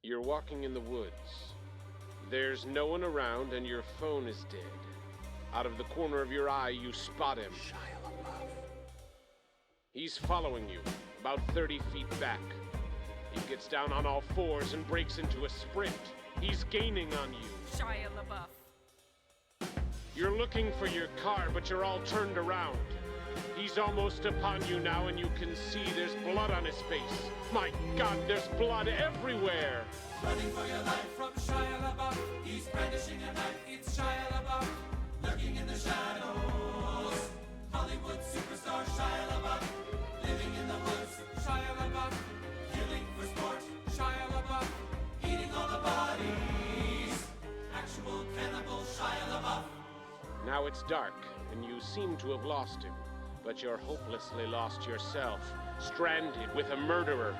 You're walking in the woods. There's no one around and your phone is dead. Out of the corner of your eye, you spot him. Shia LaBeouf. He's following you, about 30 feet back. He gets down on all fours and breaks into a sprint. He's gaining on you. Shia LaBeouf. You're looking for your car, but you're all turned around. He's almost upon you now, and you can see there's blood on his face. My God, there's blood everywhere! Running for your life from Shia LaBeouf. He's brandishing a knife, it's Shia LaBeouf. Lurking in the shadows. Hollywood superstar Shia LaBeouf. Living in the woods, Shia LaBeouf. Killing for sport, Shia LaBeouf. Eating all the bodies. Actual cannibal Shia LaBeouf. Now it's dark, and you seem to have lost him. But you're hopelessly lost yourself, stranded with a murderer.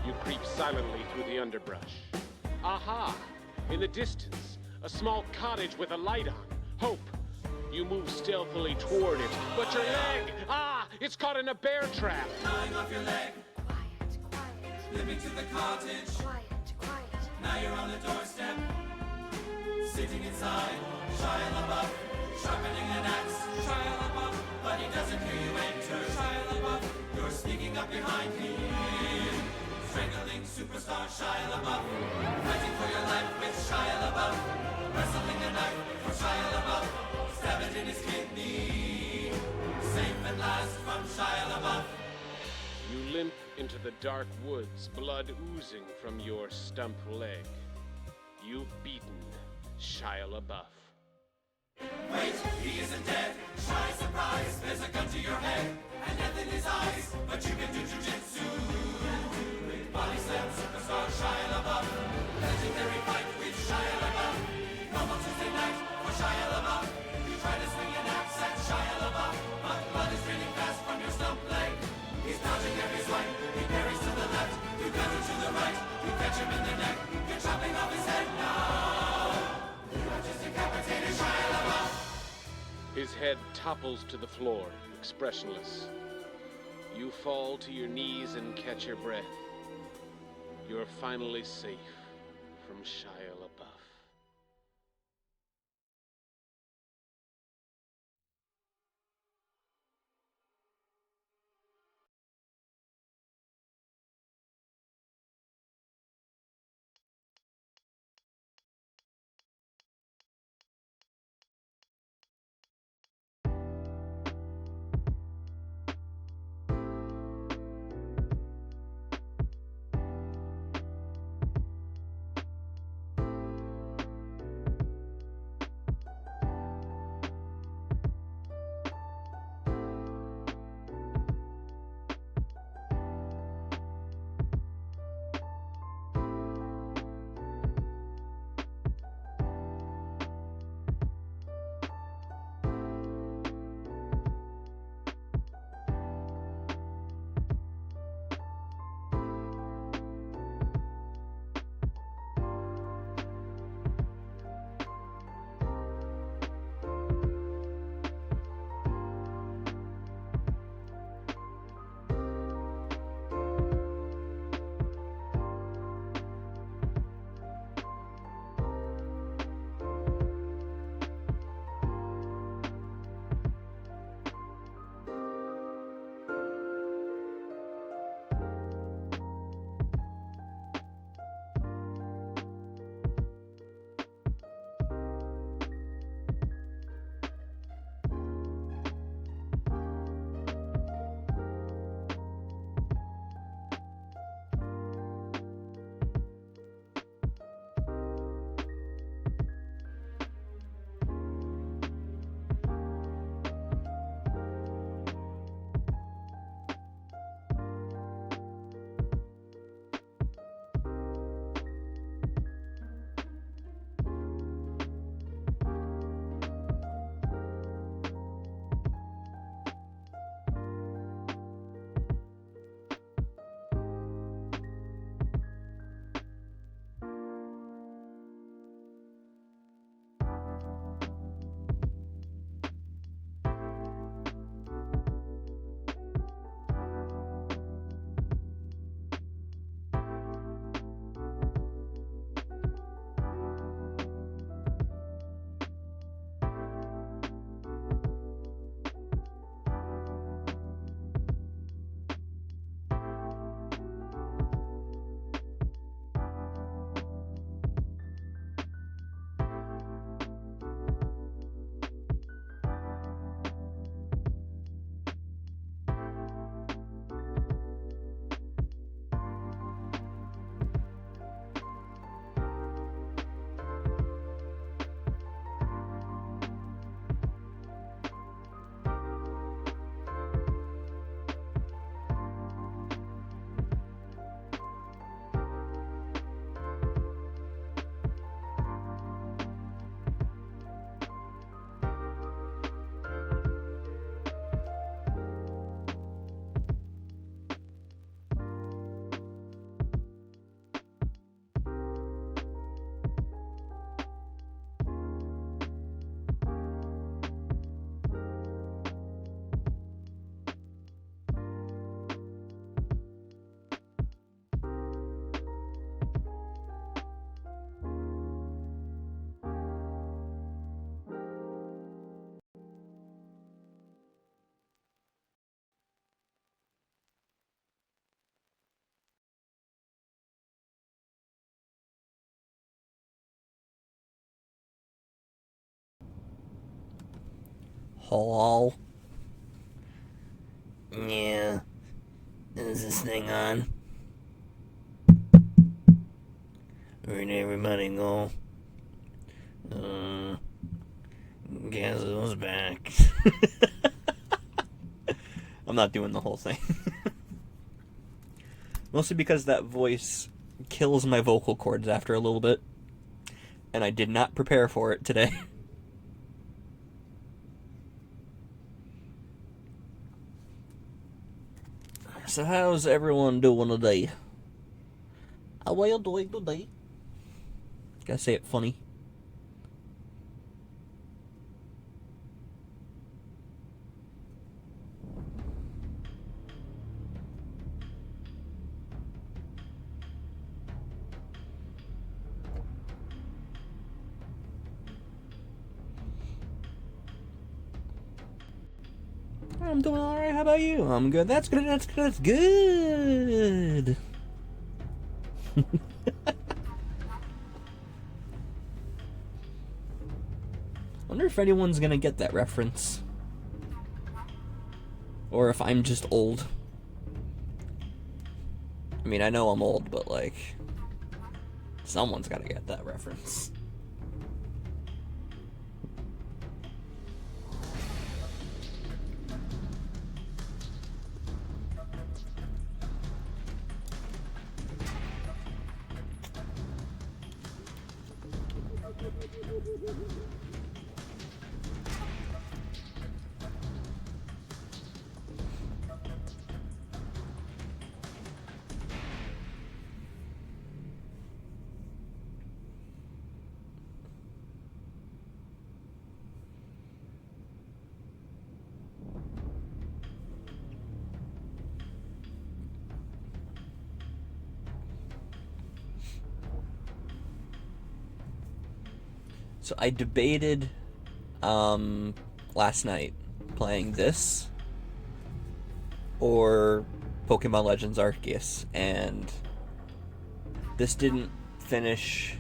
You creep silently through the underbrush. Aha! In the distance, a small cottage with a light on. Hope. You move stealthily toward it, but your leg! Ah! It's caught in a bear trap! Gnawing off your leg, Quiet, quiet, limping to the cottage. quiet, quiet. Now you're on the doorstep, sitting inside. Shia LaBeouf, sharpening an axe. Shia LaBeouf, but he doesn't hear you enter. Shia LaBeouf, you're sneaking up behind him, strangling superstar Shia LaBeouf, fighting for your life with Shia LaBeouf, wrestling a knife for Shia LaBeouf, stab it in his kidney, safe at last from Shia LaBeouf. You limp into the dark woods, blood oozing from your stump leg. You've beaten Shia LaBeouf. Wait, he isn't dead. Shy surprise, there's a gun to your head and death in his eyes, but you can do jujitsu. Body slam superstar Shia LaBeouf, legendary fight with Shia LaBeouf. Normal Tuesday night for Shia LaBeouf. You try to swing an axe at Shia LaBeouf, but blood is draining fast from your stump leg. He's dodging every swipe. He parries to the left, you counter to the right. You catch him in the neck, you're chopping off his head now. You have just decapitated Shia LaBeouf. His head topples to the floor, expressionless. You fall to your knees and catch your breath. You're finally safe from Shia LaBeouf. Hello? Yeah. Is this thing on? Where'd everybody go? Guess it was back. I'm not doing the whole thing. Mostly because that voice kills my vocal cords after a little bit. And I did not prepare for it today. So how's everyone doing today? How are you doing today? Gotta say it funny. I'm doing alright, how about you? I'm good. That's good, that's good, that's good. Wonder if anyone's gonna get that reference. Or if I'm just old. I mean, I know I'm old, but like, someone's gotta get that reference. So I debated last night playing this or Pokemon Legends Arceus, and this didn't finish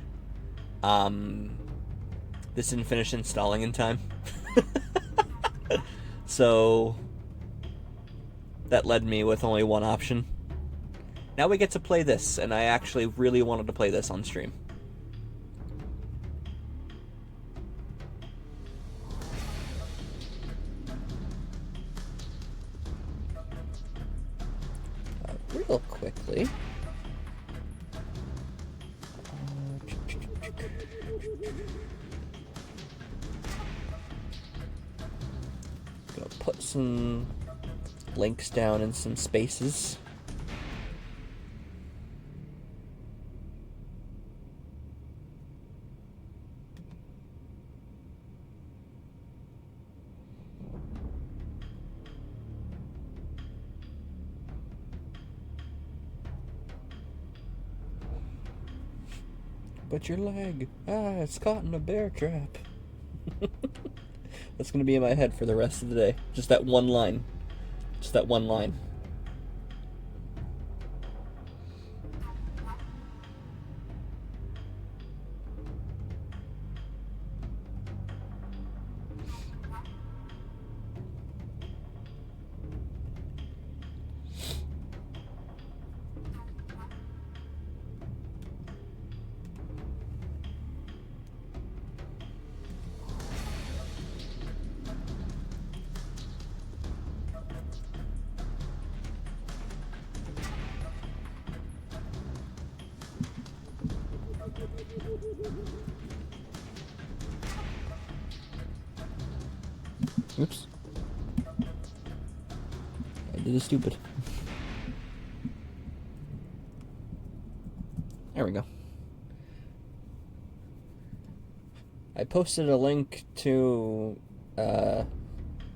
installing in time. So that led me with only one option. Now we get to play this, and I actually really wanted to play this on stream. Real quickly. Gonna put some links down in some spaces. But your leg, it's caught in a bear trap. That's gonna be in my head for the rest of the day. Just that one line. Just that one line. Oops. I did it stupid. There we go. I posted a link to a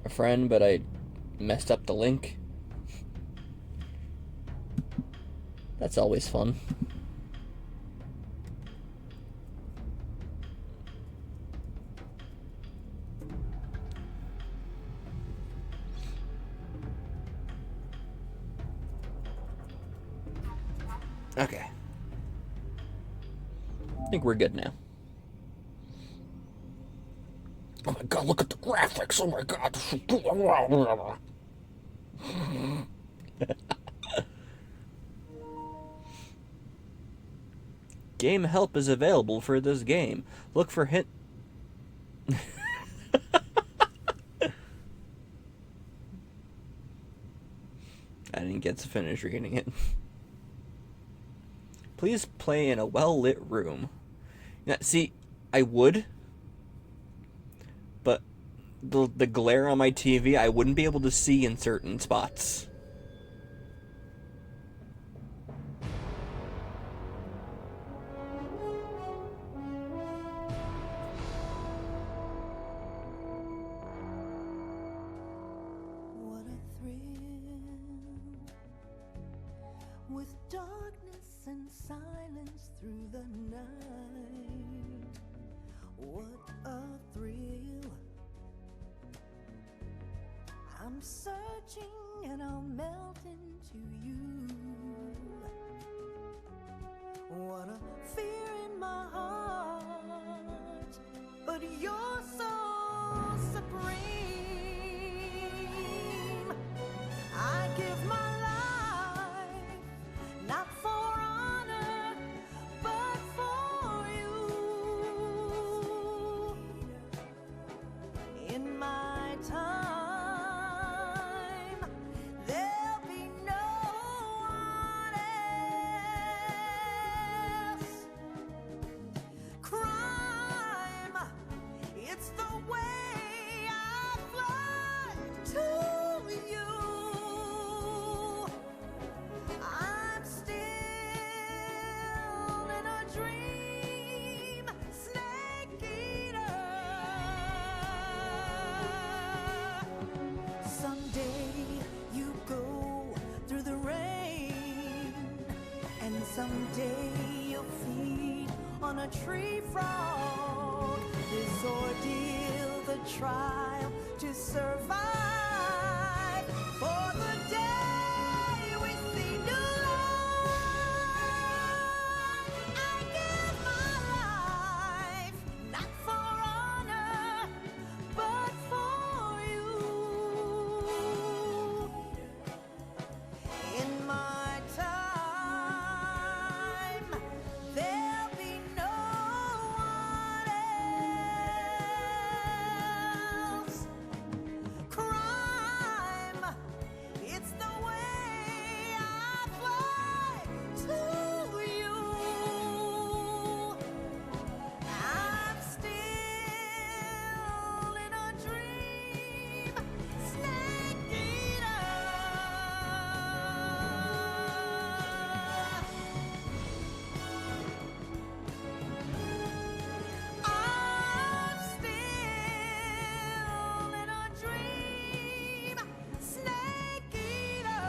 friend, but I messed up the link. That's always fun. Okay. I think we're good now. my god, look at the graphics! Oh my god! Game help is available for this game. Look for hint. I didn't get to finish reading it. Please play in a well-lit room. Now, see, I would, but the glare on my TV, I wouldn't be able to see in certain spots. What a thrill, with darkness and silence through the night. What a thrill. I'm searching and I'll melt into you. What a fear in my heart, but you're so supreme. I give my life, not for honor, but for you. In my time, there'll be no one else. Crime, it's the way I fly to you. I'm still in a dream, snake eater. Someday you go through the rain, and someday you'll feed on a tree frog. This ordeal, the trial to survive, for the day we see new light. I give my life, not for honor, but for you. In my time, there'll be no one else. Crime, it's the way I fly to you. I'm still in a dream, snake eater. I'm still in a dream, snake eater.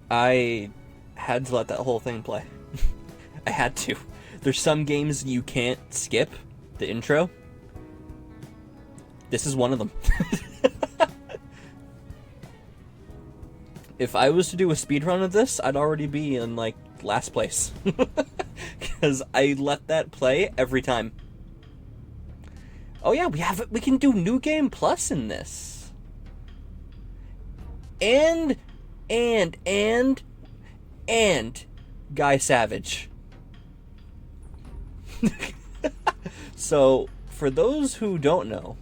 I had to let that whole thing play. I had to. There's some games you can't skip the intro. This is one of them. If I was to do a speedrun of this, I'd already be in, like, last place. Because I let that play every time. Oh yeah, we can do New Game Plus in this. And Guy Savage. So, for those who don't know,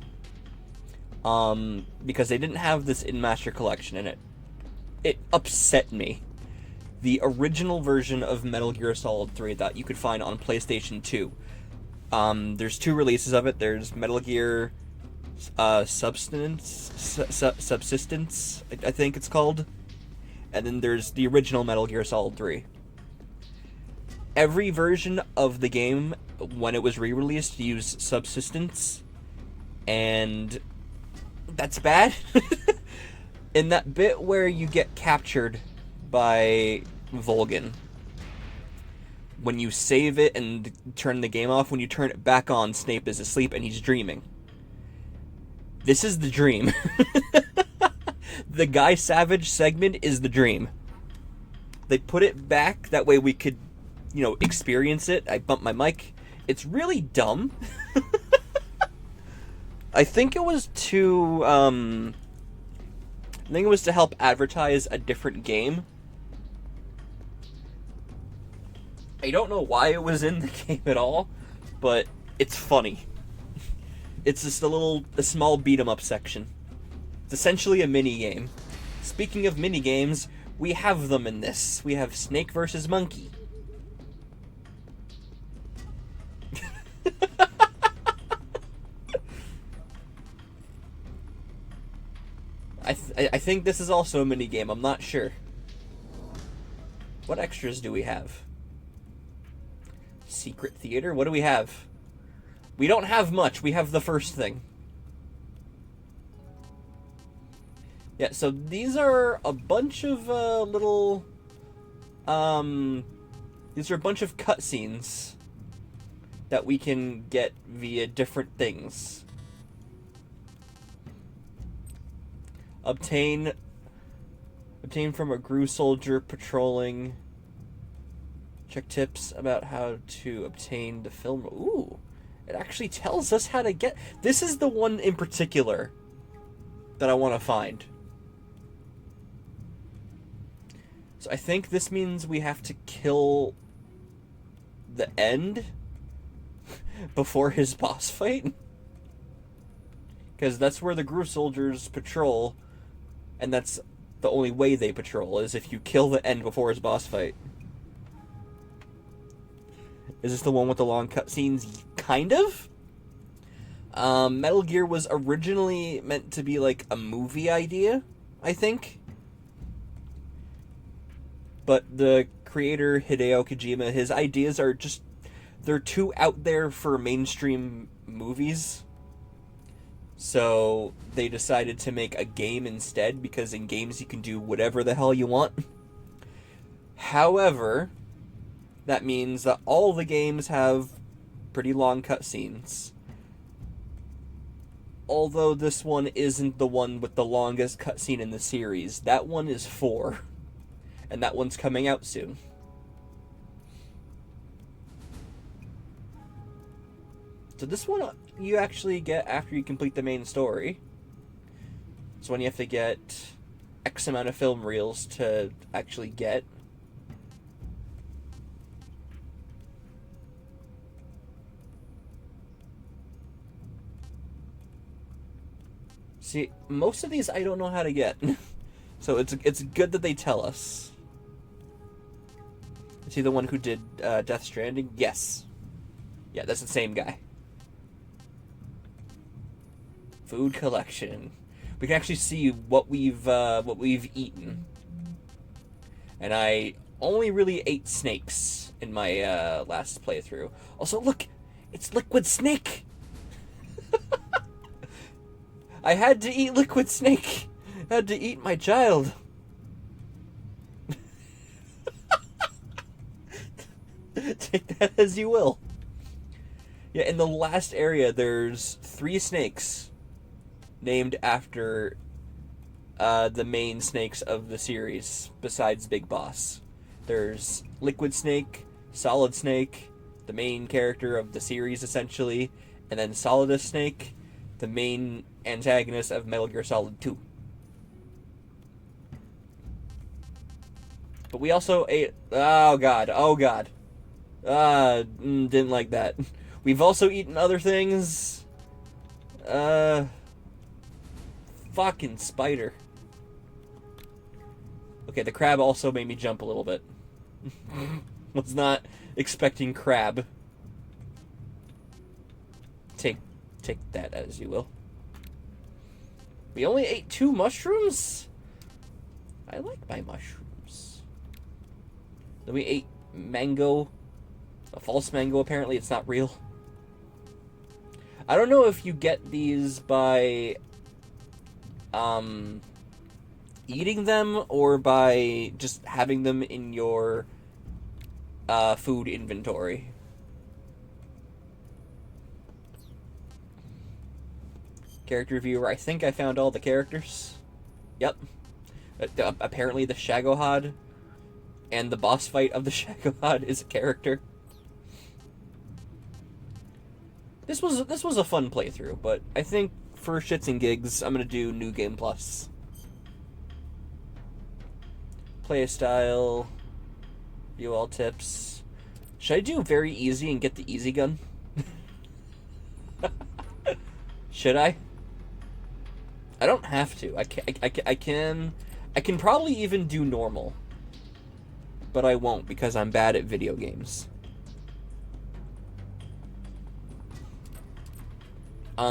because they didn't have this in Master Collection, and it upset me. The original version of Metal Gear Solid 3 that you could find on PlayStation 2. There's two releases of it. There's Metal Gear Subsistence, I think it's called. And then there's the original Metal Gear Solid 3. Every version of the game, when it was re-released, used Subsistence, and that's bad. In that bit where you get captured by Volgin, when you save it and turn the game off, when you turn it back on, Snape is asleep and he's dreaming. This is the dream. The Guy Savage segment is the dream. They put it back, that way we could, experience it. I bumped my mic. It's really dumb. I think it was to, help advertise a different game. I don't know why it was in the game at all, but it's funny. It's just a small beat-em-up section. It's essentially a mini-game. Speaking of mini-games, we have them in this. We have Snake versus Monkey. I think this is also a mini-game. I'm not sure. What extras do we have? Secret Theater? What do we have? We don't have much. We have the first thing. Yeah, so these are a bunch of these are a bunch of cutscenes that we can get via different things. Obtain from a GRU soldier patrolling. Check tips about how to obtain the film. Ooh, it actually tells us how to get... This is the one in particular that I want to find. So I think this means we have to kill the end before his boss fight. Because that's where the GRU soldiers patrol, and that's the only way they patrol, is if you kill the end before his boss fight. Is this the one with the long cutscenes? Kind of. Metal Gear was originally meant to be like a movie idea, I think. But the creator, Hideo Kojima, his ideas are just... They're too out there for mainstream movies. So they decided to make a game instead, because in games you can do whatever the hell you want. However, that means that all the games have pretty long cutscenes. Although this one isn't the one with the longest cutscene in the series. That one is 4. And that one's coming out soon. So this one you actually get after you complete the main story. This one you have to get X amount of film reels to actually get. See, most of these I don't know how to get. So it's good that they tell us. Is he the one who did Death Stranding? Yes. Yeah, that's the same guy. Food collection. We can actually see what we've eaten. And I only really ate snakes in my last playthrough. Also, look, it's Liquid Snake. I had to eat Liquid Snake. I had to eat my child. Take that as you will. Yeah, in the last area, there's 3 snakes named after the main snakes of the series, besides Big Boss. There's Liquid Snake, Solid Snake, the main character of the series, essentially, and then Solidus Snake, the main antagonist of Metal Gear Solid 2. But we also ate... Oh, God. Didn't like that. We've also eaten other things. Fucking spider. Okay, the crab also made me jump a little bit. Was not expecting crab. Take that as you will. We only ate 2 mushrooms? I like my mushrooms. Then we ate mango. A false mango, apparently. It's not real. I don't know if you get these by eating them or by just having them in your food inventory. Character viewer, I think I found all the characters. Yep. Apparently the Shagohod and the boss fight of the Shagohod is a character. This was a fun playthrough, but I think for shits and gigs, I'm gonna do New Game Plus. Playstyle, view all tips. Should I do very easy and get the easy gun? Should I? I don't have to. I can probably even do normal, but I won't because I'm bad at video games.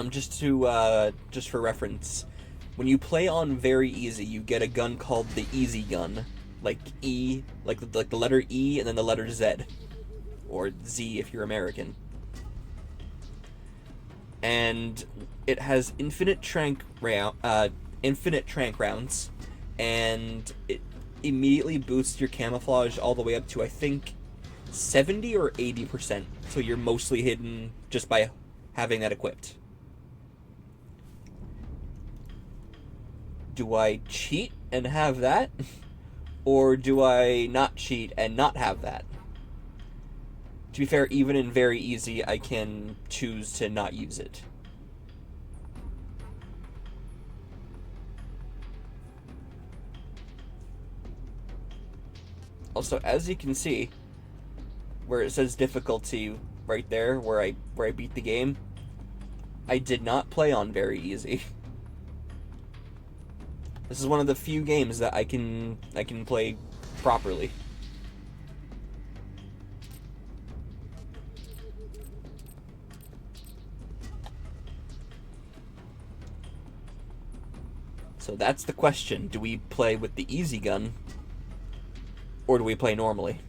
Just for reference, when you play on very easy, you get a gun called the easy gun, like E, like the letter E and then the letter Z, or Z if you're American. And it has infinite tranq rounds, and it immediately boosts your camouflage all the way up to, I think, 70 or 80%. So you're mostly hidden just by having that equipped. Do I cheat and have that? Or do I not cheat and not have that? To be fair, even in very easy, I can choose to not use it. Also, as you can see, where it says difficulty right there, where I beat the game, I did not play on very easy. This is one of the few games that I can play properly. So that's the question. Do we play with the easy gun, or do we play normally?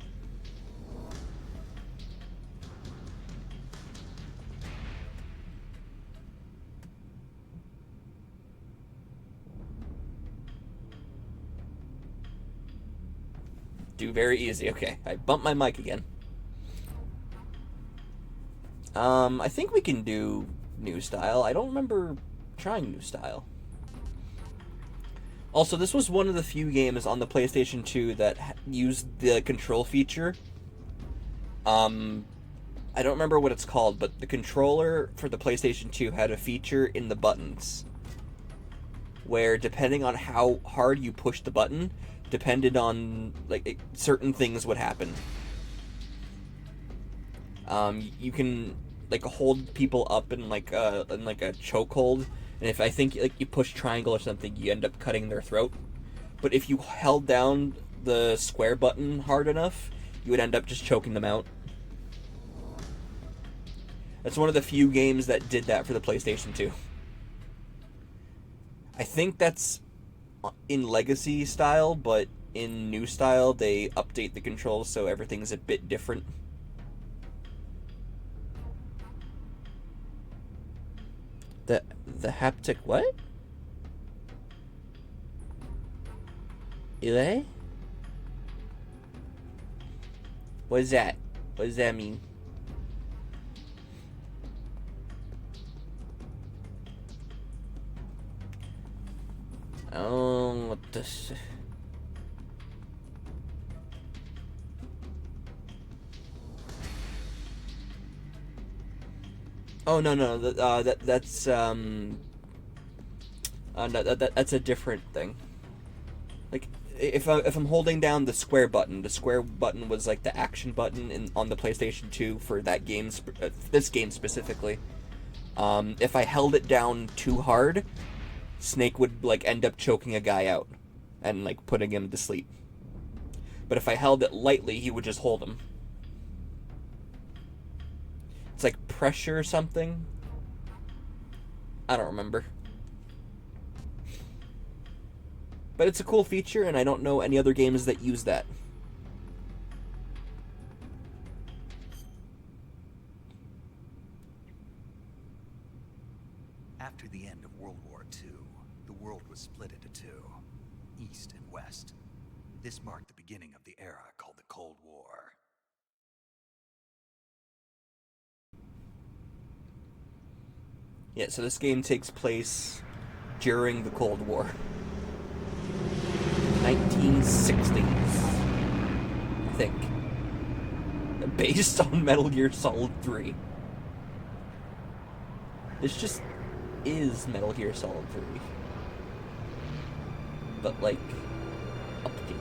Do very easy. Okay, I bumped my mic again. I think we can do new style. I don't remember trying new style. Also, this was one of the few games on the PlayStation 2 that used the control feature. I don't remember what it's called, but the controller for the PlayStation 2 had a feature in the buttons where, depending on how hard you push the button, depended on, like, certain things would happen. You can, like, hold people up in like a chokehold, and if I think like you push triangle or something, you end up cutting their throat. But if you held down the square button hard enough, you would end up just choking them out. That's one of the few games that did that for the PlayStation 2. I think that's in Legacy style, but in new style they update the controls so everything's a bit different. The haptic what? Ile? What is that? What does that mean? Oh, what this? Oh no, that's no, that's a different thing. Like if I'm holding down the square button was like the action button on the PlayStation 2 for that game, this game specifically. If I held it down too hard, Snake would like end up choking a guy out and like putting him to sleep. But if I held it lightly, he would just hold him. It's like pressure or something. I don't remember. But it's a cool feature, and I don't know any other games that use that. After the end of World War II, the world was split into two, East and West. This marked the beginning of the era called the Cold War. Yeah, so this game takes place during the Cold War. 1960s, I think. Based on Metal Gear Solid 3. This just is Metal Gear Solid 3. But, like, updated.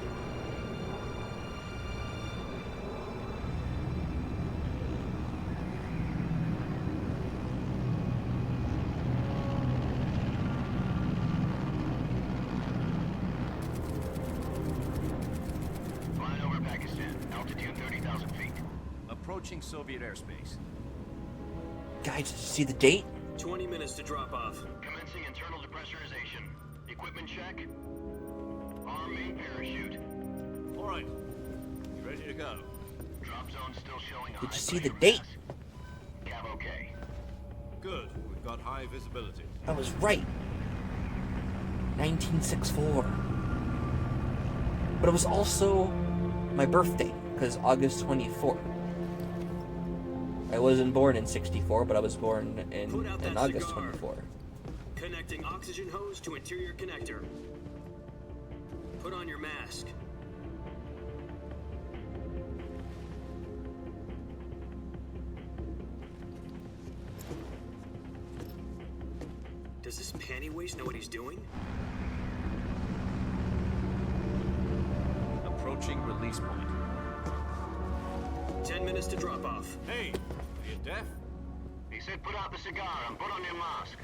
Flying over Pakistan, altitude 30,000 feet. Approaching Soviet airspace. Guys, did you see the date? 20 minutes to drop off. Commencing internal depressurization. Equipment check. Arm main parachute. All right. You ready to go? Drop zone still showing. Did you see the date? Cab okay. Good. We've got high visibility. I was right. 1964. But it was also my birthday, because August 24th. I wasn't born in 64, but I was born in August 24. Connecting oxygen hose to interior connector. Put on your mask. Does this panty waste know what he's doing? Approaching release point. 10 minutes to drop off. Hey, are you deaf? He said put out the cigar and put on your mask.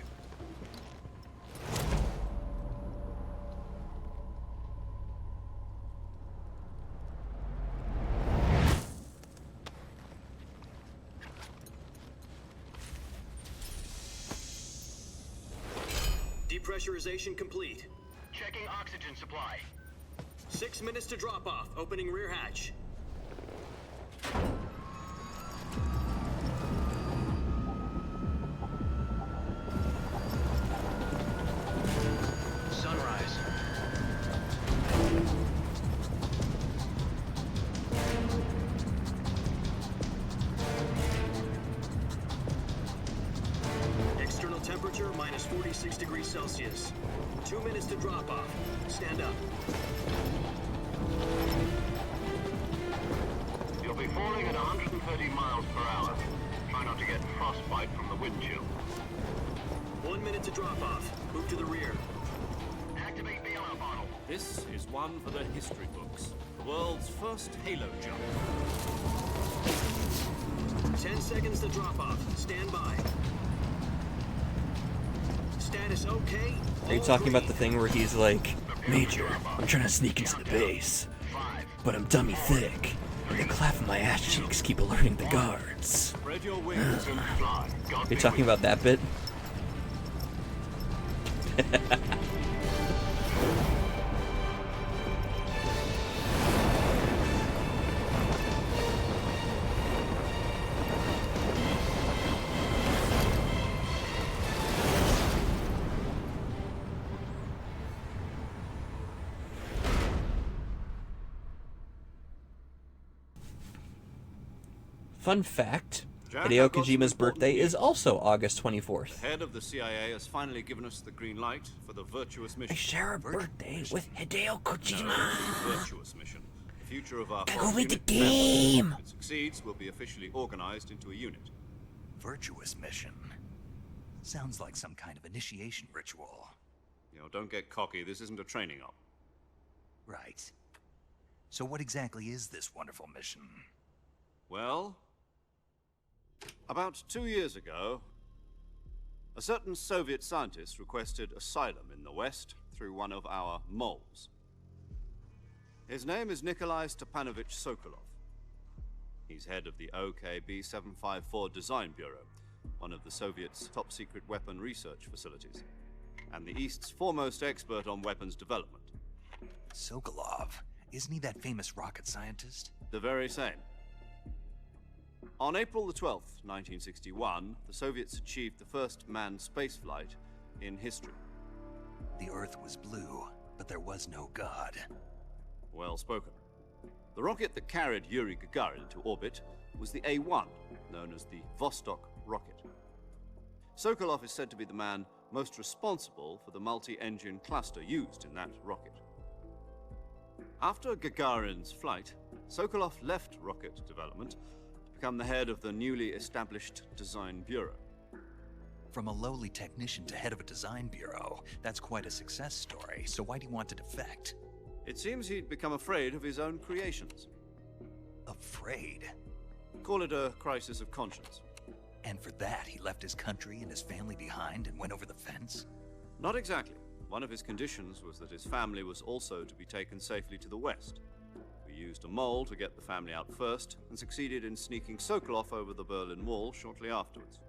Depressurization complete. Checking oxygen supply. 6 minutes to drop off. Opening rear hatch. Sunrise. External temperature minus 46 degrees Celsius. 2 minutes to drop off. Stand up. You'll be falling at 130 miles per hour. Try not to get frostbite from the wind chill. 1 minute to drop off. Move to the rear. Activate bailout bottle. This is one for the history books. The world's first Halo jump. 10 seconds to drop off. Stand by. Status okay? Are you talking about the thing where he's like, Major, I'm trying to sneak into the base, but I'm dummy thick, and the clap of my ass cheeks keep alerting the guards. Spread your wings and Fly. God Are you talking about that bit? Fun fact, Hideo Kojima's birthday is also August 24th. head of the CIA has finally given us the green light for the virtuous I mission. share a birthday with Hideo Kojima. Virtuous mission. The future of our Go whole read the unit. game. If it succeeds, we'll be officially organized into a unit. Virtuous mission. Sounds like some kind of initiation ritual. You know, don't get cocky. This isn't a training op. Right. So what exactly is this wonderful mission? Well, about 2 years ago, a certain Soviet scientist requested asylum in the West through one of our moles. His name is Nikolai Stepanovich Sokolov. He's head of the OKB-754 Design Bureau, one of the Soviets' top-secret weapon research facilities, and the East's foremost expert on weapons development. Sokolov. Isn't he that famous rocket scientist? The very same. On April the 12th, 1961, the Soviets achieved the first manned spaceflight in history. The Earth was blue, but there was no God. Well spoken. The rocket that carried Yuri Gagarin into orbit was the A-1, known as the Vostok rocket. Sokolov is said to be the man most responsible for the multi-engine cluster used in that rocket. After Gagarin's flight, Sokolov left rocket development to become the head of the newly established Design Bureau. From a lowly technician to head of a design bureau, that's quite a success story, so why do you want to defect? It seems he'd become afraid of his own creations. Afraid? Call it a crisis of conscience. And for that, he left his country and his family behind and went over the fence? Not exactly. One of his conditions was that his family was also to be taken safely to the west. We used a mole to get the family out first, and succeeded in sneaking Sokolov over the Berlin Wall shortly afterwards.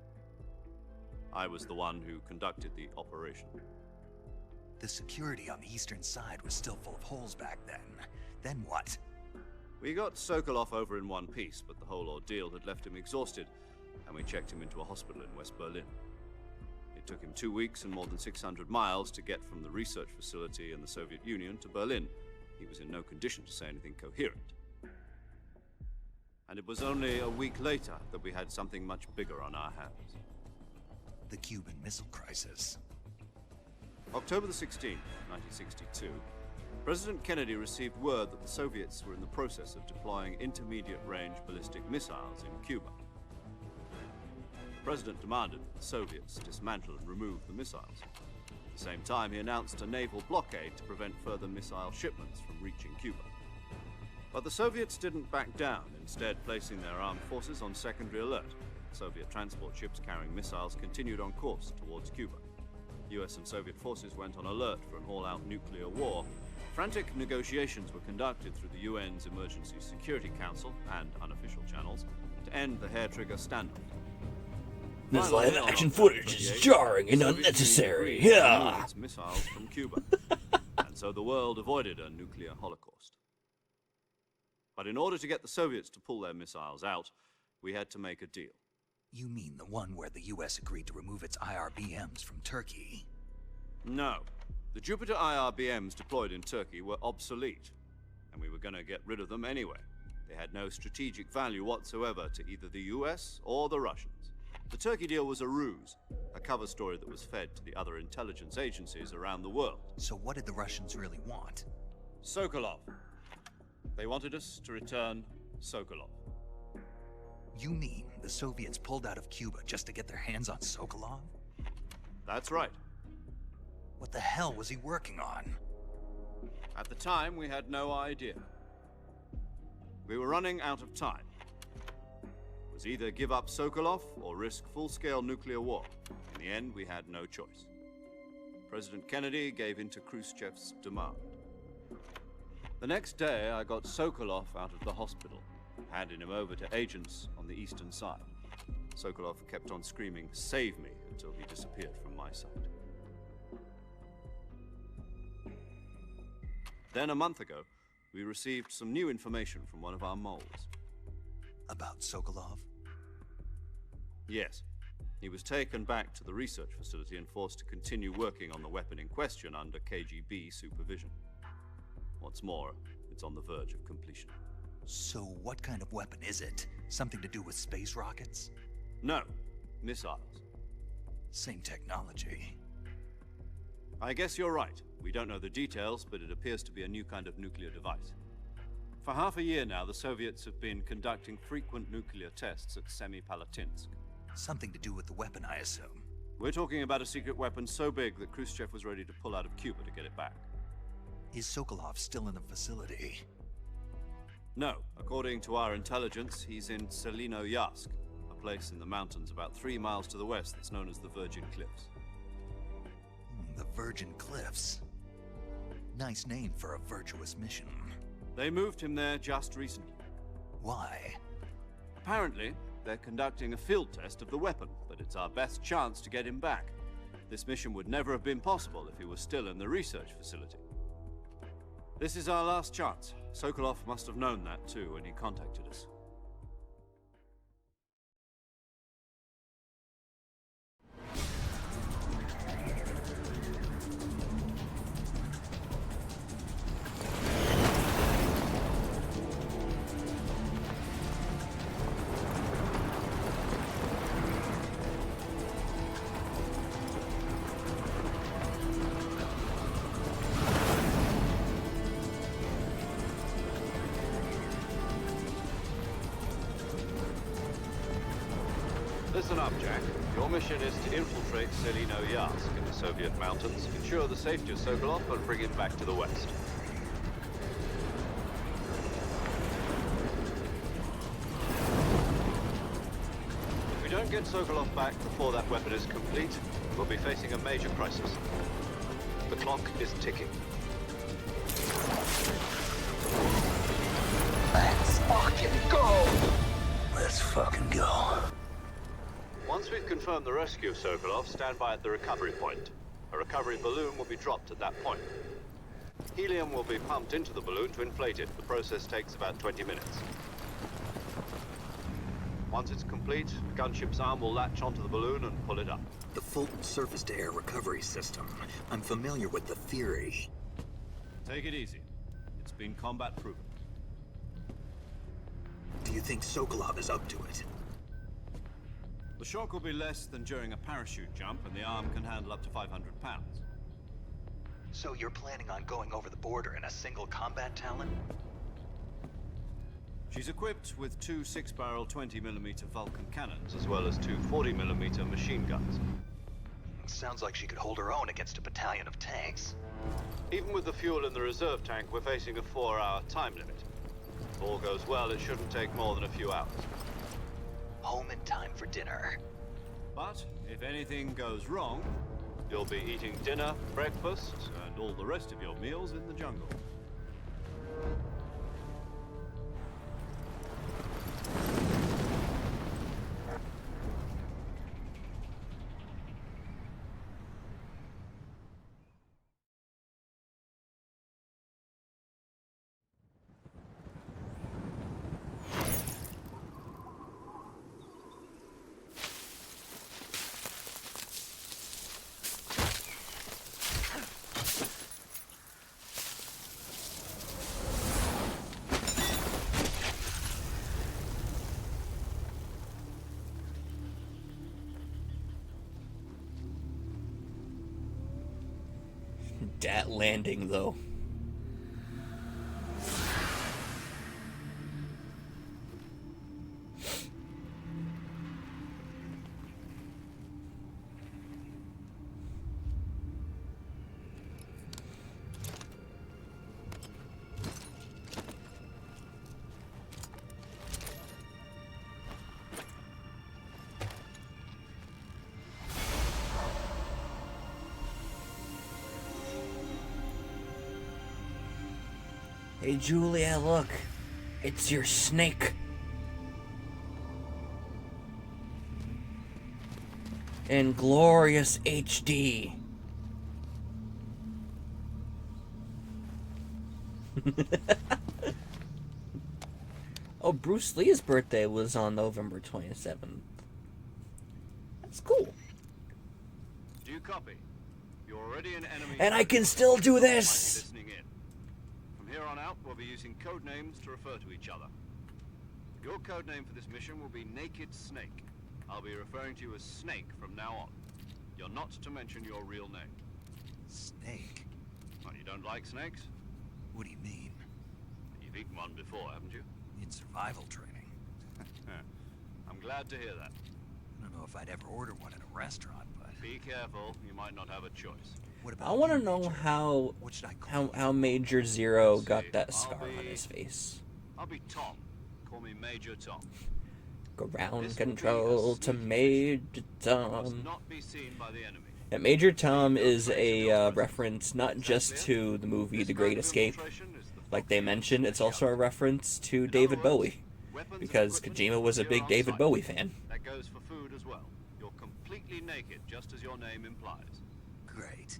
I was the one who conducted the operation. The security on the eastern side was still full of holes back then. Then what? We got Sokolov over in one piece, but the whole ordeal had left him exhausted, and we checked him into a hospital in West Berlin. It took him 2 weeks and more than 600 miles to get from the research facility in the Soviet Union to Berlin. He was in no condition to say anything coherent. And it was only a week later that we had something much bigger on our hands. The Cuban Missile Crisis. October the 16th, 1962, President Kennedy received word that the Soviets were in the process of deploying intermediate-range ballistic missiles in Cuba. The President demanded that the Soviets dismantle and remove the missiles. At the same time, he announced a naval blockade to prevent further missile shipments from reaching Cuba. But the Soviets didn't back down, instead placing their armed forces on secondary alert. Soviet transport ships carrying missiles continued on course towards Cuba. US and Soviet forces went on alert for an all-out nuclear war. Frantic negotiations were conducted through the UN's Emergency Security Council and unofficial channels to end the hair-trigger standoff. This Finally, live-action on footage October is jarring and 28th, Soviet unnecessary. agreed to Yeah. remove its missiles from Cuba, and so the world avoided a nuclear holocaust. But in order to get the Soviets to pull their missiles out, we had to make a deal. You mean the one where the US agreed to remove its IRBMs from Turkey? No. The Jupiter IRBMs deployed in Turkey were obsolete, and we were going to get rid of them anyway. They had no strategic value whatsoever to either the US or the Russians. The Turkey deal was a ruse, a cover story that was fed to the other intelligence agencies around the world. So what did the Russians really want? Sokolov. They wanted us to return Sokolov. You mean the Soviets pulled out of Cuba just to get their hands on Sokolov? That's right. What the hell was he working on? At the time, we had no idea. We were running out of time. It was either give up Sokolov or risk full-scale nuclear war. In the end, we had no choice. President Kennedy gave in to Khrushchev's demand. The next day, I got Sokolov out of the hospital, handing him over to agents on the eastern side. Sokolov kept on screaming, "Save me," until he disappeared from my sight. Then, a month ago, we received some new information from one of our moles. About Sokolov? Yes. He was taken back to the research facility and forced to continue working on the weapon in question under KGB supervision. What's more, it's on the verge of completion. So what kind of weapon is it? Something to do with space rockets? No, missiles. Same technology. I guess you're right. We don't know the details, but it appears to be a new kind of nuclear device. For half a year now, the Soviets have been conducting frequent nuclear tests at Semipalatinsk. Something to do with the weapon, I assume. We're talking about a secret weapon so big that Khrushchev was ready to pull out of Cuba to get it back. Is Sokolov still in the facility? No. According to our intelligence, he's in Selinoyarsk, a place in the mountains about 3 miles to the west that's known as the Virgin Cliffs. The Virgin Cliffs. Nice name for a virtuous mission. They moved him there just recently. Why? Apparently, they're conducting a field test of the weapon, but it's our best chance to get him back. This mission would never have been possible if he was still in the research facility. This is our last chance. Sokolov must have known that too when he contacted us. Listen up, Jack. Your mission is to infiltrate Selino Yask in the Soviet mountains, ensure the safety of Sokolov, and bring him back to the West. If we don't get Sokolov back before that weapon is complete, we'll be facing a major crisis. The clock is ticking. Let's fucking go! Let's fucking go. Once we've confirmed the rescue of Sokolov, stand by at the recovery point. A recovery balloon will be dropped at that point. Helium will be pumped into the balloon to inflate it. The process takes about 20 minutes. Once it's complete, the gunship's arm will latch onto the balloon and pull it up. The Fulton surface-to-air recovery system. I'm familiar with the theory. Take it easy. It's been combat proven. Do you think Sokolov is up to it? The shock will be less than during a parachute jump, and the arm can handle up to 500 pounds. So you're planning on going over the border in a single combat Talon? She's equipped with two 6-barrel 20mm Vulcan cannons, as well as two 40mm machine guns. Sounds like she could hold her own against a battalion of tanks. Even with the fuel in the reserve tank, we're facing a 4-hour time limit. If all goes well, it shouldn't take more than a few hours. Home in time for dinner. But if anything goes wrong, you'll be eating dinner, breakfast, and all the rest of your meals in the jungle. Dat landing, though. Hey, Julia, look. It's your snake. In glorious HD. Oh, Bruce Lee's birthday was on November 27th. That's cool. Do you copy? You're already an enemy. And I can still do this! Listening in. From here on out, we'll be using code names to refer to each other. Your code name for this mission will be Naked Snake. I'll be referring to you as Snake from now on. You're not to mention your real name. Snake? Oh, you don't like snakes? What do you mean? You've eaten one before, haven't you? In survival training. I'm glad to hear that. I don't know if I'd ever order one in a restaurant, but... Be careful, you might not have a choice. What about I want to you, know Major? how What should I call you? how Major Zero Let's got see, that I'll scar on be- his face. I'll be Tom. Call me Major Tom. Ground This will be control a to sneaky Major Must Tom. not be seen by the enemy. Yeah, Major Tom is a reference not just to the movie This The kind Great of Escape, infiltration is the like they Fox mentioned. It's also a reference to In David other words, Bowie, weapons and because equipment Kojima was a here big on David site. Bowie fan. That goes for food as well. You're completely naked, just as your name implies. Great.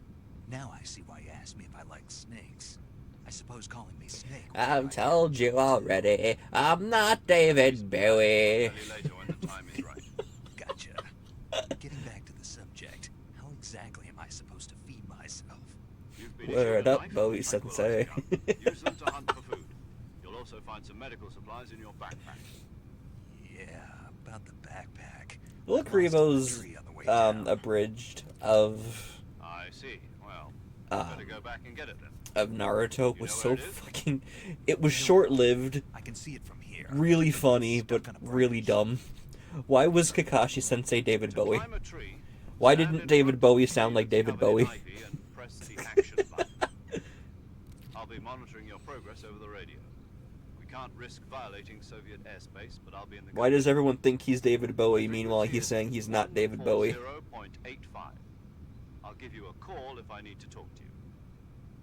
Now I see why you asked me if I like snakes. I suppose calling me Snake was I've right. told you already, I'm not David Bowie. Tell you later when the time is right. Gotcha. Getting back to the subject, how exactly am I supposed to feed myself? You've been Word issued a up, knife Bowie and sensei. tranquilizer gun. Use them to hunt for food. You'll also find some medical supplies in your backpack. Yeah, about the backpack. Look, I lost it in a Revo's tree on the way down. abridged of I see. Well, Ah. better go back and get it then. Naruto You was know so where it is? fucking. It was short-lived, I can see it from here. really funny, Stuck but on a branch. really dumb. Why was Kakashi Sensei David Bowie? Climb a tree, Why stand didn't in David front of Bowie the sound like trees David covered in Bowie? ivy and press the action button. I'll be monitoring your progress over the radio. We can't risk violating Soviet airspace, but I'll be in the Why does everyone think he's David Bowie, meanwhile he's saying he's not David Bowie? 140.85. I'll give you a call if I need to talk to you.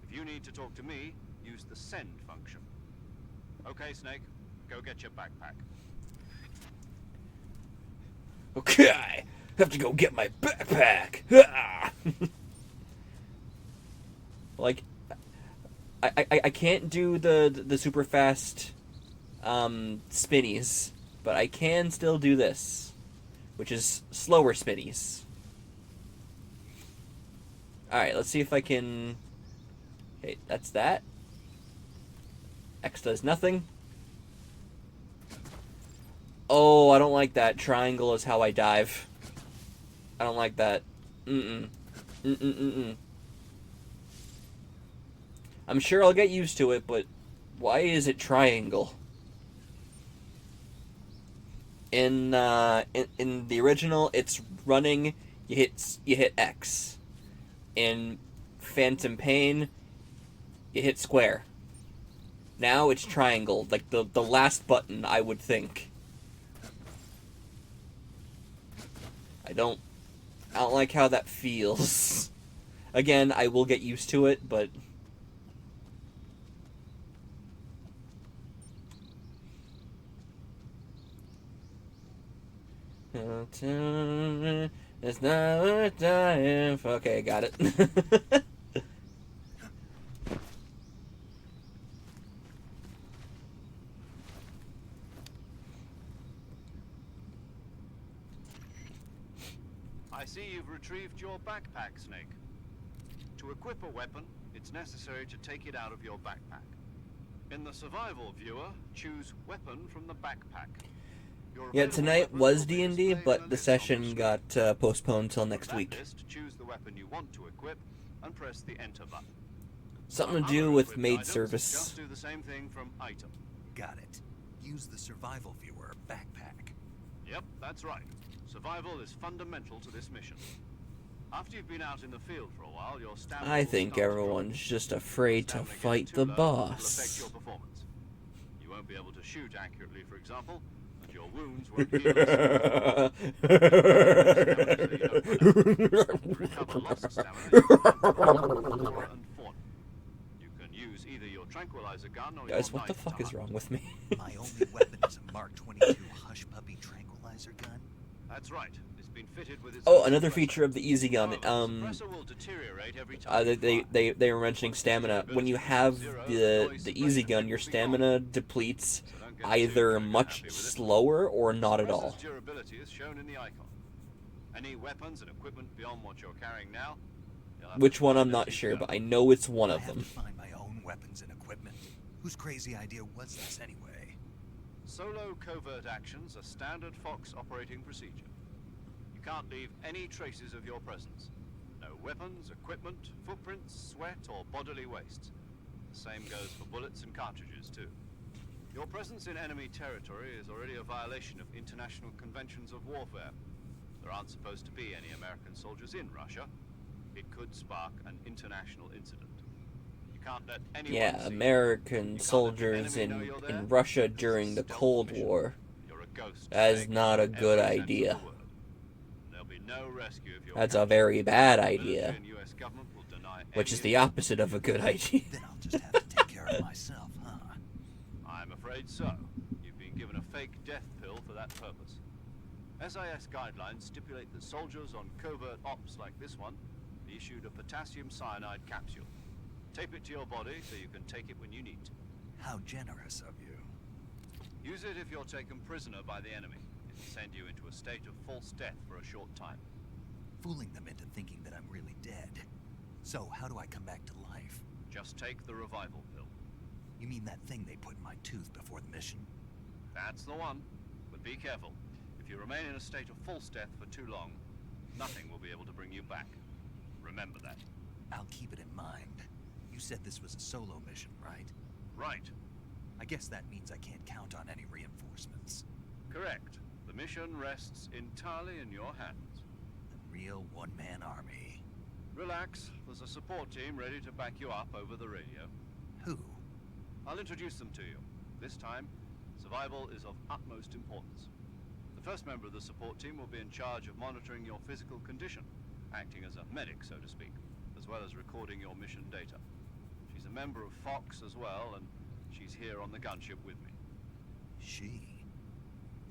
If you need to talk to me, use the send function. Okay, Snake, go get your backpack. Okay, have to go get my backpack. Ah! Like, I can't do the super fast spinnies, but I can still do this, which is slower spinnies. All right, let's see if I can. Okay, that's that. X does nothing. Oh, I don't like that. Triangle is how I dive. I don't like that. I'm sure I'll get used to it, but why is it triangle? In the original, it's running. You hit X. In Phantom Pain, you hit square. Now it's triangle, like the last button, I would think. I don't like how that feels. Again, I will get used to it, but it's not worth dying for. Okay, got it. I see you've retrieved your backpack, Snake. To equip a weapon, it's necessary to take it out of your backpack. In the survival viewer, choose weapon from the backpack. Your Yeah, available tonight weapons was will be D&D, displayed in but a the list session on the got screen. postponed till next From that week. list, choose the weapon you want to equip and press the enter button. Something to For do other with equipped maid items, service. Just do the same thing from item. Got it. Use the survival viewer backpack. Yep, that's right. Survival is fundamental to this mission. After you've been out in the field for a while, your stamina I will think start to drop. everyone's just afraid to Stamina fight getting the too low will affect boss. your performance. You won't be able to shoot accurately, for example, and your wounds won't heal as To recover lost stamina, you can hunt for flora and fauna. You can use either your tranquilizer gun or Guys, your what the knife fuck to is hunt. wrong with me? My only weapon is a Mark 22 Hush Puppy tranquilizer gun. That's right. It's been fitted with its Oh, own another suppressor. feature of the Easy Gun. However, the suppressor will deteriorate every time you fire. They were mentioning stamina. When you have the Easy Gun, your stamina depletes So don't get too either trigger much happy with it. slower or not at all. Suppressor's durability is shown in the icon. Any weapons and equipment beyond what you're carrying now, you'll have Which to one find I'm as not you sure, go. but I know it's one I of have them. to find my own weapons and equipment. Whose crazy idea was this anyway? Solo covert actions are standard Fox operating procedure. You can't leave any traces of your presence. No weapons, equipment, footprints, sweat, or bodily waste. The same goes for bullets and cartridges, too. Your presence in enemy territory is already a violation of international conventions of warfare. There aren't supposed to be any American soldiers in Russia. It could spark an international incident. You can't let anyone Yeah, see. American soldiers in Russia during the Cold War. You're a ghost. That is Snake, not a in good every sense of idea. the word. There'll be no rescue if you're That's a captured. very bad The idea, military and US government will deny which any is the opposite of a good idea. Then I'll just have to take care of myself, huh? I'm afraid so. You've been given a fake death pill for that purpose. SIS guidelines stipulate that soldiers on covert ops like this one be issued a potassium cyanide capsule. Tape it to your body so you can take it when you need to. How generous of you. Use it if you're taken prisoner by the enemy. It'll send you into a state of false death for a short time. Fooling them into thinking that I'm really dead. So, how do I come back to life? Just take the revival pill. You mean that thing they put in my tooth before the mission? That's the one. But be careful. If you remain in a state of false death for too long, nothing will be able to bring you back. Remember that. I'll keep it in mind. You said this was a solo mission, right? Right. I guess that means I can't count on any reinforcements. Correct. The mission rests entirely in your hands. A real one-man army. Relax, there's a support team ready to back you up over the radio. Who? I'll introduce them to you. This time, survival is of utmost importance. The first member of the support team will be in charge of monitoring your physical condition, acting as a medic, so to speak, as well as recording your mission data. She's a member of Fox as well, and she's here on the gunship with me. She?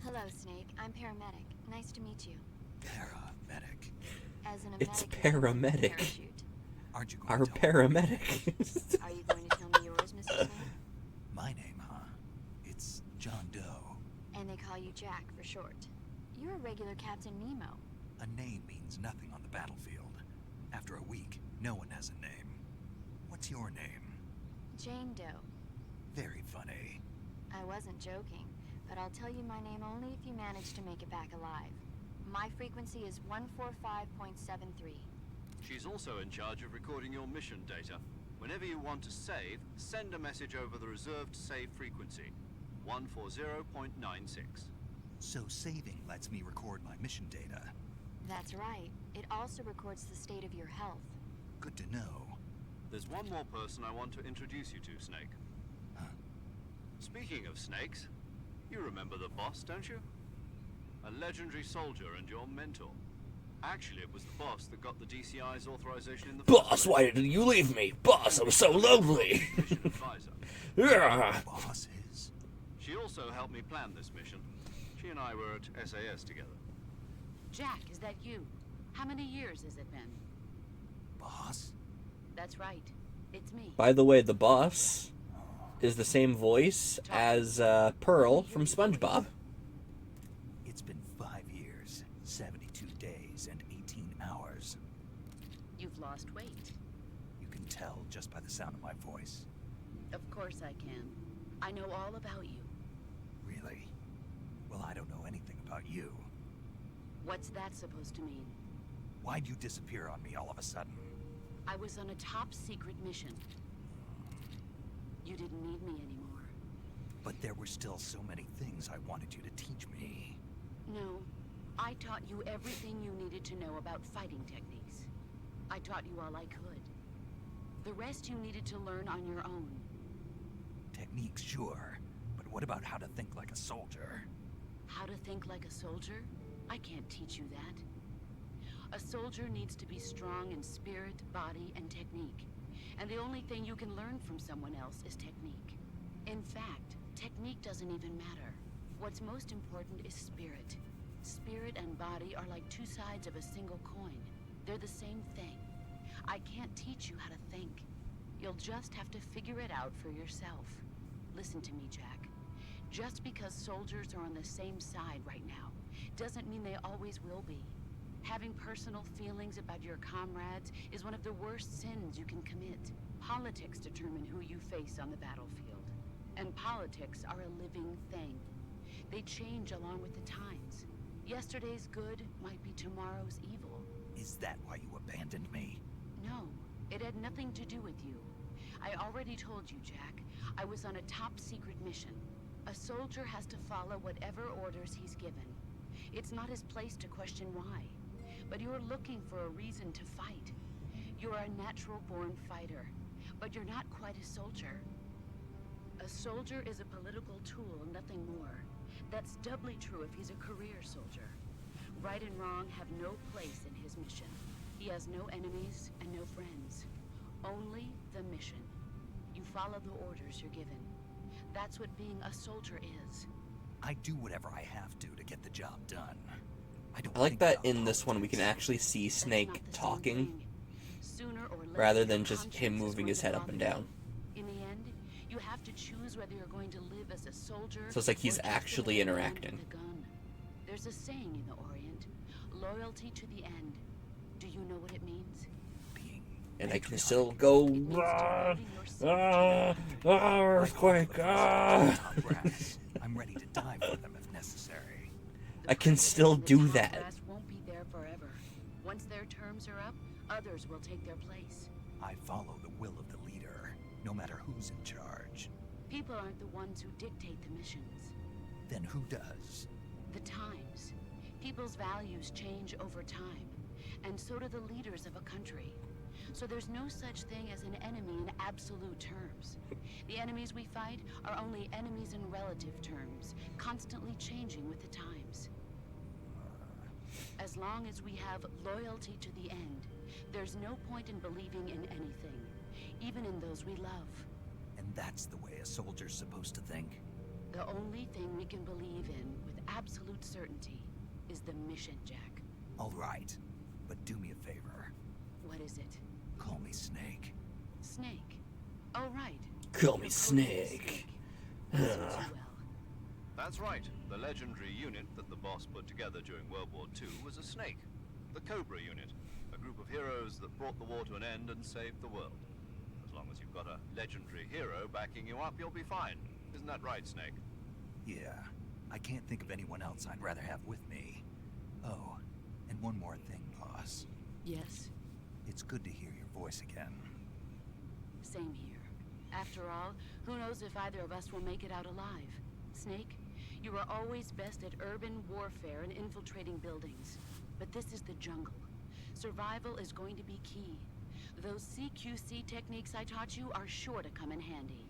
Hello, Snake. I'm paramedic. Nice to meet you. Paramedic. As an It's medic, paramedic. Aren't you going Our to tell me? paramedic. Are you going to tell me yours, Mr. Snake? My name, huh? It's John Doe. And they call you Jack for short. You're a regular Captain Nemo. A name means nothing on the battlefield. After a week, no one has a name. What's your name? Jane Doe. Very funny. I wasn't joking, but I'll tell you my name only if you manage to make it back alive. My frequency is 145.73. She's also in charge of recording your mission data. Whenever you want to save, send a message over the reserved save frequency, 140.96. So saving lets me record my mission data. That's right. It also records the state of your health. Good to know. There's one more person I want to introduce you to, Snake. Huh? Speaking of snakes, you remember the boss, don't you? A legendary soldier and your mentor. Actually, it was the boss that got the DCI's authorization in the Boss, first why did you leave me? Boss, I was so lonely. mission advisor. Yeah. Boss is? She also helped me plan this mission. She and I were at SAS together. Jack, is that you? How many years has it been? Boss? That's right. It's me. By the way, the boss is the same voice as Pearl from SpongeBob. It's been 5 years, 72 days, and 18 hours. You've lost weight. You can tell just by the sound of my voice. Of course I can. I know all about you. Really? Well, I don't know anything about you. What's that supposed to mean? Why'd you disappear on me all of a sudden? I was on a top secret mission. You didn't need me anymore. But there were still so many things I wanted you to teach me. No. I taught you everything you needed to know about fighting techniques. I taught you all I could. The rest you needed to learn on your own. Techniques, sure. But what about how to think like a soldier? How to think like a soldier? I can't teach you that. A soldier needs to be strong in spirit, body, and technique. And the only thing you can learn from someone else is technique. In fact, technique doesn't even matter. What's most important is spirit. Spirit and body are like two sides of a single coin. They're the same thing. I can't teach you how to think. You'll just have to figure it out for yourself. Listen to me, Jack. Just because soldiers are on the same side right now doesn't mean they always will be. Having personal feelings about your comrades is one of the worst sins you can commit. Politics determine who you face on the battlefield. And politics are a living thing. They change along with the times. Yesterday's good might be tomorrow's evil. Is that why you abandoned me? No, it had nothing to do with you. I already told you, Jack. I was on a top secret mission. A soldier has to follow whatever orders he's given. It's not his place to question why. But you're looking for a reason to fight. You're a natural-born fighter, but you're not quite a soldier. A soldier is a political tool, nothing more. That's doubly true if he's a career soldier. Right and wrong have no place in his mission. He has no enemies and no friends. Only the mission. You follow the orders you're given. That's what being a soldier is. I do whatever I have to get the job done. I like that in this one we can actually see Snake talking, rather than just him moving his head up and down. In the end, you have to choose whether you're going to live as a soldier. So it's like he's actually interacting. There's a saying in the Orient, loyalty to the end. Do you know what it means? And I can still go, earthquake, I'm ready to die for them if necessary. I can still do that. Brass won't be there forever. Once their terms are up, others will take their place. I follow the will of the leader, no matter who's in charge. People aren't the ones who dictate the missions. Then who does? the times. People's values change over time, and so do the leaders of a country. So there's no such thing as an enemy in absolute terms. The enemies we fight are only enemies in relative terms, constantly changing with the times. As long as we have loyalty to the end, there's no point in believing in anything, even in those we love. And that's the way a soldier's supposed to think? The only thing we can believe in with absolute certainty is the mission, Jack. All right, but do me a favor. What is it? Call me Snake. Snake. Oh, right. Call me You're Snake. Suits you well. That's right. The legendary unit that the boss put together during World War II was a snake. The Cobra unit. A group of heroes that brought the war to an end and saved the world. As long as you've got a legendary hero backing you up, you'll be fine. Isn't that right, Snake? Yeah, I can't think of anyone else I'd rather have with me. Oh, and one more thing, boss. Yes? It's good to hear your voice again. Same here. After all, who knows if either of us will make it out alive? Snake, you are always best at urban warfare and infiltrating buildings. But this is the jungle. Survival is going to be key. Those CQC techniques I taught you are sure to come in handy.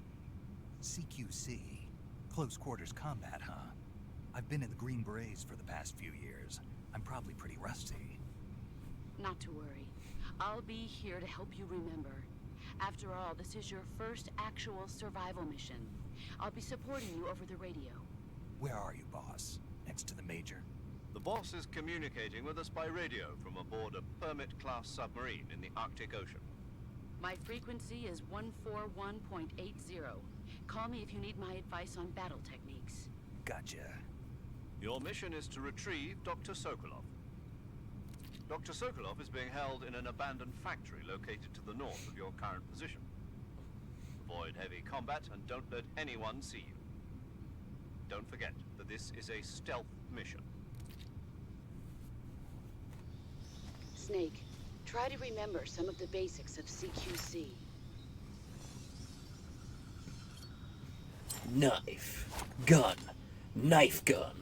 CQC? Close quarters combat, huh? I've been in the Green Berets for the past few years. I'm probably pretty rusty. Not to worry. I'll be here to help you remember. After all, this is your first actual survival mission. I'll be supporting you over the radio. Where are you, boss? Next to the Major? The boss is communicating with us by radio from aboard a Permit-class submarine in the Arctic Ocean. My frequency is 141.80. Call me if you need my advice on battle techniques. Gotcha. Your mission is to retrieve Dr. Sokolov. Dr. Sokolov is being held in an abandoned factory located to the north of your current position. Avoid heavy combat and don't let anyone see you. Don't forget that this is a stealth mission. Snake, try to remember some of the basics of CQC. Knife. Gun. Knife gun.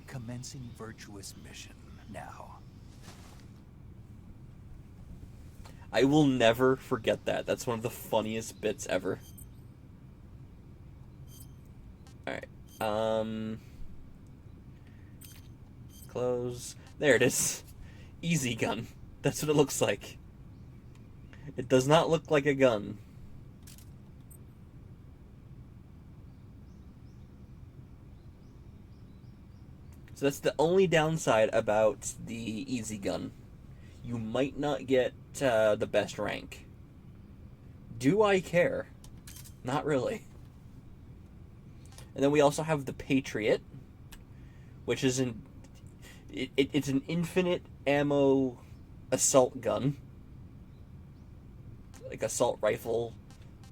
Commencing virtuous mission now. I will never forget that. That's one of the funniest bits ever. Alright. Close. There it is. Easy gun. That's what it looks like. It does not look like a gun. So that's the only downside about the easy gun. You might not get the best rank. Do I care? Not really. And then we also have the Patriot, which is it's an infinite ammo assault gun. Like assault rifle,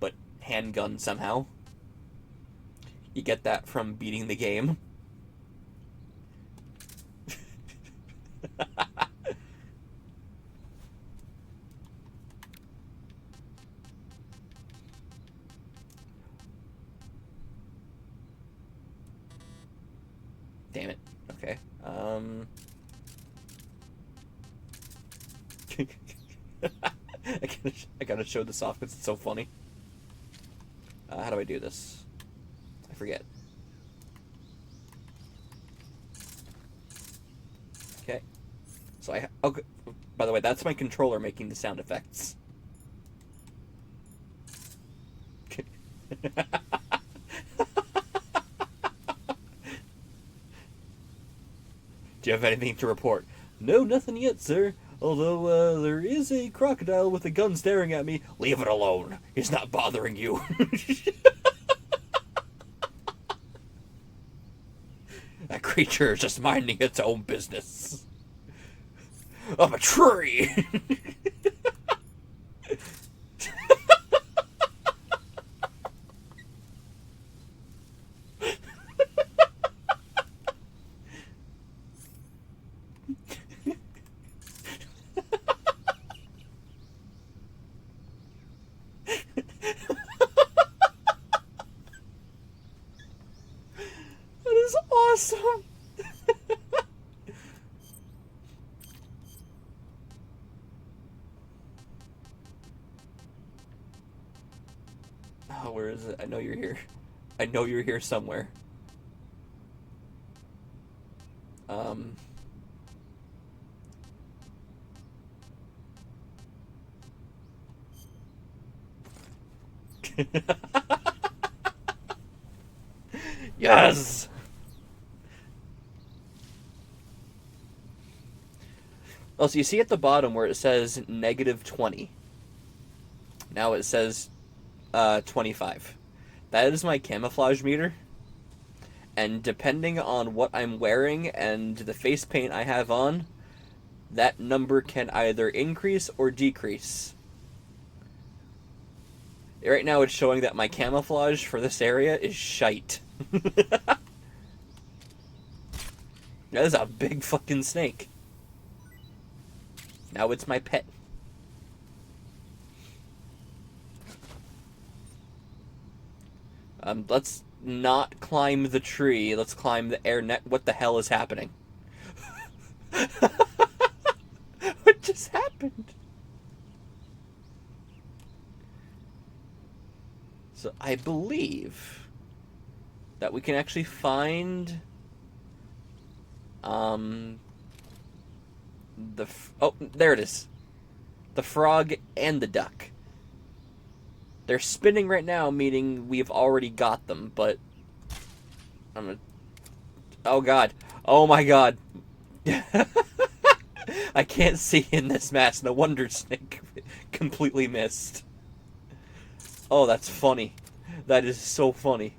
but handgun somehow. You get that from beating the game. Damn it. Okay. I gotta show this off because it's so funny. How do I do this? I forget. Okay. So okay. By the way, that's my controller making the sound effects. Do you have anything to report? No, nothing yet, sir. Although, there is a crocodile with a gun staring at me. Leave it alone. He's not bothering you. That creature is just minding its own business. Up a tree! awesome! Oh, where is it? I know you're here. I know you're here somewhere. Yes! Oh, so you see at the bottom where it says -20. Now it says 25. That is my camouflage meter. And depending on what I'm wearing and the face paint I have on, that number can either increase or decrease. Right now it's showing that my camouflage for this area is shite. That is a big fucking snake. Now it's my pet. Let's not climb the tree. Let's climb the air net. What the hell is happening? What just happened? So I believe that we can actually find oh, there it is. The frog and the duck. They're spinning right now, meaning we've already got them, but I'm gonna... Oh god. Oh my god. I can't see in this mask. No wonder Snake completely missed. Oh, that's funny. That is so funny.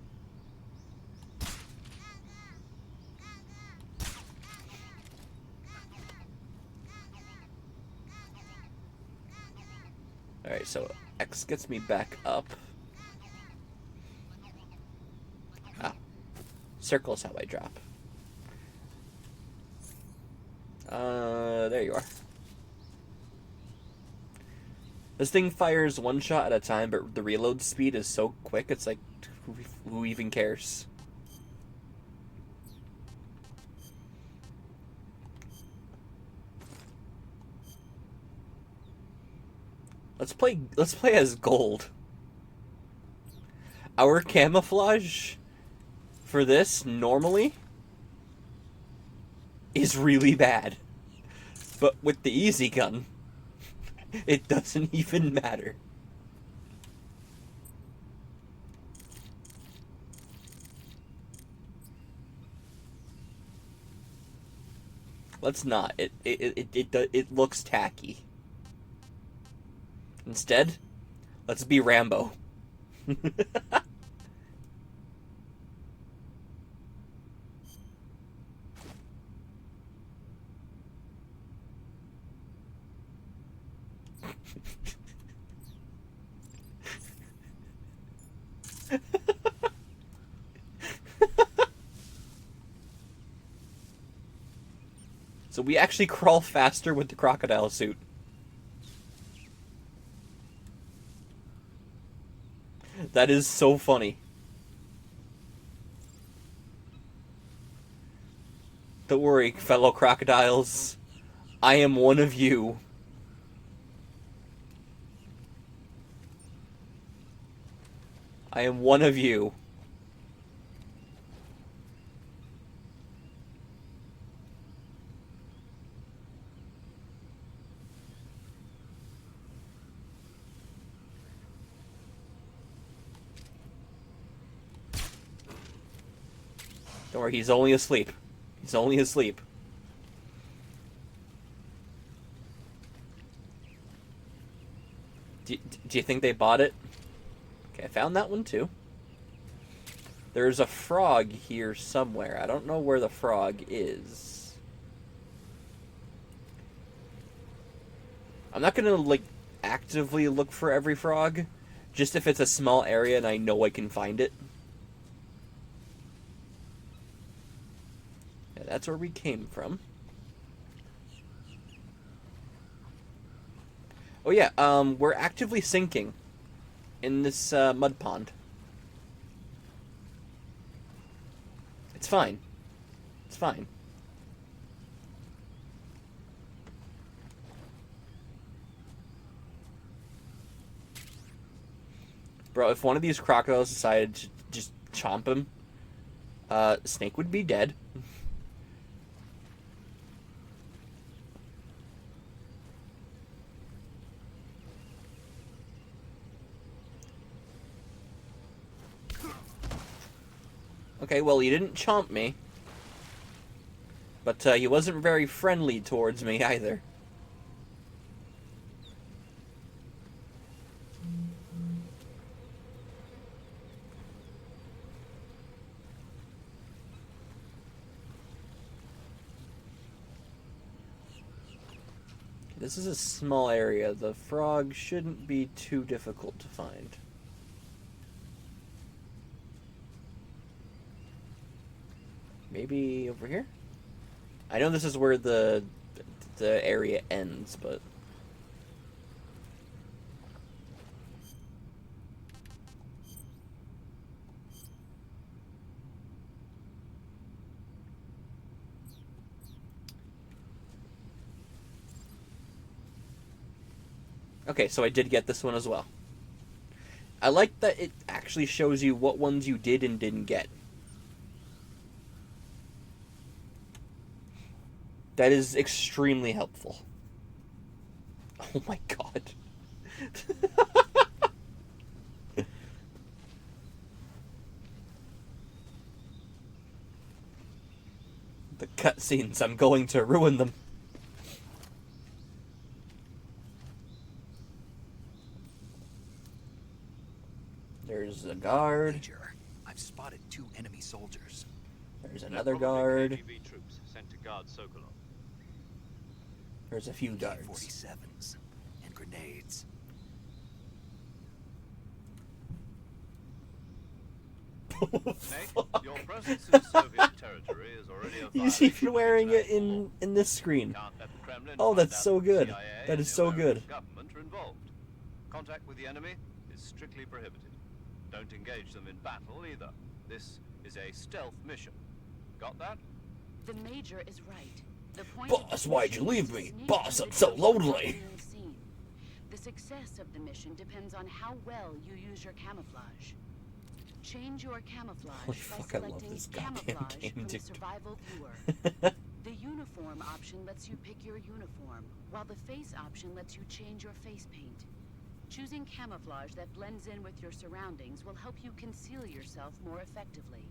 Alright, so X gets me back up. Ah. Circle is how I drop. There you are. This thing fires one shot at a time, but the reload speed is so quick, it's like, who even cares? Let's play as Gold. Our camouflage for this normally is really bad. But with the easy gun, it doesn't even matter. Let's not. It looks tacky. Instead, let's be Rambo. So we actually crawl faster with the crocodile suit. That is so funny. Don't worry, fellow crocodiles. I am one of you. I am one of you. Don't worry, he's only asleep. He's only asleep. Do you think they bought it? Okay, I found that one too. There's a frog here somewhere. I don't know where the frog is. I'm not gonna, like, actively look for every frog. Just if it's a small area and I know I can find it. Yeah, that's where we came from. Oh yeah, we're actively sinking in this mud pond. It's fine. It's fine. Bro, if one of these crocodiles decided to just chomp him, Snake would be dead. Okay, well, he didn't chomp me. But he wasn't very friendly towards me either. This is a small area. The frog shouldn't be too difficult to find. Maybe over here? I know this is where the area ends, but... Okay, so I did get this one as well. I like that it actually shows you what ones you did and didn't get. That is extremely helpful. Oh my god. The cutscenes, I'm going to ruin them. There's a guard. Major, I've spotted 2 enemy soldiers. There's another guard. KGB troops sent to guard Sokolov. There's a few guards. K-47s and grenades. Nate, your presence in Soviet territory is already a He's even wearing it in this screen. Can't let the Kremlin Oh, find that's out so that good. the CIA That and is the so American good. Government are involved. Contact with the enemy is strictly prohibited. Don't engage them in battle either. This is a stealth mission. Got that? The Major is right. The point Boss, of the why'd you mission leave is to me? sneak Boss, through I'm the so doors lonely. in the scene. The success of the mission depends on how well you use your camouflage. Change your camouflage Holy by fuck, I love selecting this goddamn camouflage game, from the dude. survival viewer. The uniform option lets you pick your uniform, while the face option lets you change your face paint. Choosing camouflage that blends in with your surroundings will help you conceal yourself more effectively.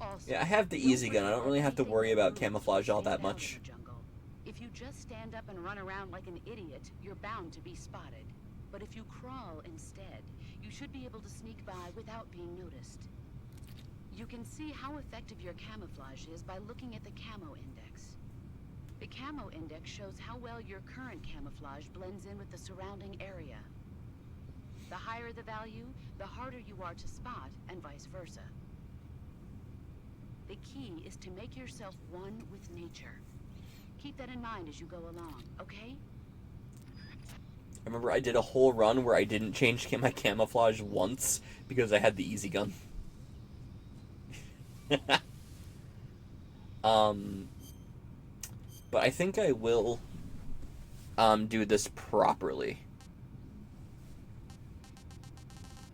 Also, Yeah, I have the easy gun. I don't really have to worry about camouflage all that stand out in much. the jungle. If you just stand up and run around like an idiot, you're bound to be spotted. But if you crawl instead, you should be able to sneak by without being noticed. You can see how effective your camouflage is by looking at the camo index. The camo index shows how well your current camouflage blends in with the surrounding area. The higher the value, the harder you are to spot, and vice versa. The key is to make yourself one with nature. Keep that in mind as you go along, okay? I remember I did a whole run where I didn't change my camouflage once because I had the easy gun. But I think I will do this properly.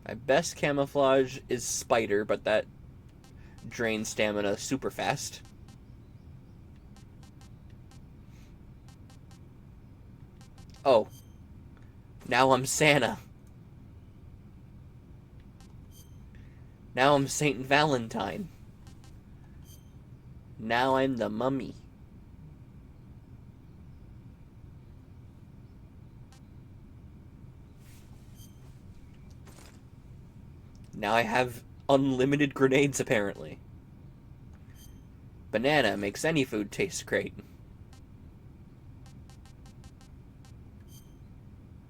My best camouflage is Spider, but that drains stamina super fast. Oh. Now I'm Santa. Now I'm Saint Valentine. Now I'm the mummy. Now I have unlimited grenades, apparently. Banana makes any food taste great.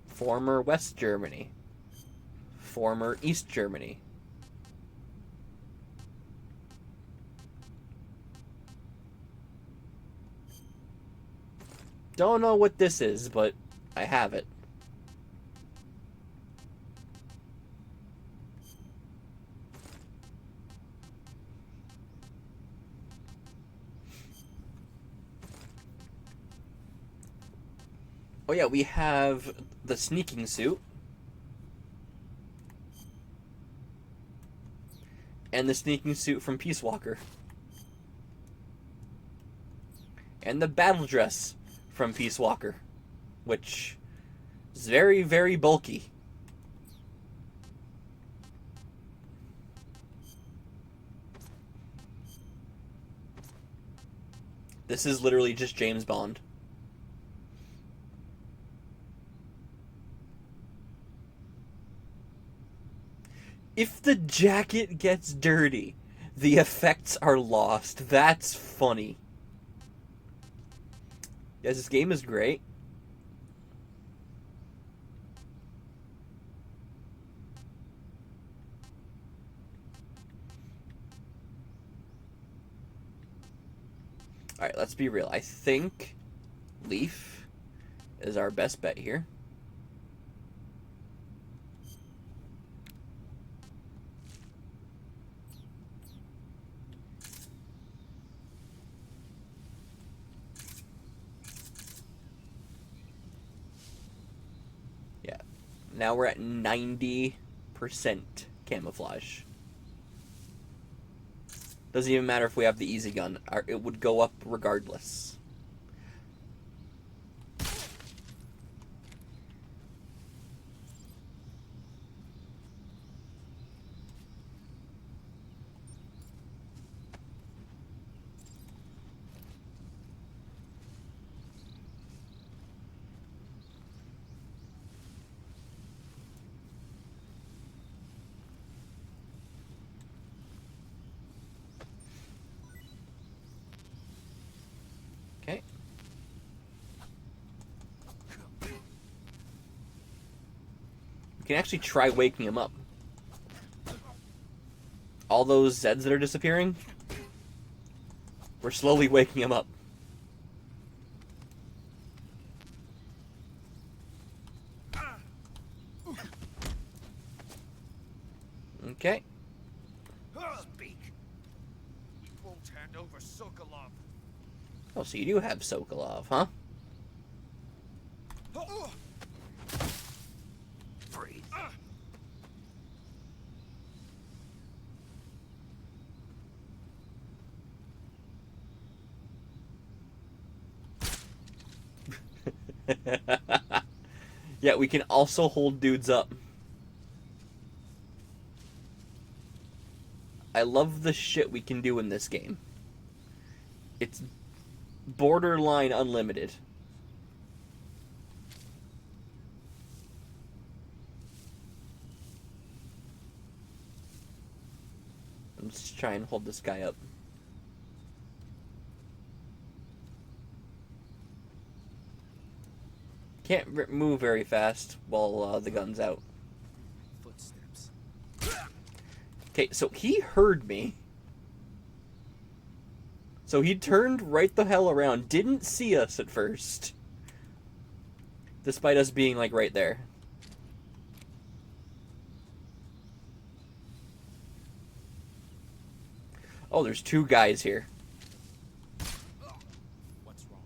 Former West Germany. Former East Germany. Don't know what this is, but I have it. Oh yeah, we have the sneaking suit. And the sneaking suit from Peace Walker. And the battle dress from Peace Walker, which is very, very bulky. This is literally just James Bond. If the jacket gets dirty, the effects are lost. That's funny. Yes, this game is great. Alright, let's be real. I think Leaf is our best bet here. Yeah. Now we're at 90% camouflage. Doesn't even matter if we have the easy gun. It would go up regardless. Okay. We can actually try waking him up. All those Zeds that are disappearing, we're slowly waking him up. Okay. Speak. We won't hand over Sokolov. Oh, so you do have Sokolov, huh? Freeze. Yeah, we can also hold dudes up. I love the shit we can do in this game. It's borderline unlimited. Let's try and hold this guy up. Can't move very fast while the gun's out. Footsteps. Okay, so he heard me. So he turned right the hell around, didn't see us at first. Despite us being, like, right there. Oh, there's two guys here. What's wrong?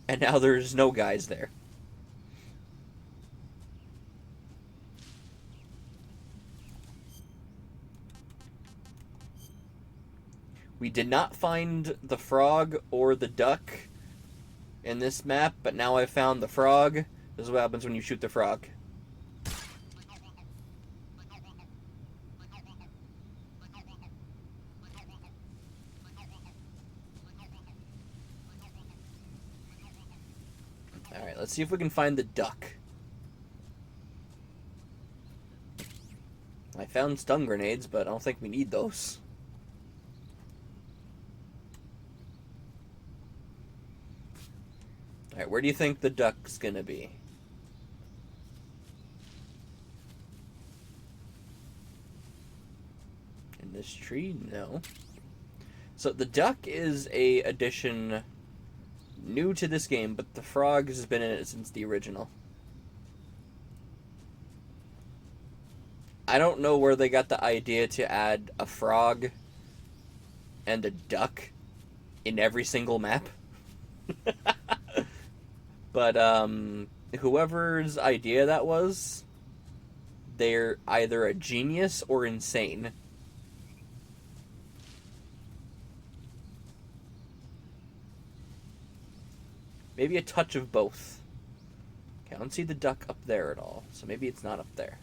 And now there's no guys there. We did not find the frog or the duck in this map, but now I've found the frog. This is what happens when you shoot the frog. Alright, let's see if we can find the duck. I found stun grenades, but I don't think we need those. Alright, where do you think the duck's gonna be? In this tree? No. So the duck is a addition new to this game, but the frog has been in it since the original. I don't know where they got the idea to add a frog and a duck in every single map. But whoever's idea that was, they're either a genius or insane. Maybe a touch of both. Okay, I don't see the duck up there at all, so maybe it's not up there.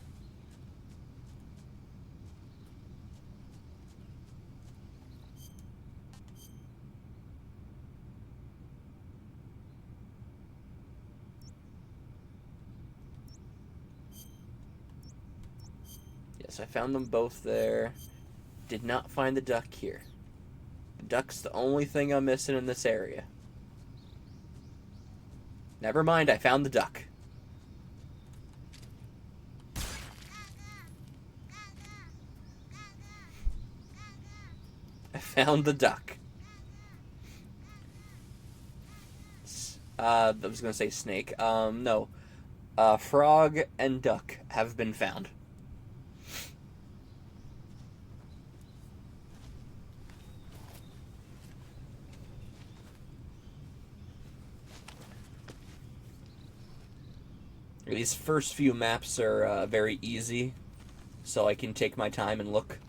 Yes, I found them both there. Did not find the duck here. The duck's the only thing I'm missing in this area. Never mind, I found the duck. I found the duck. I was gonna say snake. No. Frog and duck have been found. These first few maps are very easy, so I can take my time and look.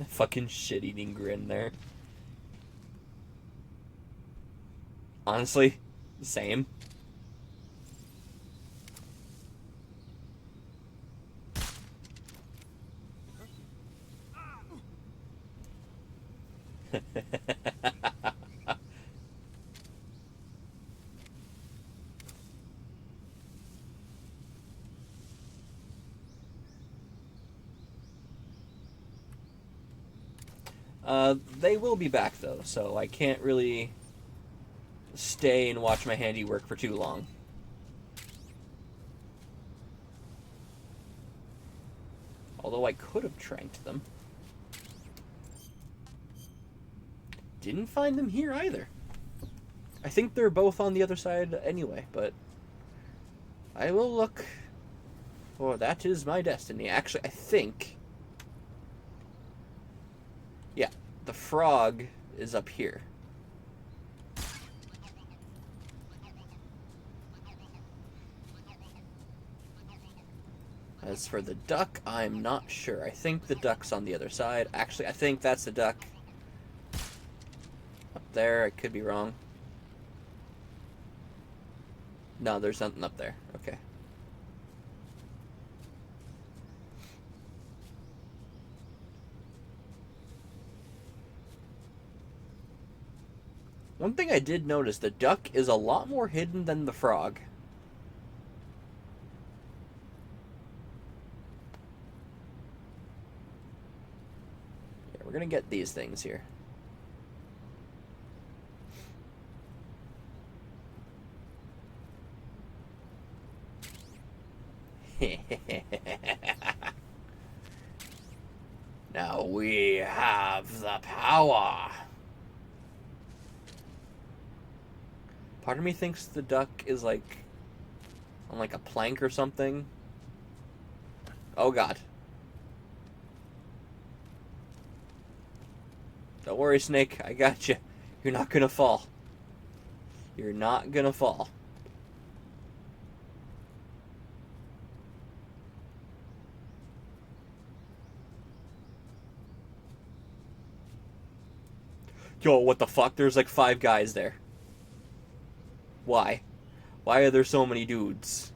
Fucking shit-eating grin there. Honestly, same. They will be back, though, so I can't really stay and watch my handiwork for too long. Although I could have tranked them. Didn't find them here either. I think they're both on the other side anyway, but I will look. For that is my destiny. Actually, I think... Yeah, the frog is up here. As for the duck, I'm not sure. I think the duck's on the other side. Actually, I think that's the duck. Up there, I could be wrong. No, there's nothing up there. Okay. One thing I did notice, the duck is a lot more hidden than the frog. Yeah, we're gonna get these things here. Now we have the power. Part of me thinks the duck is like on like a plank or something. Oh god. Don't worry, Snake. I got you. You're not gonna fall. You're not gonna fall. Yo, what the fuck? There's like 5 guys there. Why? Why are there so many dudes?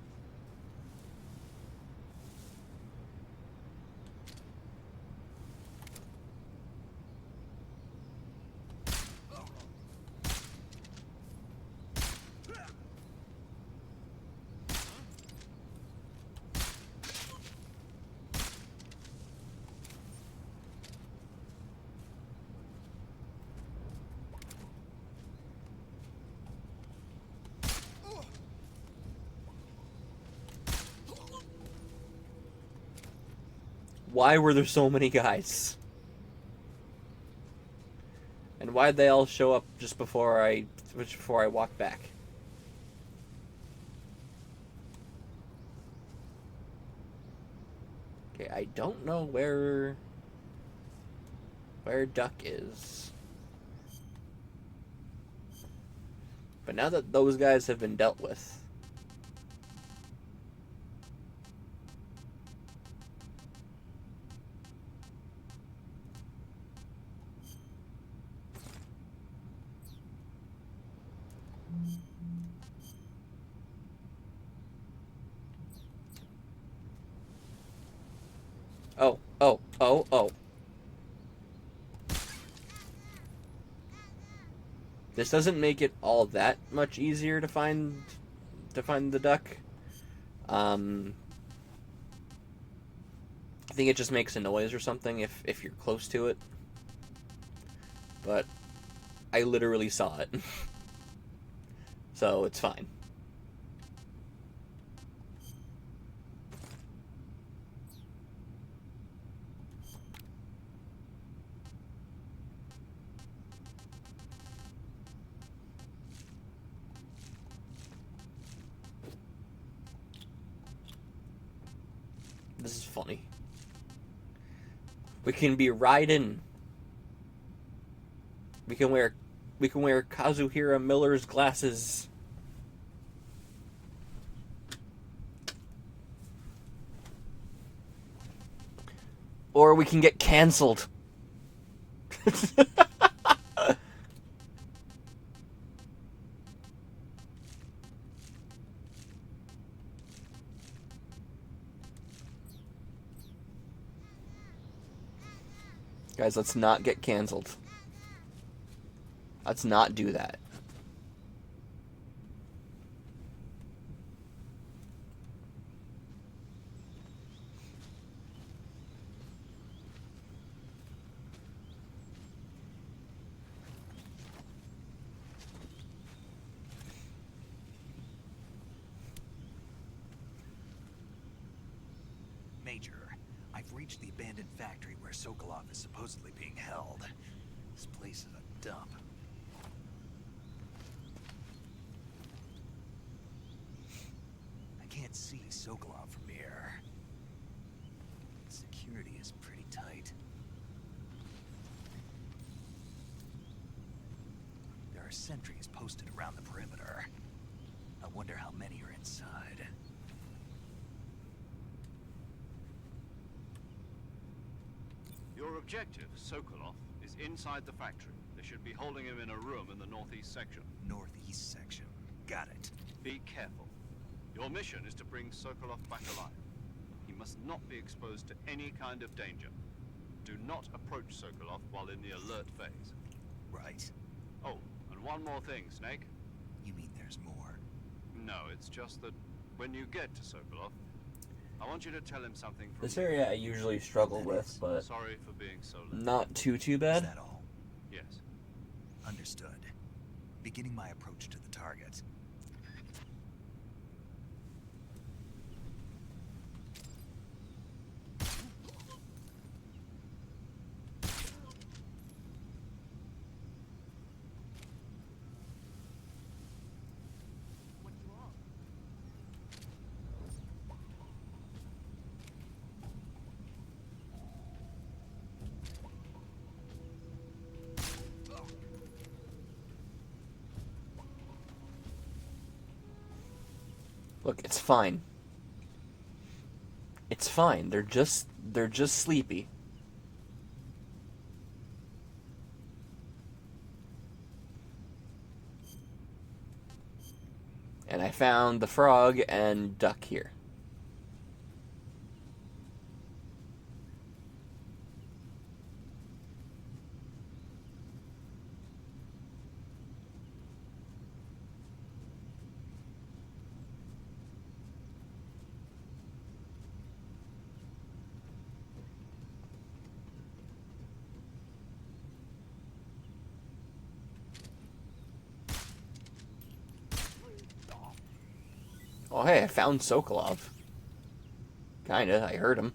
Why were there so many guys? And why'd they all show up just before I walked back? Okay, I don't know where where Duck is. But now that those guys have been dealt with... Oh. This doesn't make it all that much easier to find the duck. I think it just makes a noise or something if you're close to it. But I literally saw it. So it's fine. This is funny. We can be Raiden. We can wear Kazuhira Miller's glasses. Or we can get cancelled. Guys, let's not get canceled. Let's not do that. Major, I've reached the abandoned factory where Sokolov is supposedly being held. This place is a dump. I can't see Sokolov from here. Security is pretty tight. There are sentries posted around the perimeter. I wonder how many are inside. Your objective, Sokolov, is inside the factory. They should be holding him in a room in the northeast section. Northeast section. Got it. Be careful. Your mission is to bring Sokolov back alive. He must not be exposed to any kind of danger. Do not approach Sokolov while in the alert phase. Right. Oh, and one more thing, Snake. You mean there's more? No, it's just that when you get to Sokolov, I want you to tell him something from This me. area I usually struggle with, but Sorry for being so late. not too Is bad. that all? Yes. Understood. Beginning my approach to the target. Look, it's fine. It's fine. They're just sleepy. And I found the frog and duck here. Oh, hey, I found Sokolov. Kinda, I heard him.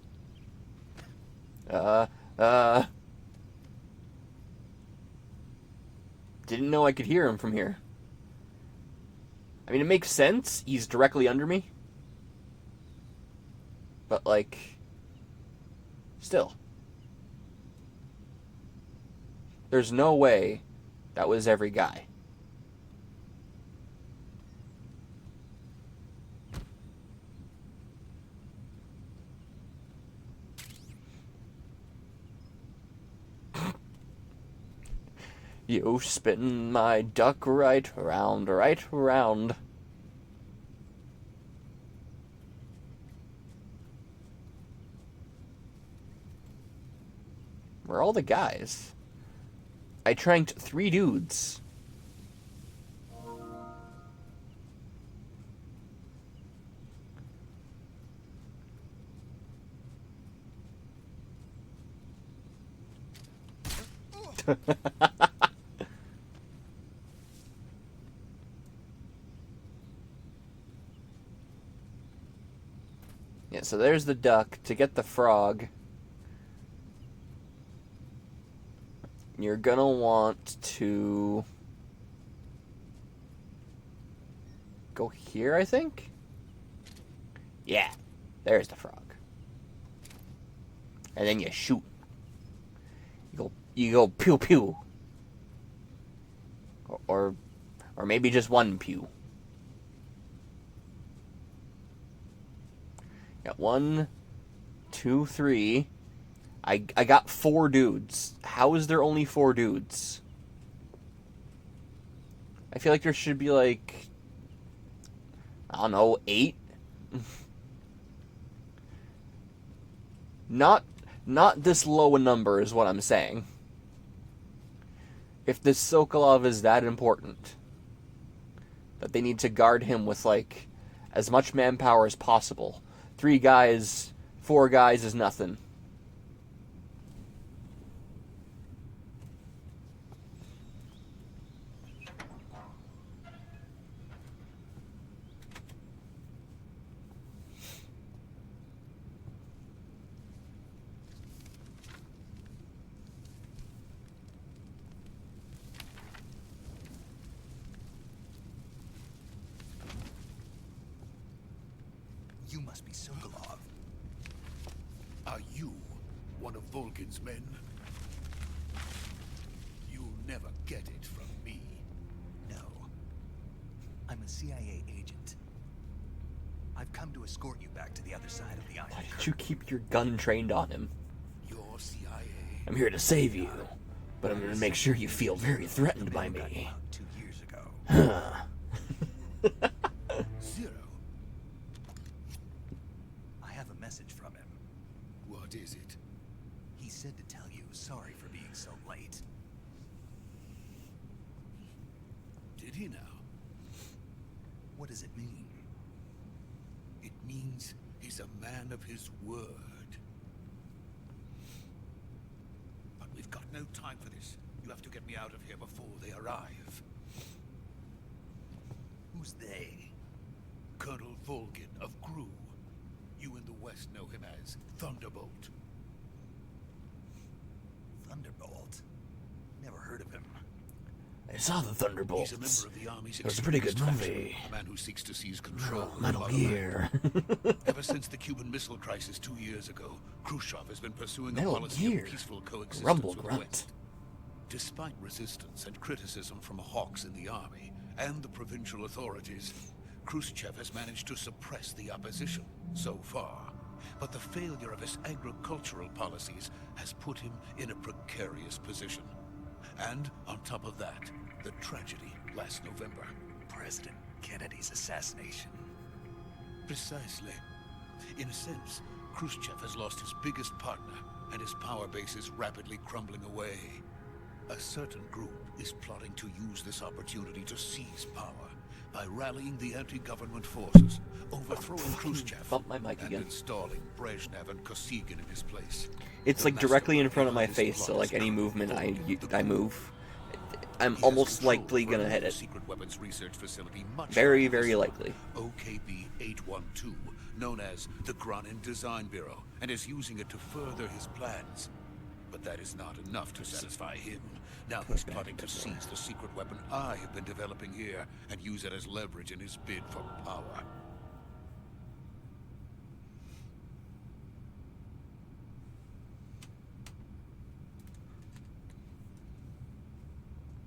Didn't know I could hear him from here. I mean, it makes sense. He's directly under me. But, like, still. There's no way that was every guy. You spin my duck right round, right round. Where are all the guys? I tranked 3 dudes. Yeah, so there's the duck. To get the frog, you're gonna want to go here, I think? Yeah, there's the frog. And then you shoot. You go pew pew. Or maybe just one pew. Got 1, 2, 3. I got 4 dudes. How is there only 4 dudes? I feel like there should be like, I don't know, 8? Not this low a number is what I'm saying. If this Sokolov is that important, that they need to guard him with, like, as much manpower as possible. 3 guys, 4 guys is nothing. You must be Sokolov. Are you one of Volkin's men? You'll never get it from me. No. I'm a CIA agent. I've come to escort you back to the other side of the Iron Why Curtain. did you keep your gun trained on him? Your CIA. I'm here to save you, but I'm going to make sure you feel very threatened by Got me. out 2 years ago. Zero. I have a message from him. What is it? He said to tell you sorry for being so late. Did he now? What does it mean? It means he's a man of his word. But we've got no time for this. You have to get me out of here before they arrive. Who's they? Colonel Volgin of Gru. You in the West know him as Thunderbolt. Thunderbolt? Never heard of him. I saw the Thunderbolts. He's a member of the Army's It was a pretty good extremist movie. faction, a man who seeks to seize control of Metal our Gear. land. Ever since the Cuban Missile Crisis 2 years ago, Khrushchev has been pursuing a Metal policy Gear. of peaceful coexistence Rumble with the grunt. West. Despite resistance and criticism from hawks in the army and the provincial authorities, Khrushchev has managed to suppress the opposition so far. But the failure of his agricultural policies has put him in a precarious position. And on top of that, the tragedy last November. President Kennedy's assassination. Precisely. In a sense, Khrushchev has lost his biggest partner, and his power base is rapidly crumbling away. A certain group is plotting to use this opportunity to seize power by rallying the anti-government forces, overthrowing Khrushchev, Bump my mic and again. installing Brezhnev and Kosygin in his place. It's The like directly in mastermind front of my behind this face, plot so is like any Colonel movement Volgin, I move, I'm He has almost control likely over gonna a hit new it. secret weapons research facility much Very, larger very than likely. OKB-812, known as the Granin Design Bureau, and is using it to further his plans. But that is not enough to satisfy him. Now he's plotting to seize the secret weapon I have been developing here and use it as leverage in his bid for power.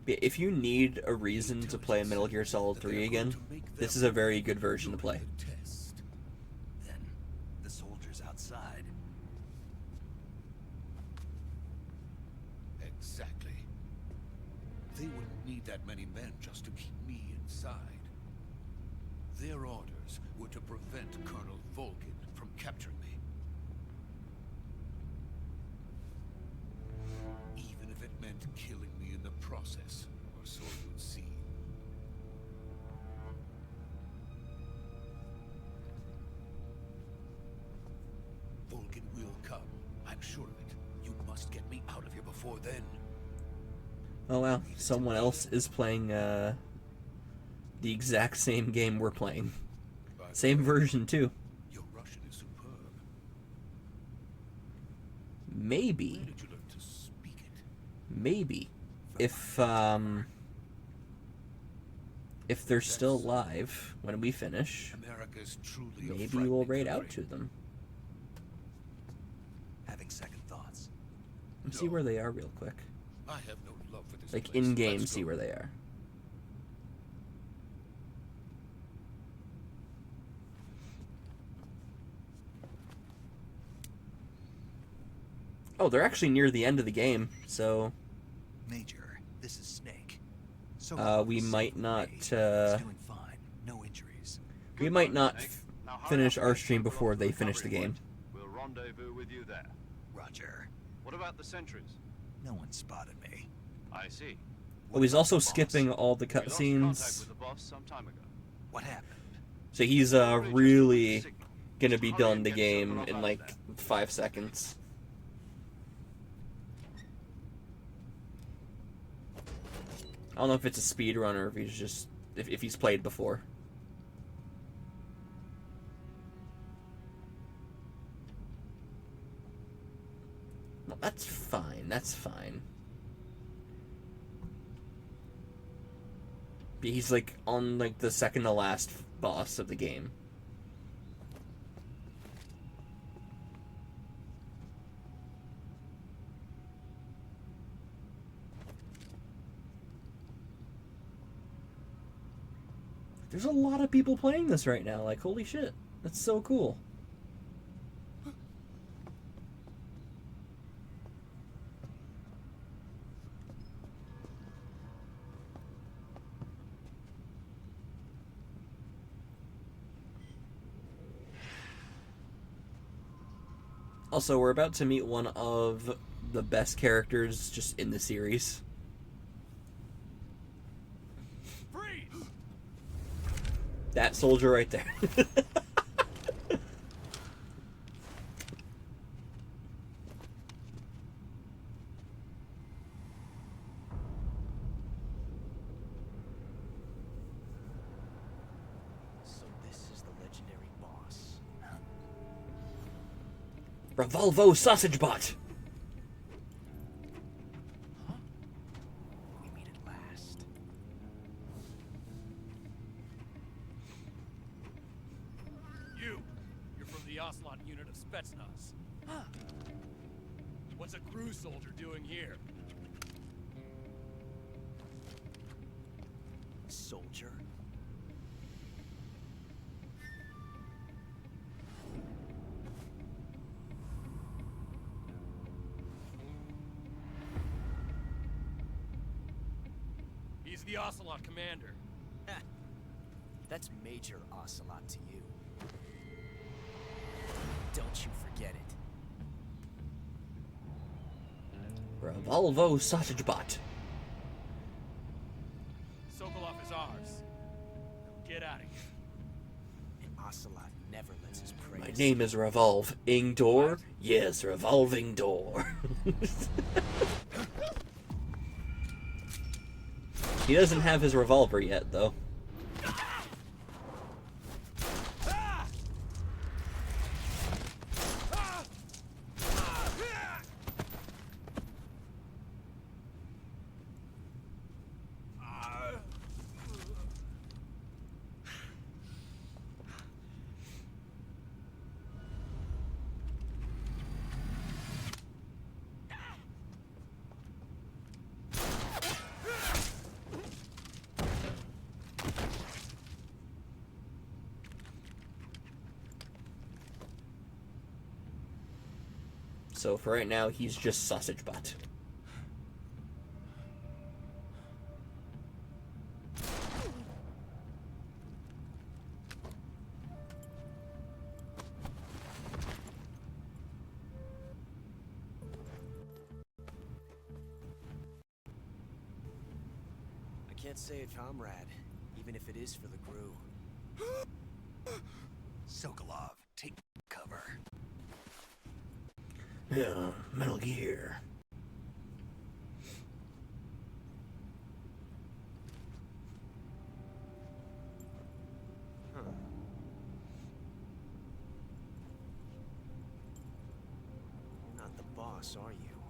If you need a reason to play Metal Gear Solid 3 again, this is a very good version to play. Then, the soldiers outside. Exactly. They wouldn't need that many men just to keep me inside. Their orders were to prevent Colonel Volgin from capturing me. Even if it meant killing me in the process, or so it would seem. Volgin will come. I'm sure of it. You must get me out of here before then. Oh wow, someone else is playing the exact same game we're playing. Same version too. Your Russian is superb. Maybe. Where did you learn to speak it? Maybe. If they're still alive when we finish, America's truly a maybe we'll frightening raid out country. to them. Having second thoughts. Let me see where they are real quick. I have no love for this Like place. in game, Let's see go. where they are. Oh, they're actually near the end of the game, so Major, this is Snake. we might not He's doing fine. No injuries. we might not Now hurry finish up our and stream circle before off they the finish the recovery game. point. We'll rendezvous with you there. Roger. What about the sentries? No one spotted me. I see. Oh, he's also Boss. skipping all the We lost contact cutscenes, with the boss some time ago. What happened? so he's Just really signal. gonna be Hurry done and the get game Sokolov in out like there. 5 seconds. I don't know if it's a speed run or if he's just if he's played before. Well, that's fine. That's fine. But he's like on like the second to last boss of the game. There's a lot of people playing this right now. Like, holy shit. That's so cool. Also, we're about to meet one of the best characters just in the series. That soldier right there. So this is the legendary boss. Revolvo Sausage Bot. We meet at last. You're from the Ocelot unit of Spetsnaz. What's a crew soldier doing here? Soldier? He's the Ocelot commander. That's Major Ocelot to you. Don't you forget it. Revolvo Sausage Bot. Sokolov is ours. Get out of here. And Ocelot never lets his prey. My name is Revolving Door. Yes, Revolving Door. He doesn't have his revolver yet, though. So for right now, he's just Sausage Butt. I can't say a comrade, even if it is for the crew. Sokolov, take cover. Yeah, Metal Gear. Huh. You're not the boss, are you?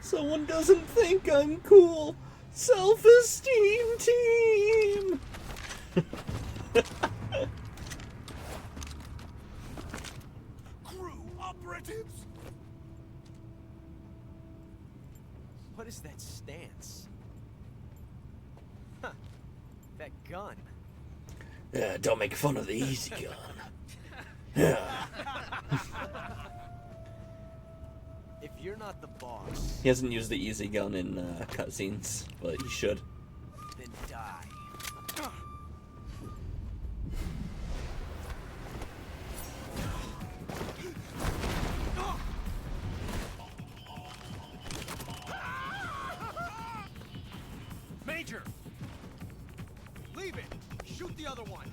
Someone doesn't think I'm cool. Self-esteem team. Crew operatives! What is that stance? Huh. That gun. Yeah, don't make fun of the easy gun. Yeah. If you're not the boss, He hasn't used the easy gun in cutscenes, but he should. then die. Major! Leave it! Shoot the other one!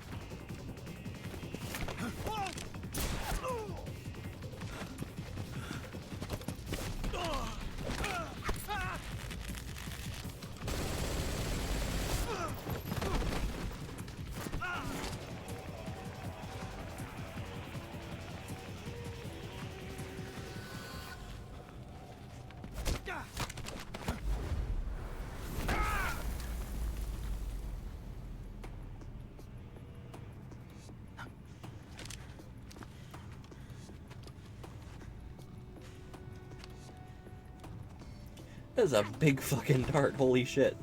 That's a big fucking dart, holy shit.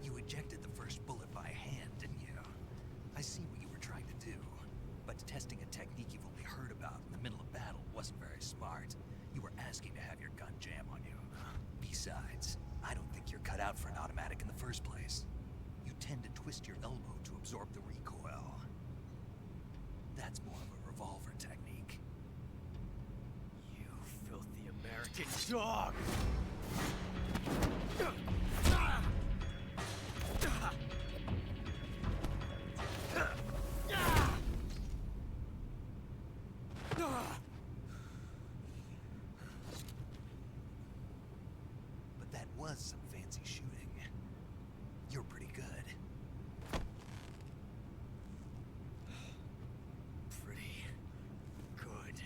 You ejected the first bullet by hand, didn't you? I see what you were trying to do. But testing a technique you've only heard about in the middle of battle wasn't very smart. You were asking to have your gun jam on you. Besides, I don't think you're cut out for an automatic in the first place. You tend to twist your elbow to absorb the recoil. That's more of a revolver technique. You filthy American dog! But that was some fancy shooting. You're pretty good. Pretty good.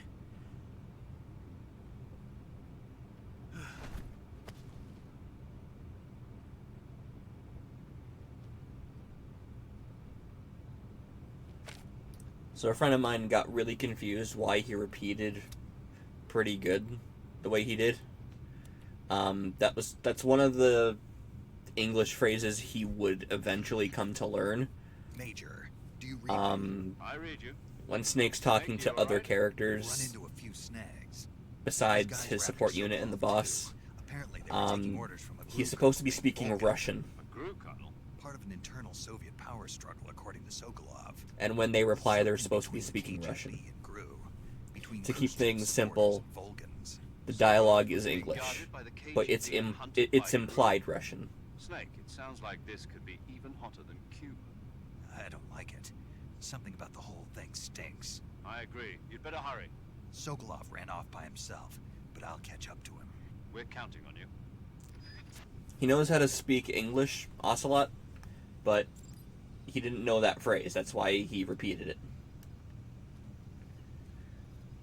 So a friend of mine got really confused why he repeated pretty good the way he did. That's one of the English phrases he would eventually come to learn. Major, do you read me? I read you. When Snake's talking to other Run characters into a few snags. besides These guys his were support after unit and the Sokolov, boss, too. Apparently they were taking orders from a he's group supposed to be called speaking Volgan. Russian. A GRU colonel? Part of an internal Soviet power struggle, according to Sokolov. And when they reply, they're Something supposed to be between speaking KGB Russian. and GRU, between To keep Khrushchev's things supporters simple, and Volgans. the dialogue is Being English, guarded by the but it's KGB and hunted it's by GRU. implied Russian. Snake, it sounds like this could be even hotter than Cuba. I don't like it. Something about the whole thing stinks. I agree. You'd better hurry. Sokolov ran off by himself, but I'll catch up to him. We're counting on you. He knows how to speak English, Ocelot, but he didn't know that phrase. That's why he repeated it.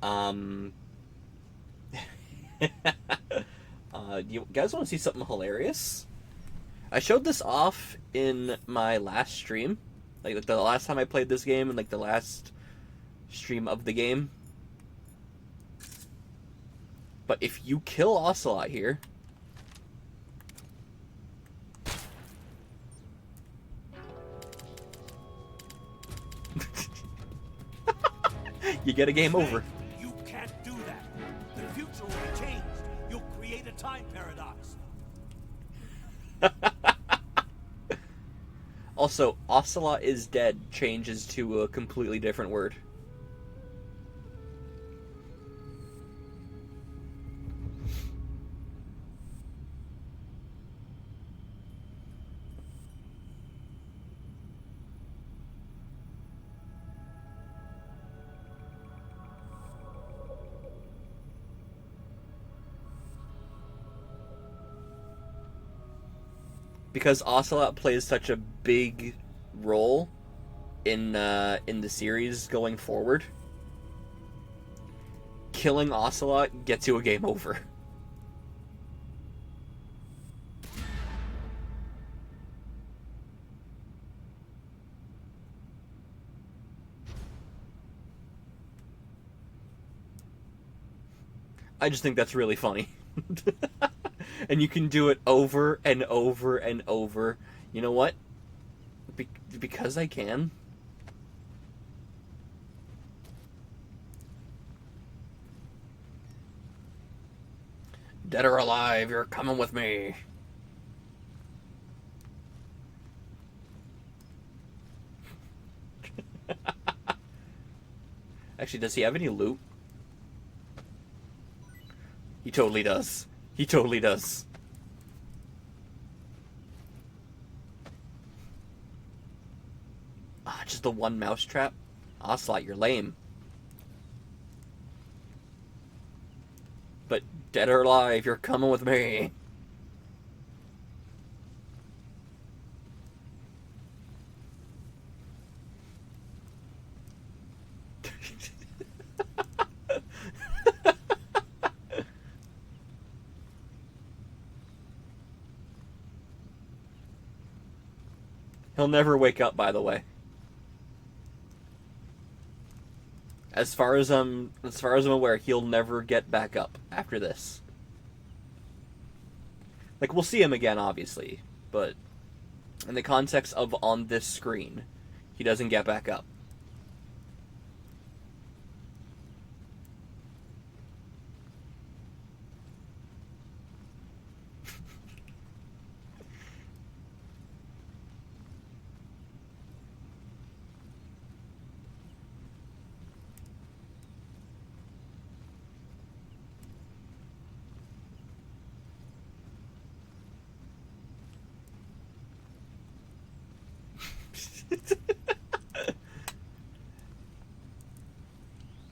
You guys want to see something hilarious? I showed this off in my last stream. Like the last time I played this game and like the last stream of the game. But if you kill Ocelot here... you get a game over. You can't do that. The future will be changed. You'll create a time paradox. Also, Ocelot is dead changes to a completely different word. Because Ocelot plays such a big role in the series going forward, killing Ocelot gets you a game over. I just think that's really funny. And you can do it over and over and over. You know what? Because I can. Dead or alive, you're coming with me. Actually, does he have any loot? He totally does. He totally does. Ah, just the one mousetrap? Ocelot, you're lame. But dead or alive, you're coming with me. He'll never wake up, by the way. As far as I'm aware, he'll never get back up after this. Like, we'll see him again, obviously, but in the context of on this screen, he doesn't get back up.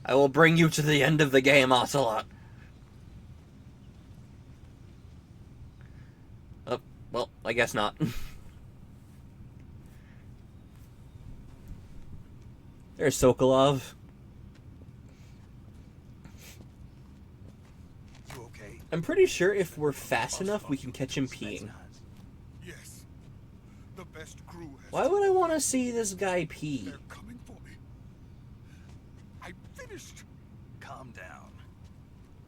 I will bring you to the end of the game, Ocelot. Oh, well, I guess not. There's Sokolov. You okay? I'm pretty sure if we're fast enough, we can catch him peeing. Yes. The best crew has... Why would I want to see this guy pee? They're coming for me. I finished. Calm down.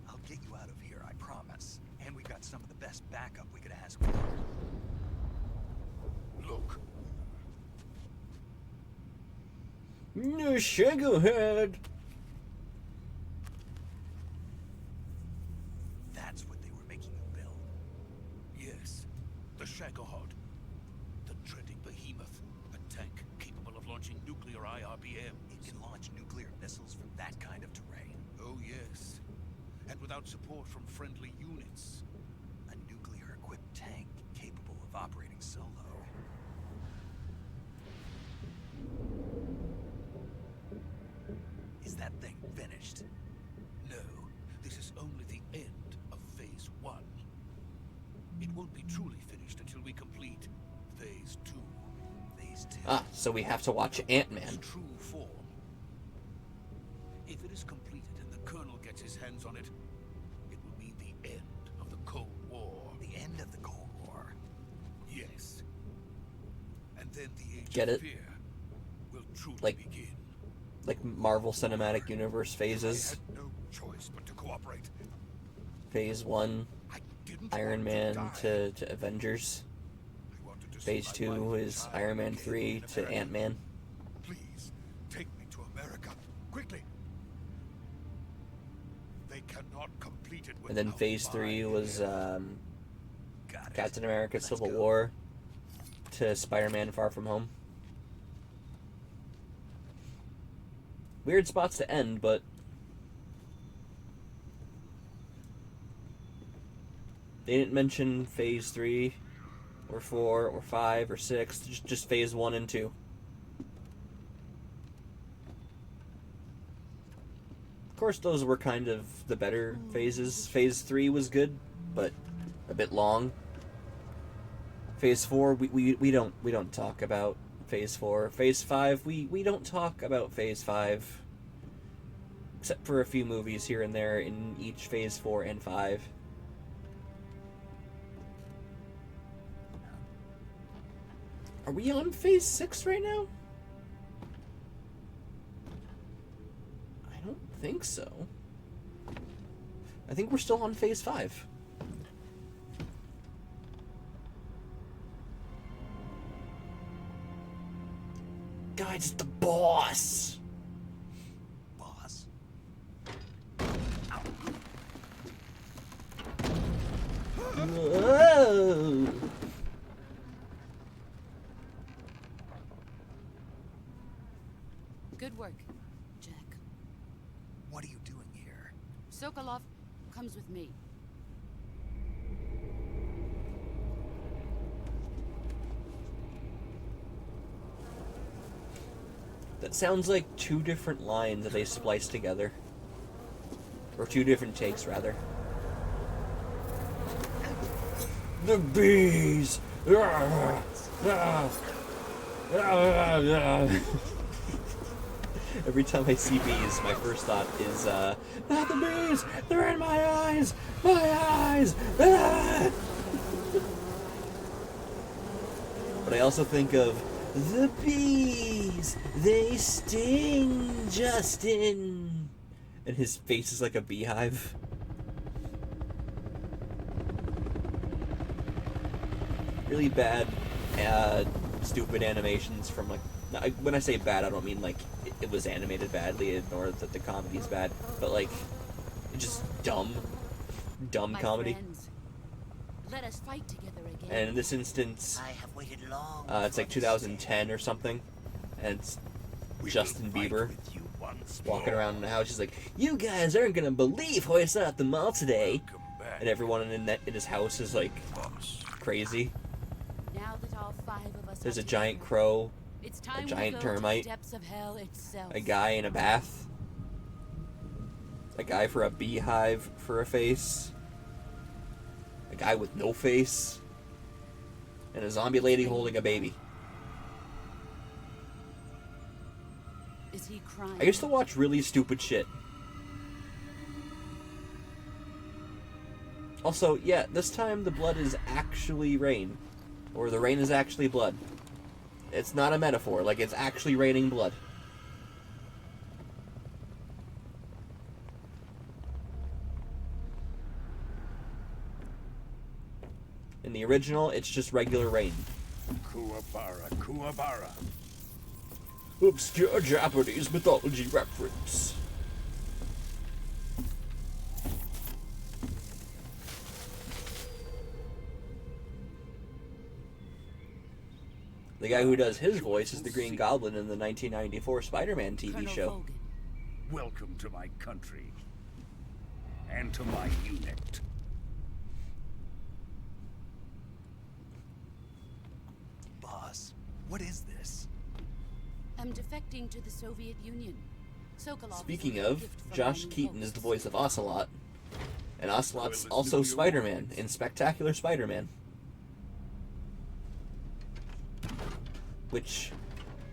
I'll get you out of here, I promise. And we got some of the best backup we could ask for. Look. No sugarhead. That's what they were making you build. Yes. The Shagohod. The dreaded behemoth. A tank capable of launching nuclear IRBM. It can launch nuclear missiles from that kind of terrain. Oh, yes. And without support from friendly units. A nuclear-equipped tank capable of operating solo. Is that thing finished? No, this is only the end of Phase 1. It won't be truly finished until we complete Phase 2. Phase 2? Ah, so we have to watch Ant-Man. Its true form. If it is completed in the gets his hands on it, it will mean the end of the Cold War. The end of the Cold War? Yes. And then the Age Get of it? Fear will truly Like, begin. like Marvel Cinematic Universe phases. I had no choice but to cooperate. Phase 1, Iron Man to Avengers. Phase 2 is Iron Man 3 to Ant-Man. Please, take me to America, quickly. They cannot complete it And then without Phase my 3 was help. Captain America Civil War to Spider-Man Far From Home. Weird spots to end, but they didn't mention Phase 3 or 4 or 5 or 6, just Phase 1 and 2. Of course, those were kind of the better phases. Phase 3 was good, but a bit long. Phase 4, we don't talk about Phase 4. Phase 5, we don't talk about Phase 5. Except for a few movies here and there in each Phase 4 and 5. Are we on Phase 6 right now? I don't think so. I think we're still on Phase 5. Guys, it's the boss! Boss? Whoa! Good work, Jack. What are you doing here? Sokolov comes with me. That sounds like two different lines that they spliced together. Or two different takes, rather. The bees! Every time I see bees, my first thought is, not the bees! They're in my eyes! My eyes! Ah! But I also think of, the bees! They sting, Justin! And his face is like a beehive. Really bad, stupid animations from, like, when I say bad, I don't mean like it was animated badly nor that the comedy's bad, but like just dumb My comedy. friends, let us fight together again. And in this instance, I have waited long. it's like 2010 or something, and it's Justin Bieber walking around in the house. He's like, "You guys aren't gonna believe how I saw at the mall today," and everyone in his house is like crazy. Now that all 5 of us There's are a giant together, crow, it's a time giant we go termite, to the depths of hell itself. a guy in a bath, a guy for a beehive for a face, a guy with no face, and a zombie lady holding a baby. Is he crying? I used to watch really stupid shit. Also, yeah, this time the blood is actually rain. Or the rain is actually blood. It's not a metaphor, like it's actually raining blood. In the original, it's just regular rain. Kuwabara, Kuwabara. Obscure Japanese mythology reference. The guy who does his voice is the Green Goblin in the 1994 Spider-Man TV Colonel show. Volgin. Welcome to my country. And to my unit. Boss, what is this? I'm defecting to the Soviet Union. Sokolov Speaking is a of, gift from Josh my Keaton is folks. the voice of Ocelot. And Ocelot's also Spider-Man in Spectacular Spider-Man. Which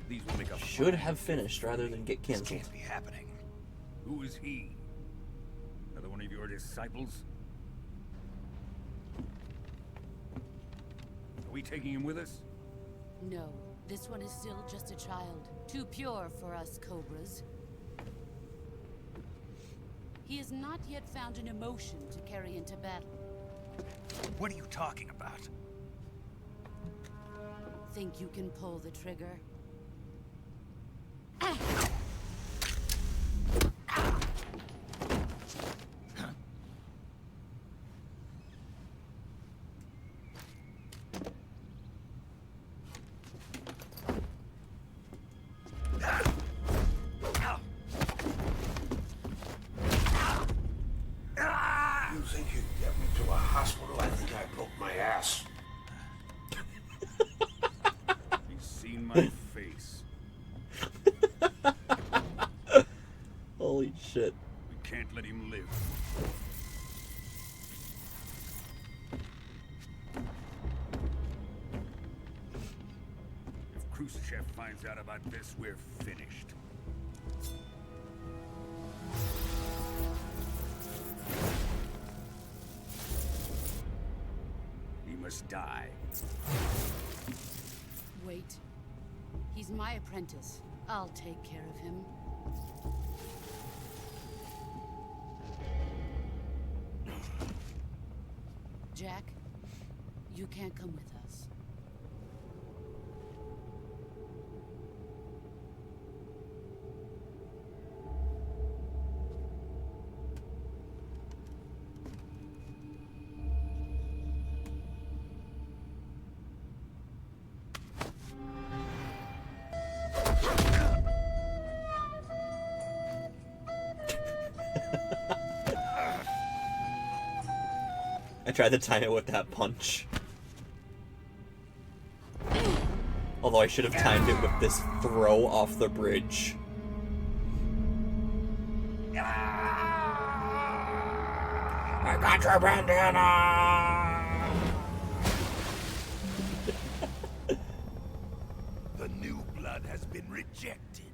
These will make a should have finished rather than get This cancelled. can't be happening. Who is he? Another one of your disciples? Are we taking him with us? No, this one is still just a child. Too pure for us Cobras. He has not yet found an emotion to carry into battle. What are you talking about? Think you can pull the trigger? You think you can get me to a hospital? I think I broke my ass. You've seen my face. Holy shit. We can't let him live. If Khrushchev finds out about this, we're finished. He must die. Wait. He's my apprentice. I'll take care of him. Jack, you can't come with us. I tried to time it with that punch. Although I should have timed it with this throw off the bridge. I got your bandana! The new blood has been rejected.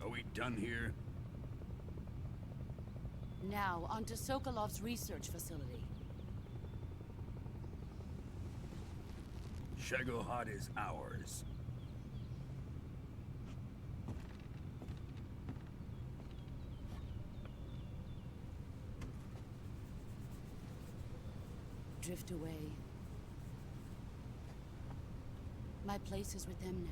Are we done here? Now, onto Sokolov's research facility. Shagohod is ours. Drift away. My place is with them now.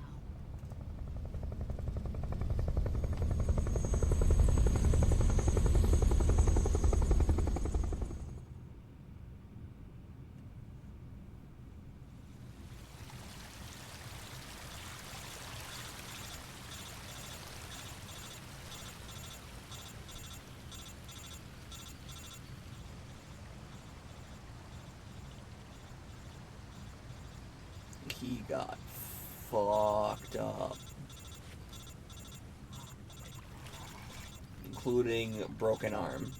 He got fucked up. Including broken arm.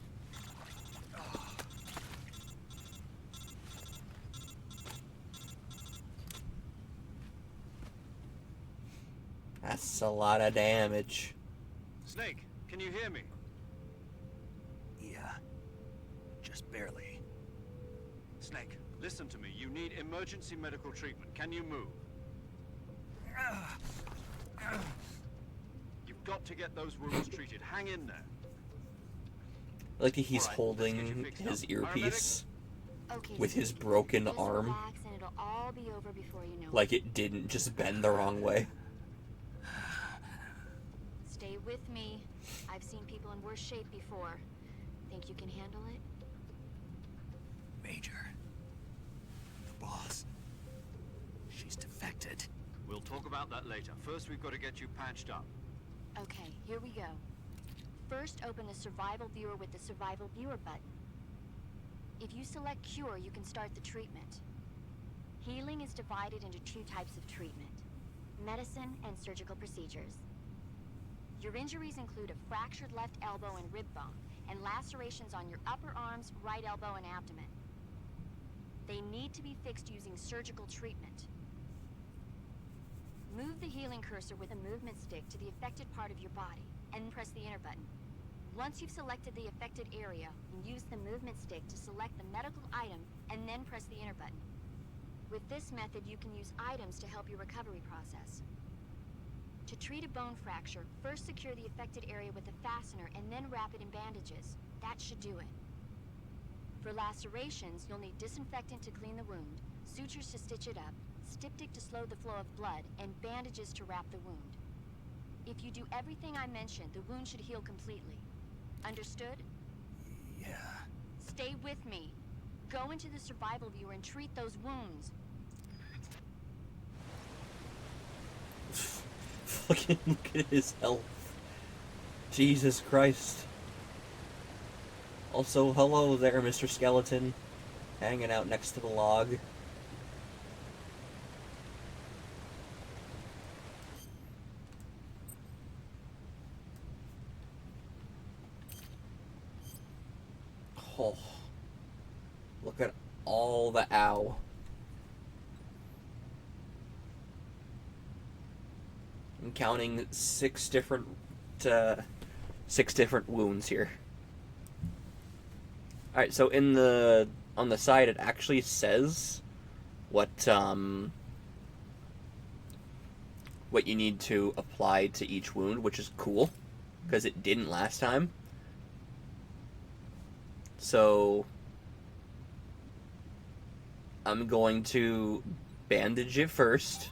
That's a lot of damage. Snake, can you hear me? Yeah. Just barely. Snake, listen to me. You need emergency medical treatment. Can you move? You've got to get those wounds treated. Hang in there. I like that he's All right, holding his earpiece Okay, with his broken just arm. relax and it'll all be over before you know Like it didn't just bend the wrong way. Stay with me. I've seen people in worse shape before. Think you can handle it? Major. The boss. She's defected. We'll talk about that later. First, we've got to get you patched up. Okay, here we go. First, open the Survival Viewer with the Survival Viewer button. If you select Cure, you can start the treatment. Healing is divided into two types of treatment: medicine and surgical procedures. Your injuries include a fractured left elbow and rib bone, and lacerations on your upper arms, right elbow, and abdomen. They need to be fixed using surgical treatment. Move the healing cursor with a movement stick to the affected part of your body, and press the enter button. Once you've selected the affected area, use the movement stick to select the medical item, and then press the enter button. With this method, you can use items to help your recovery process. To treat a bone fracture, first secure the affected area with a fastener and then wrap it in bandages. That should do it. For lacerations, you'll need disinfectant to clean the wound, sutures to stitch it up, styptic to slow the flow of blood, and bandages to wrap the wound. If you do everything I mentioned, the wound should heal completely. Understood? Yeah. Stay with me. Go into the survival viewer and treat those wounds. Fucking look at his health. Jesus Christ. Also, hello there, Mr. Skeleton. Hanging out next to the log. Oh. Look at all the ow. I'm counting six different wounds here. Alright, so on the side it actually says what you need to apply to each wound, which is cool, because it didn't last time. So I'm going to bandage it first,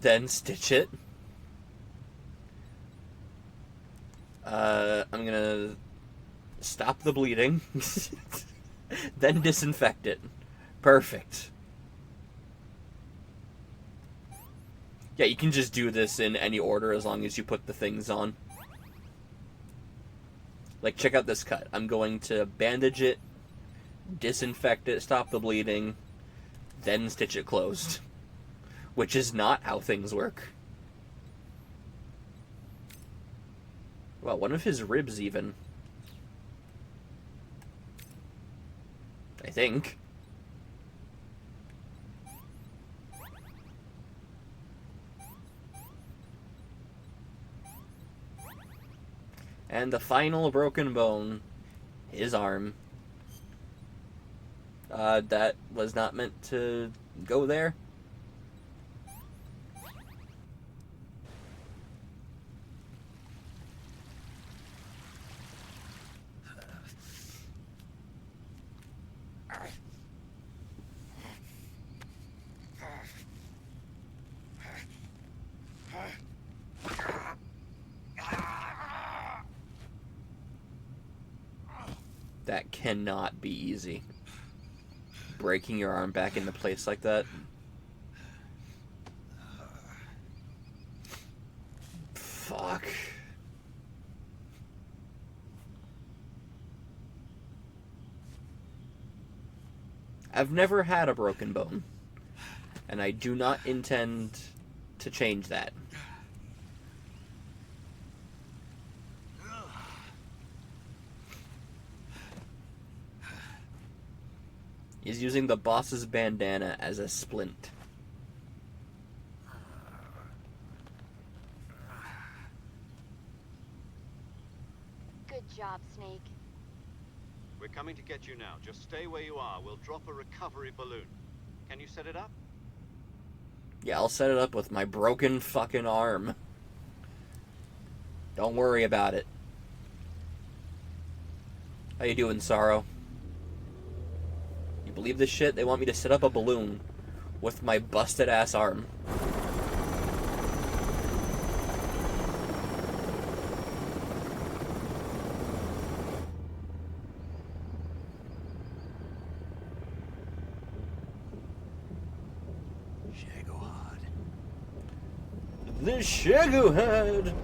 then stitch it. I'm gonna stop the bleeding, then disinfect it. Perfect. Yeah, you can just do this in any order as long as you put the things on. Like, check out this cut. I'm going to bandage it, disinfect it, stop the bleeding, then stitch it closed. Which is not how things work. Well, one of his ribs even. I think. And the final broken bone, his arm. That was not meant to go there. That cannot be easy. Breaking your arm back into place like that. Fuck. I've never had a broken bone, and I do not intend to change that. He's using the boss's bandana as a splint. Good job, Snake. We're coming to get you now. Just stay where you are. We'll drop a recovery balloon. Can you set it up? Yeah, I'll set it up with my broken fucking arm. Don't worry about it. How you doing, Sorrow? You believe this shit? They want me to set up a balloon with my busted ass arm. Shagohod. The Shagohod!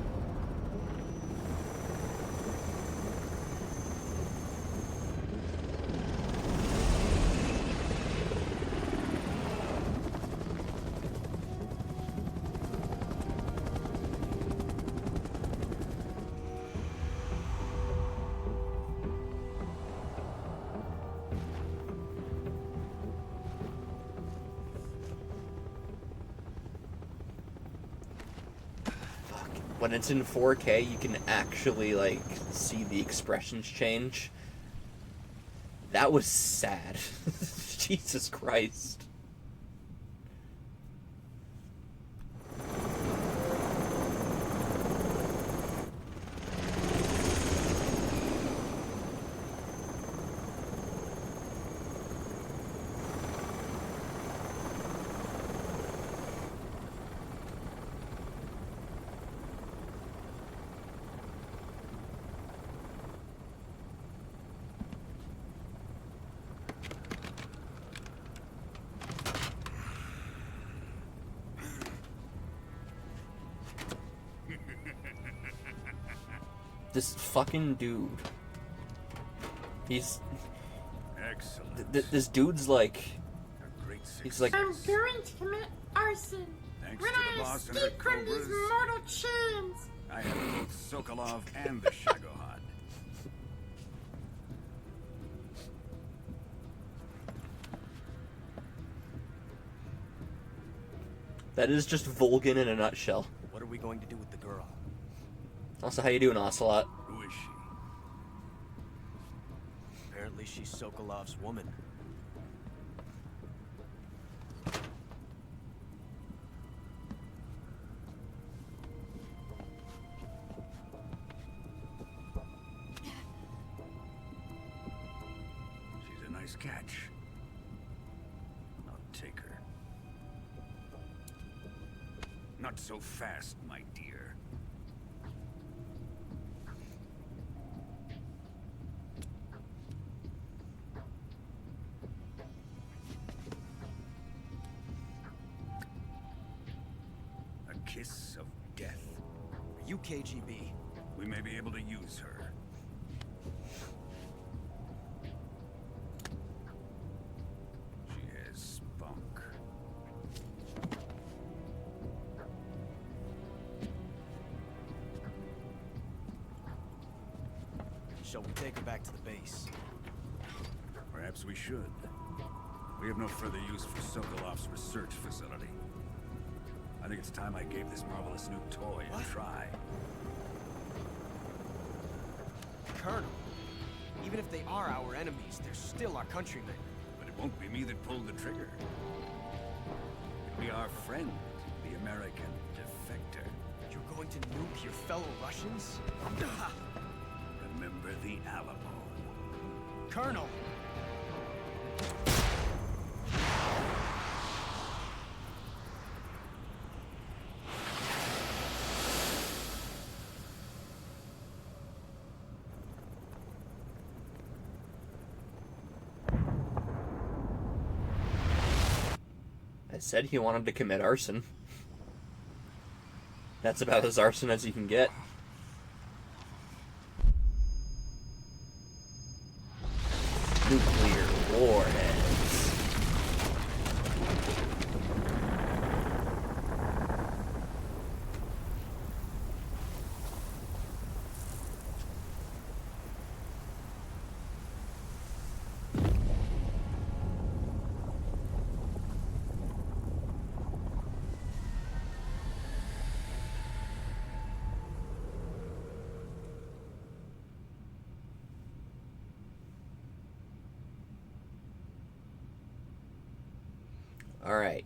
when it's in 4K, you can actually, like, see the expressions change. That was sad. Jesus Christ. This fucking dude. He's... Excellent. This dude's like... He's like... I'm going to commit arson. Thanks when to the I boss and escape the from these Cobras, mortal chains. I have both Sokolov and the Shagohod. That is just Volgin in a nutshell. What are we going to do with the girl? Also, how you doing, Ocelot? Who is she? Apparently she's Sokolov's woman. She's a nice catch. I'll take her. Not so fast, my dear. A kiss of death. Are you KGB? We may be able to use her. She has spunk. Shall we take her back to the base? Perhaps we should. We have no further use for Sokolov's research facility. I think it's time I gave this marvelous new toy a try. Colonel, even if they are our enemies, they're still our countrymen. But it won't be me that pulled the trigger. It'll be our friend, the American defector. You're going to nuke your fellow Russians? Remember the Alamo. Colonel! I said he wanted to commit arson. That's about as arson as you can get. Nuclear warheads. Alright.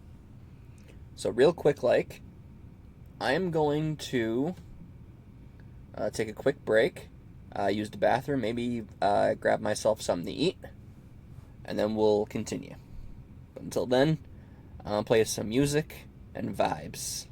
So real quick, like, I'm going to take a quick break, use the bathroom, maybe grab myself something to eat, and then we'll continue. But until then, I'm going to play some music and vibes.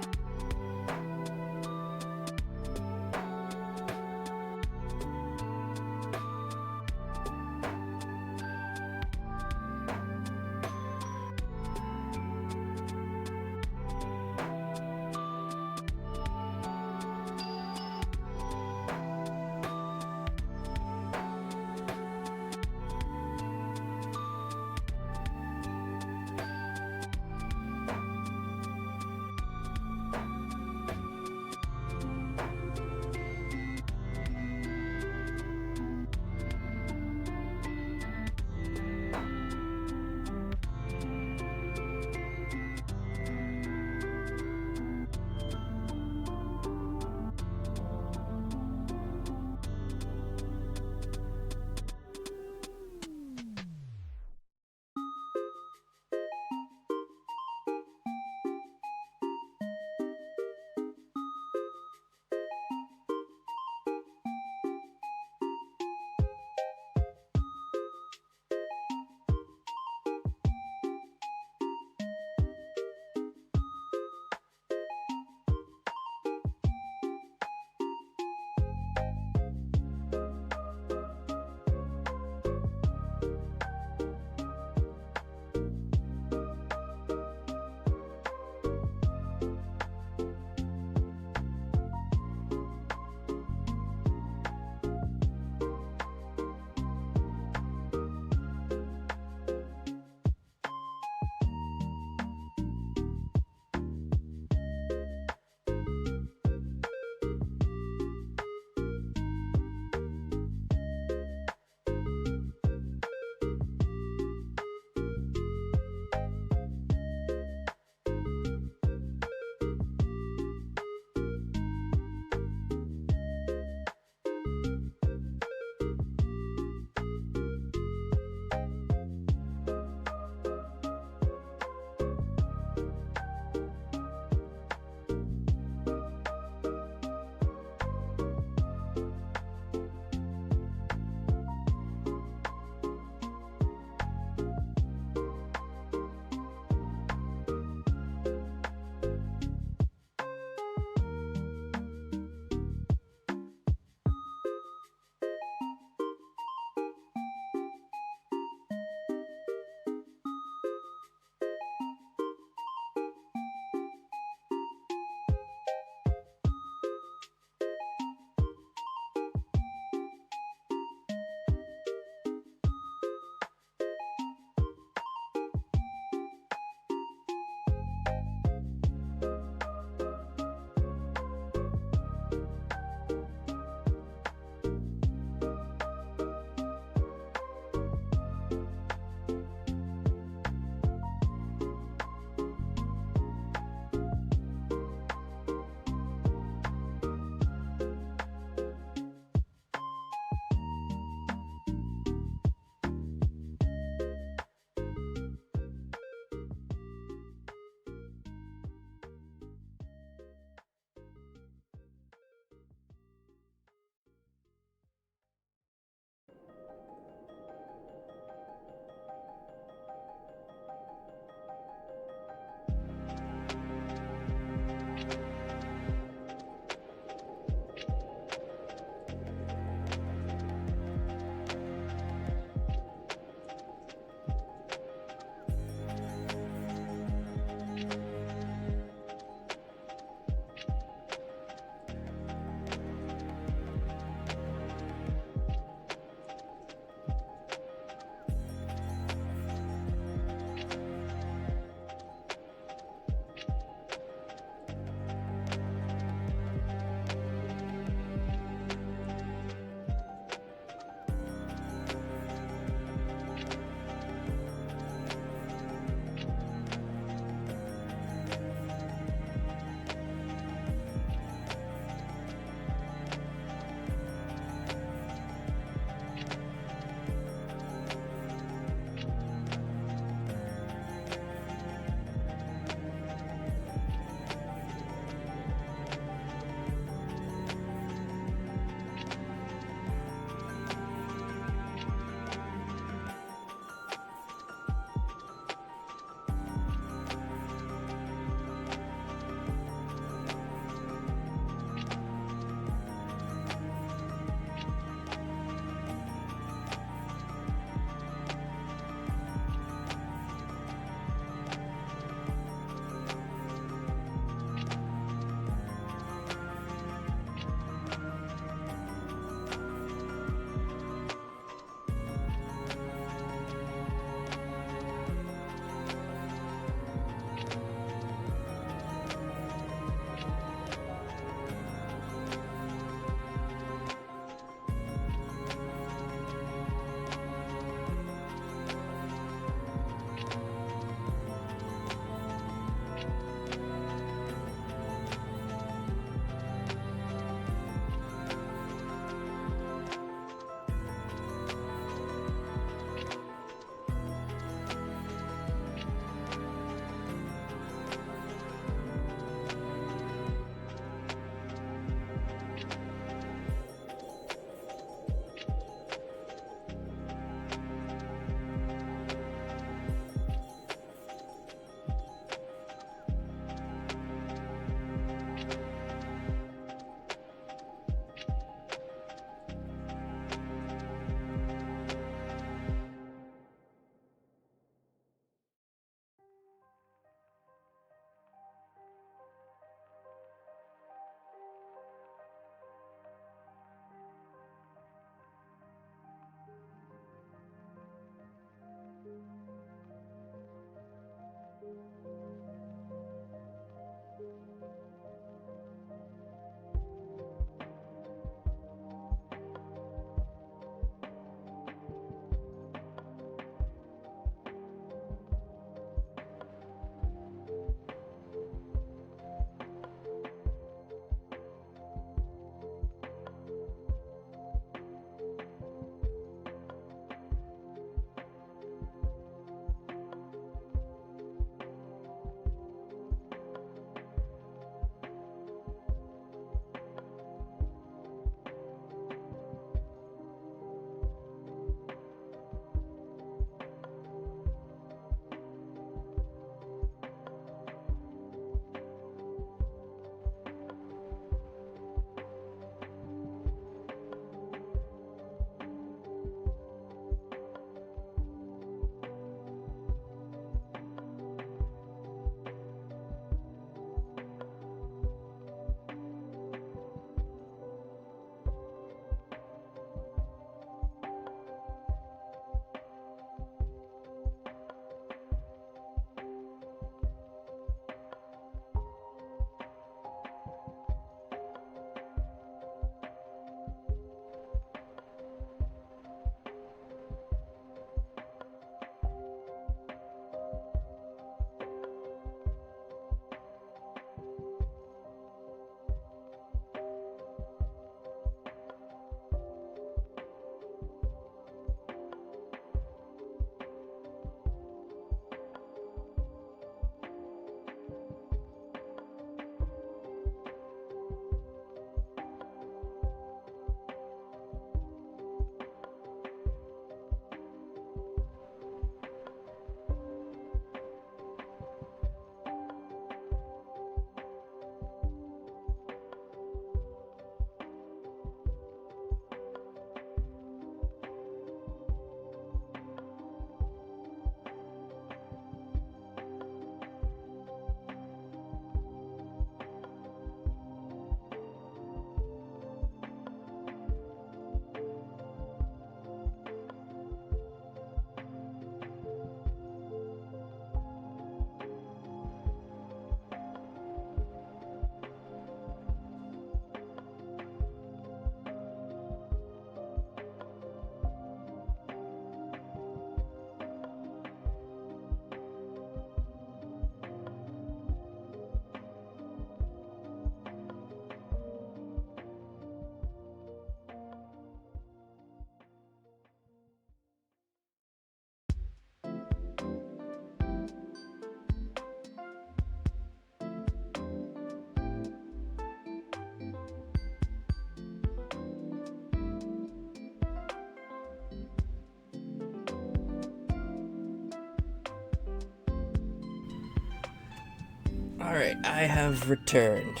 Alright, I have returned.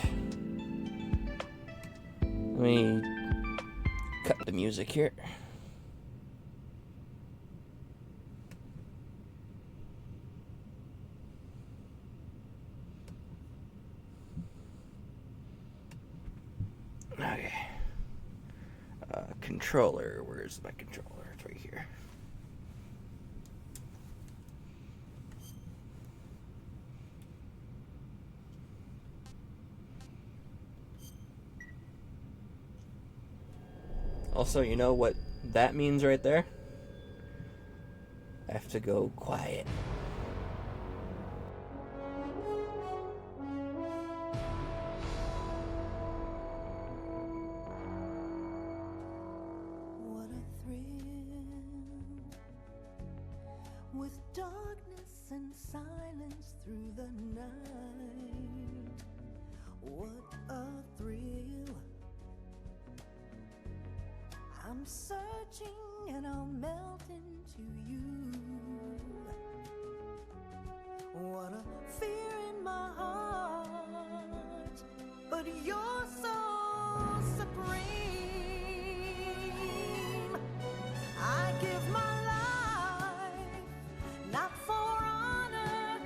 Let me cut the music here. Okay. Controller. Where's my controller? It's right here. Also, you know what that means right there? I have to go quiet. What a thrill, with darkness and silence through the night. What a thrill. I'm searching and I'll melt into you. What a fear in my heart, but you're so supreme. I give my life, not for honor,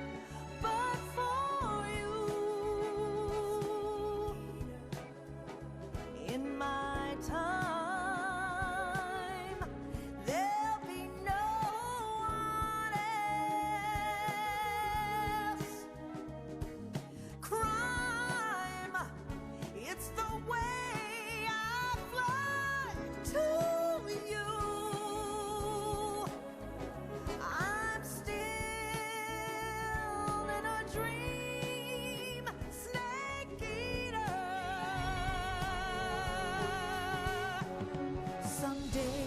but for you. In my time, there'll be no one else. Crime, it's the way I fly to you. I'm still in a dream, snake eater. Someday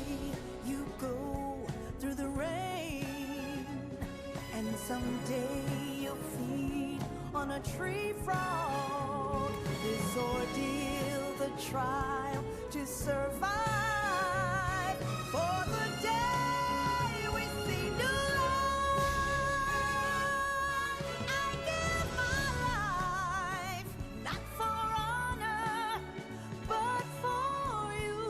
you go through the rain, and someday you'll feed on a tree frog. This ordeal, the trial to survive, for the day we see new light. I give my life, not for honor, but for you.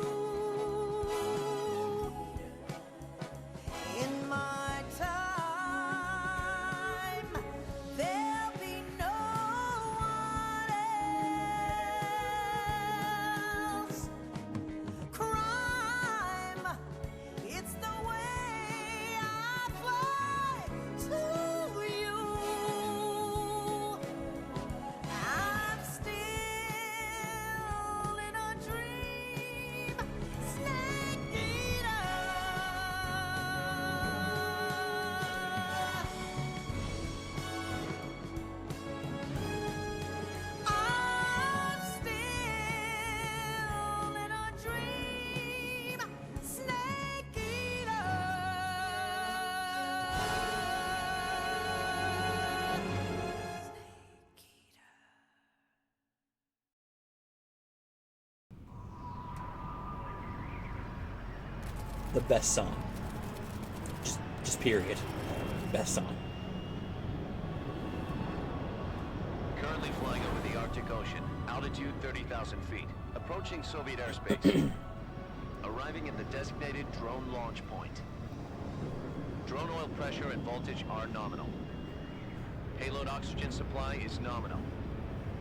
In my time, there'll be no one else. Crime, it's the way I fly to you. I'm still in a dream, snake eater. I'm still in a dream, snake eater. The best song. Just period. Best song. Currently flying over the Arctic Ocean, altitude 30,000 feet, approaching Soviet airspace. Arriving at the designated drone launch point. Drone oil pressure and voltage are nominal. Payload oxygen supply is nominal.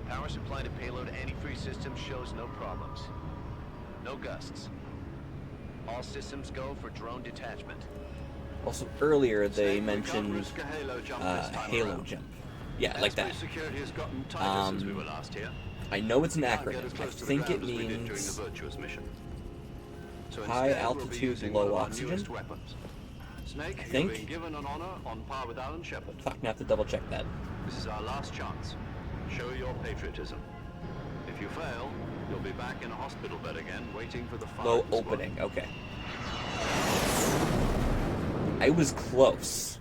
Power supply to payload antifreeze system shows no problems. No gusts. All systems go for drone detachment. Also, earlier they mentioned Halo Jump. Yeah, like that. Security has gotten tighter since we were last here. I know it's an Can't get acronym. as I close to the think it ground as we did during the means Virtuous mission. So high instead, we'll be altitude, using one low of our oxygen. newest weapons. Snake, I you've think. been given an honor on par with Alan Shepard. Fuck, I have to double check that. This is our last chance. Show your patriotism. If you fail, you'll be back in a hospital bed again, waiting for the Low firing squad. opening, okay. I was close.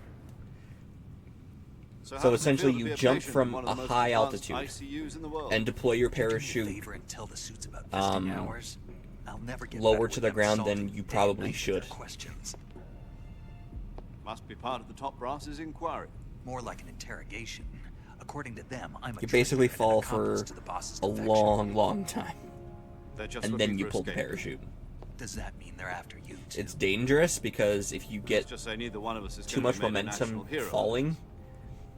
So, how So does it essentially feel to you be a jump patient from in one a of the most high advanced altitude ICUs in the world? and deploy your Do me a parachute favor and tell the suits about visiting hours. I'll never get lower better to the without ground salting than you day and probably night should. with their questions. Must be part of the top brass's inquiry. More like an interrogation. A According to them, I'm a You basically traitor and an fall accomplice for to the boss's a defection. long time. They're just And looking then you for pull the escape. parachute. Does that mean they're after you too? It's dangerous because if you Let's get just say neither one of us is too gonna much be made a momentum national hero. falling,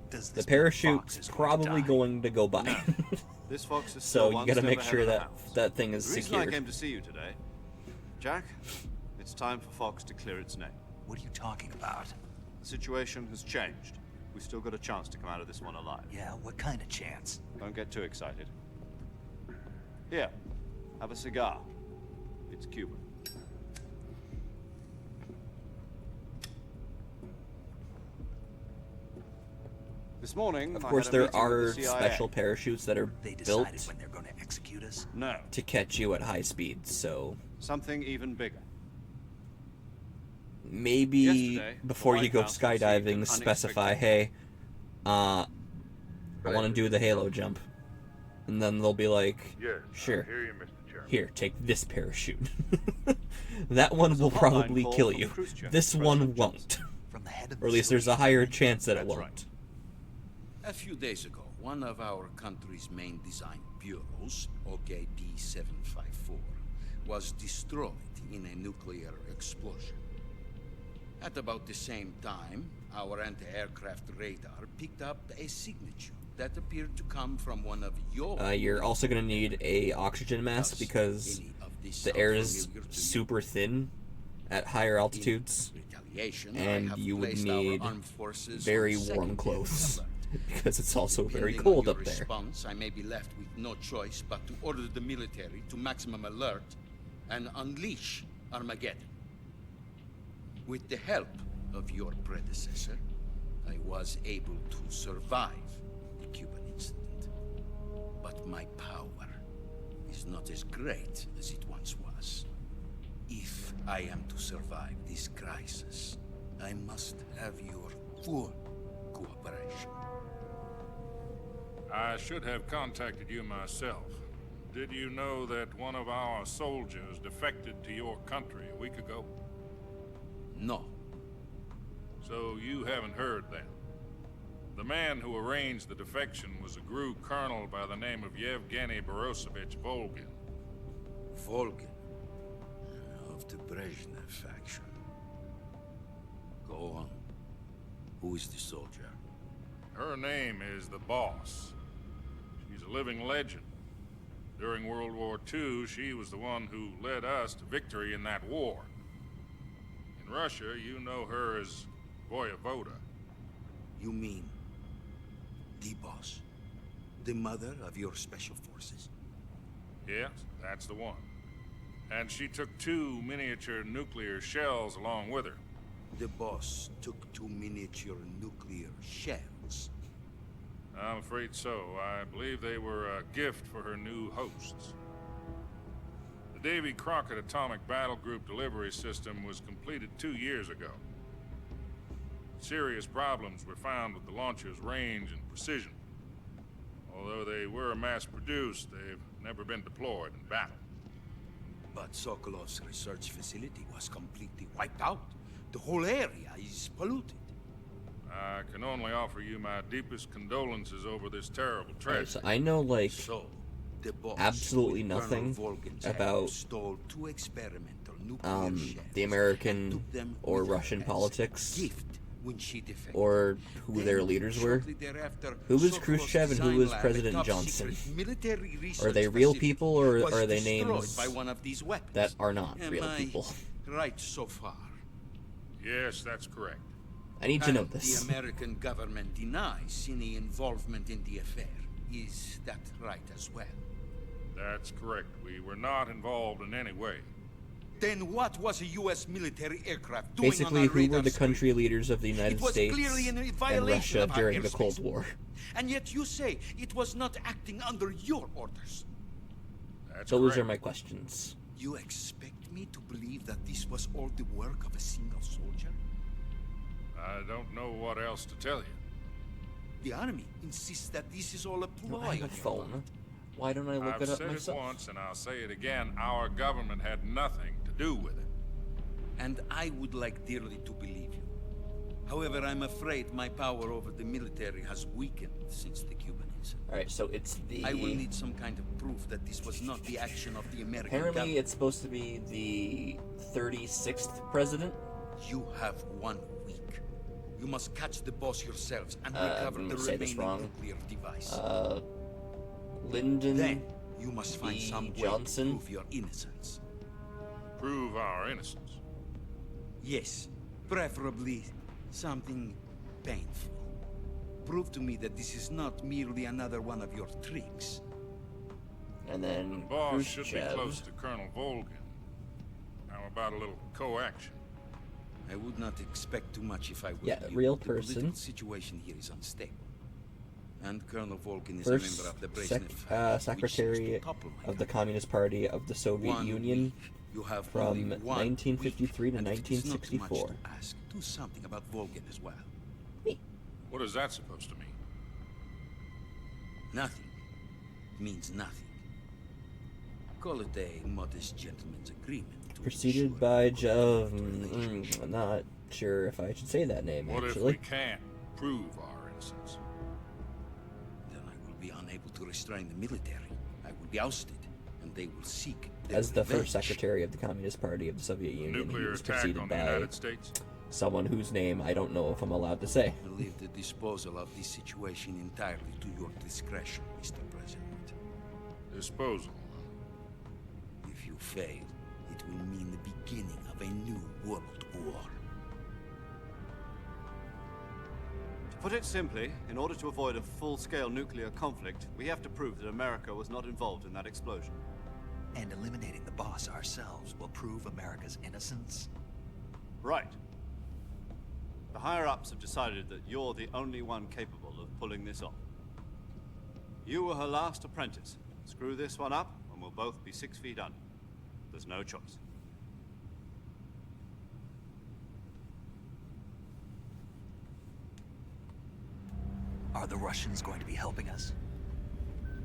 Does the this mean parachute's Fox is probably going to go by. This fox is So still you one gotta step make ahead sure of the that hounds. that thing is The reason secured. I came to see you today, Jack, it's time for Fox to clear its name. What are you talking about? The situation has changed. We've still got a chance to come out of this one alive. Yeah, what kind of chance? Don't get too excited. Here, have a cigar. It's Cuban. This morning, Of I course, had a there meeting with are the CIA. special parachutes that are They built decided when they're going to execute us? No. to catch you at high speeds. So Something even bigger. maybe Yesterday, the before you White go House received an skydiving, specify, hey, I want to do the Halo jump, and then they'll be like, Yes, sure, I hear you, Mr. Chairman. here, take this parachute. That one There's a will hotline probably call kill from you. Khrushchev, This President one won't. From the head of Or at least there's a higher chance that it That's won't. A few days ago, one of our country's main design bureaus, OKB 754, was destroyed in a nuclear explosion. At about the same time, our anti-aircraft radar picked up a signature that appeared to come from one of your... You're also going to need a oxygen mask because the air is super thin at higher altitudes, and you would need very warm clothes because it's also very Depending cold on up your there. response, I may be left with no choice but to order the military to maximum alert and unleash Armageddon. With the help of your predecessor, I was able to survive the Cuban incident. But my power is not as great as it once was. If I am to survive this crisis, I must have your full cooperation. I should have contacted you myself. Did you know that one of our soldiers defected to your country a week ago? No. So you haven't heard then. The man who arranged the defection was a GRU colonel by the name of Yevgeny Borosovich Volgin. Volgin, of the Brezhnev faction. Go on. Who is the soldier? Her name is the Boss. She's a living legend. During World War II, she was the one who led us to victory in that war. In Russia, you know her as Voyevoda. You mean the Boss? The mother of your special forces? Yes, that's the one. And she took 2 miniature nuclear shells along with her. The Boss took 2 miniature nuclear shells. I'm afraid so. I believe they were a gift for her new hosts. The Davy Crockett Atomic Battle Group delivery system was completed 2 years ago. Serious problems were found with the launcher's range and precision. Although they were mass-produced, they've never been deployed in battle. But Sokolov's research facility was completely wiped out. The whole area is polluted. I can only offer you my deepest condolences over this terrible Alright, tragedy. so I know like The Boss, absolutely with Colonel nothing Volgin's help, about stole 2 experimental nuclear shells the and American took them or with her Russian as politics, gift when she defected. or who their Then, leaders were. shortly thereafter, Who was Sokolov's Khrushchev and who design was lab, a President top Johnson? secret military Are research they real facility, people, or was are they destroyed names by one of these weapons. that are not Am real I people? right so far? Yes, that's correct. I need to know And this. The American government denies any involvement in the affair. Is that right as well? That's correct. We were not involved in any way. Then what was a U.S. military aircraft doing Basically, on our who were radar the screen? country leaders of the United It was States clearly in and violation Russia of our during the airspace. Cold War? And yet you say it was not acting under your orders. That's Those correct. are my questions. You expect me to believe that this was all the work of a single soldier? I don't know what else to tell you. The army insists that this is all a ploy. I have a on your phone. part. Why don't I look I've it up said myself? it once and I'll say it again. Our government had nothing to do with it. And I would like dearly to believe you. However, I'm afraid my power over the military has weakened since the Cuban incident. Alright, so it's the... I will need some kind of proof that this was not the action of the American Apparently government. it's supposed to be the 36th president. You have 1 week. You must catch the boss yourselves and I'm recover gonna the say this remaining wrong. nuclear device. Lyndon Then you must find B. some way Johnson. to prove your innocence. Prove our innocence. Yes, preferably something painful. Prove to me that this is not merely another one of your tricks. And then The boss should be Khrushchev. close to Colonel Volgin. How about a little co-action? I would not expect too much if I were Yeah, you. real The political person. situation here is unstable. And Colonel Volgin is First a member of the Brezhnev family, which secretary seems to topple my of the Communist Party of the Soviet 1 Union week. You have from only 1 1953 to week. And if it is not too much 1964. to ask, do something about Volgin as well. What is that supposed to mean? Nothing means nothing. Call it a modest gentleman's agreement. Preceded by I'm not sure if I should say that name, What if actually. we can't prove our innocence? Then I will be unable to restrain the military. I will be ousted, and they will seek their As the revenge. first secretary of the Communist Party of the Soviet Union, he Nuclear was attack preceded on the by United States? someone whose name I don't know if I'm allowed to say. I leave the disposal of this situation entirely to your discretion, Mr. President. Disposal. If you fail, it will mean the beginning of a new world war. To put it simply, in order to avoid a full-scale nuclear conflict, we have to prove that America was not involved in that explosion. And eliminating the boss ourselves will prove America's innocence? Right. The higher-ups have decided that you're the only one capable of pulling this off. You were her last apprentice. Screw this one up, and we'll both be 6 feet under. There's no choice. Are the Russians going to be helping us?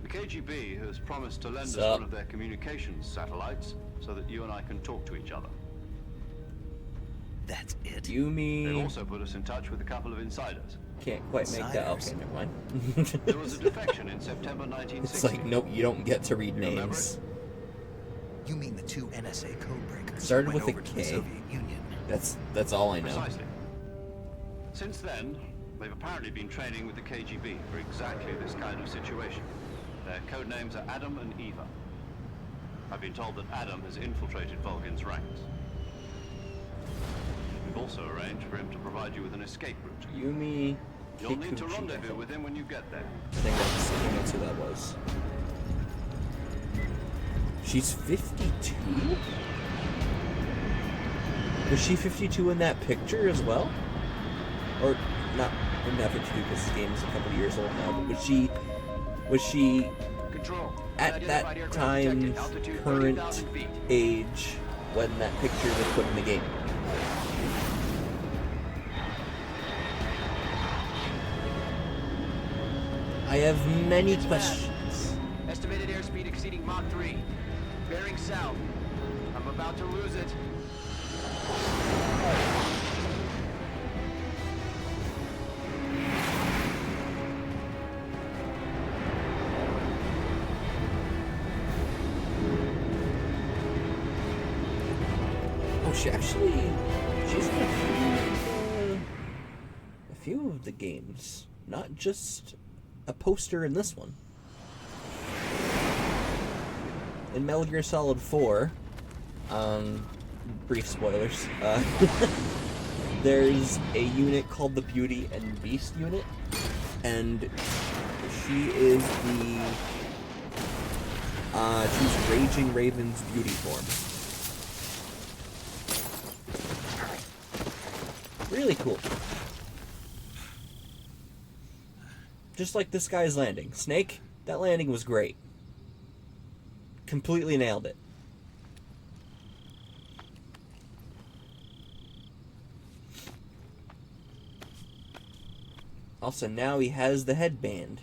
The KGB has promised to lend us What's up? one of their communications satellites so that you and I can talk to each other. That's it? You They've mean... also put us in touch with a couple of insiders. Can't quite make that. Okay, never mind. There was a defection in September 1960. It's like, nope, you don't get to read remember names. You mean the 2 NSA codebreakers Started went with a over to the K. Soviet Union? That's all I know. Precisely. Since then, they've apparently been training with the KGB for exactly this kind of situation. Their code names are Adam and Eva. I've been told that Adam has infiltrated Volgin's ranks. We've also arranged for him to provide you with an escape route. Yumi You'll need to Kikuchi, I rendezvous think. with him when you get there. I think that's who that was. She's 52? Was she 52 in that picture as well? Or not in that 52 because this game is a couple years old now, but was she Control. at that time's current age when that picture was put in the game? I have many questions. Estimated airspeed exceeding Mach 3. Bearing south. I'm about to lose it. Oh, she's in a few of the games, not just a poster in this one. In Metal Gear Solid 4, brief spoilers, there's a unit called the Beauty and Beast unit, and she is she's Raging Raven's beauty form. Really cool. Just like this guy's landing. Snake, that landing was great. Completely nailed it. Also, now he has the headband.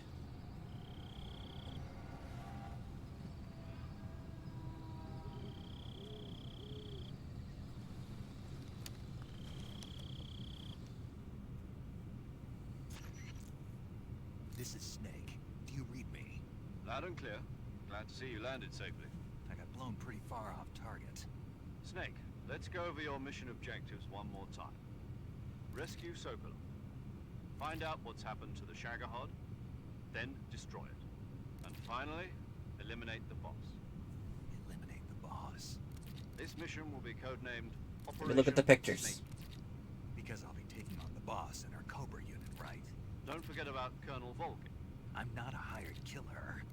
Loud and clear. Glad to see you landed safely. I got blown pretty far off target. Snake, let's go over your mission objectives one more time. Rescue Sokolov. Find out what's happened to the Shagohod, then destroy it. And finally, eliminate the boss. Eliminate the boss? This mission will be codenamed Operation Let me look at the pictures. Snake. Because I'll be taking on the boss in our Cobra unit, right? Don't forget about Colonel Volkin. I'm not a hired killer.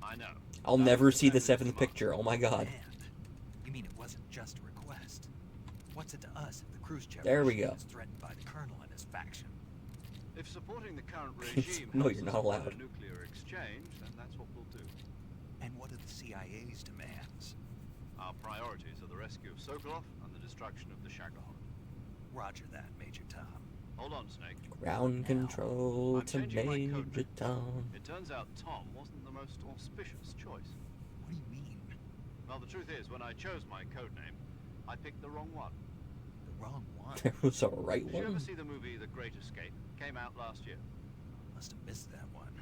I know. I'll never see the seventh picture. Oh my god. You mean it wasn't just a request? What's it to us if the Khrushchev There we regime go. is threatened by the colonel and his faction? If supporting the current regime No, helps you're us not avoid allowed. a nuclear exchange, then that's what we'll do. And what are the CIA's demands? Our priorities are the rescue of Sokolov and the destruction of the Shagohod. Roger that, Major Tom. Hold on, Snake. Ground control I'm to changing my Major code. Tom. It turns out Tom wasn't the most auspicious choice. What do you mean? Well, the truth is, when I chose my code name, I picked the wrong one. The wrong one? There was a right Did you ever one. see the movie The Great Escape? Came out last year. Must have missed that one.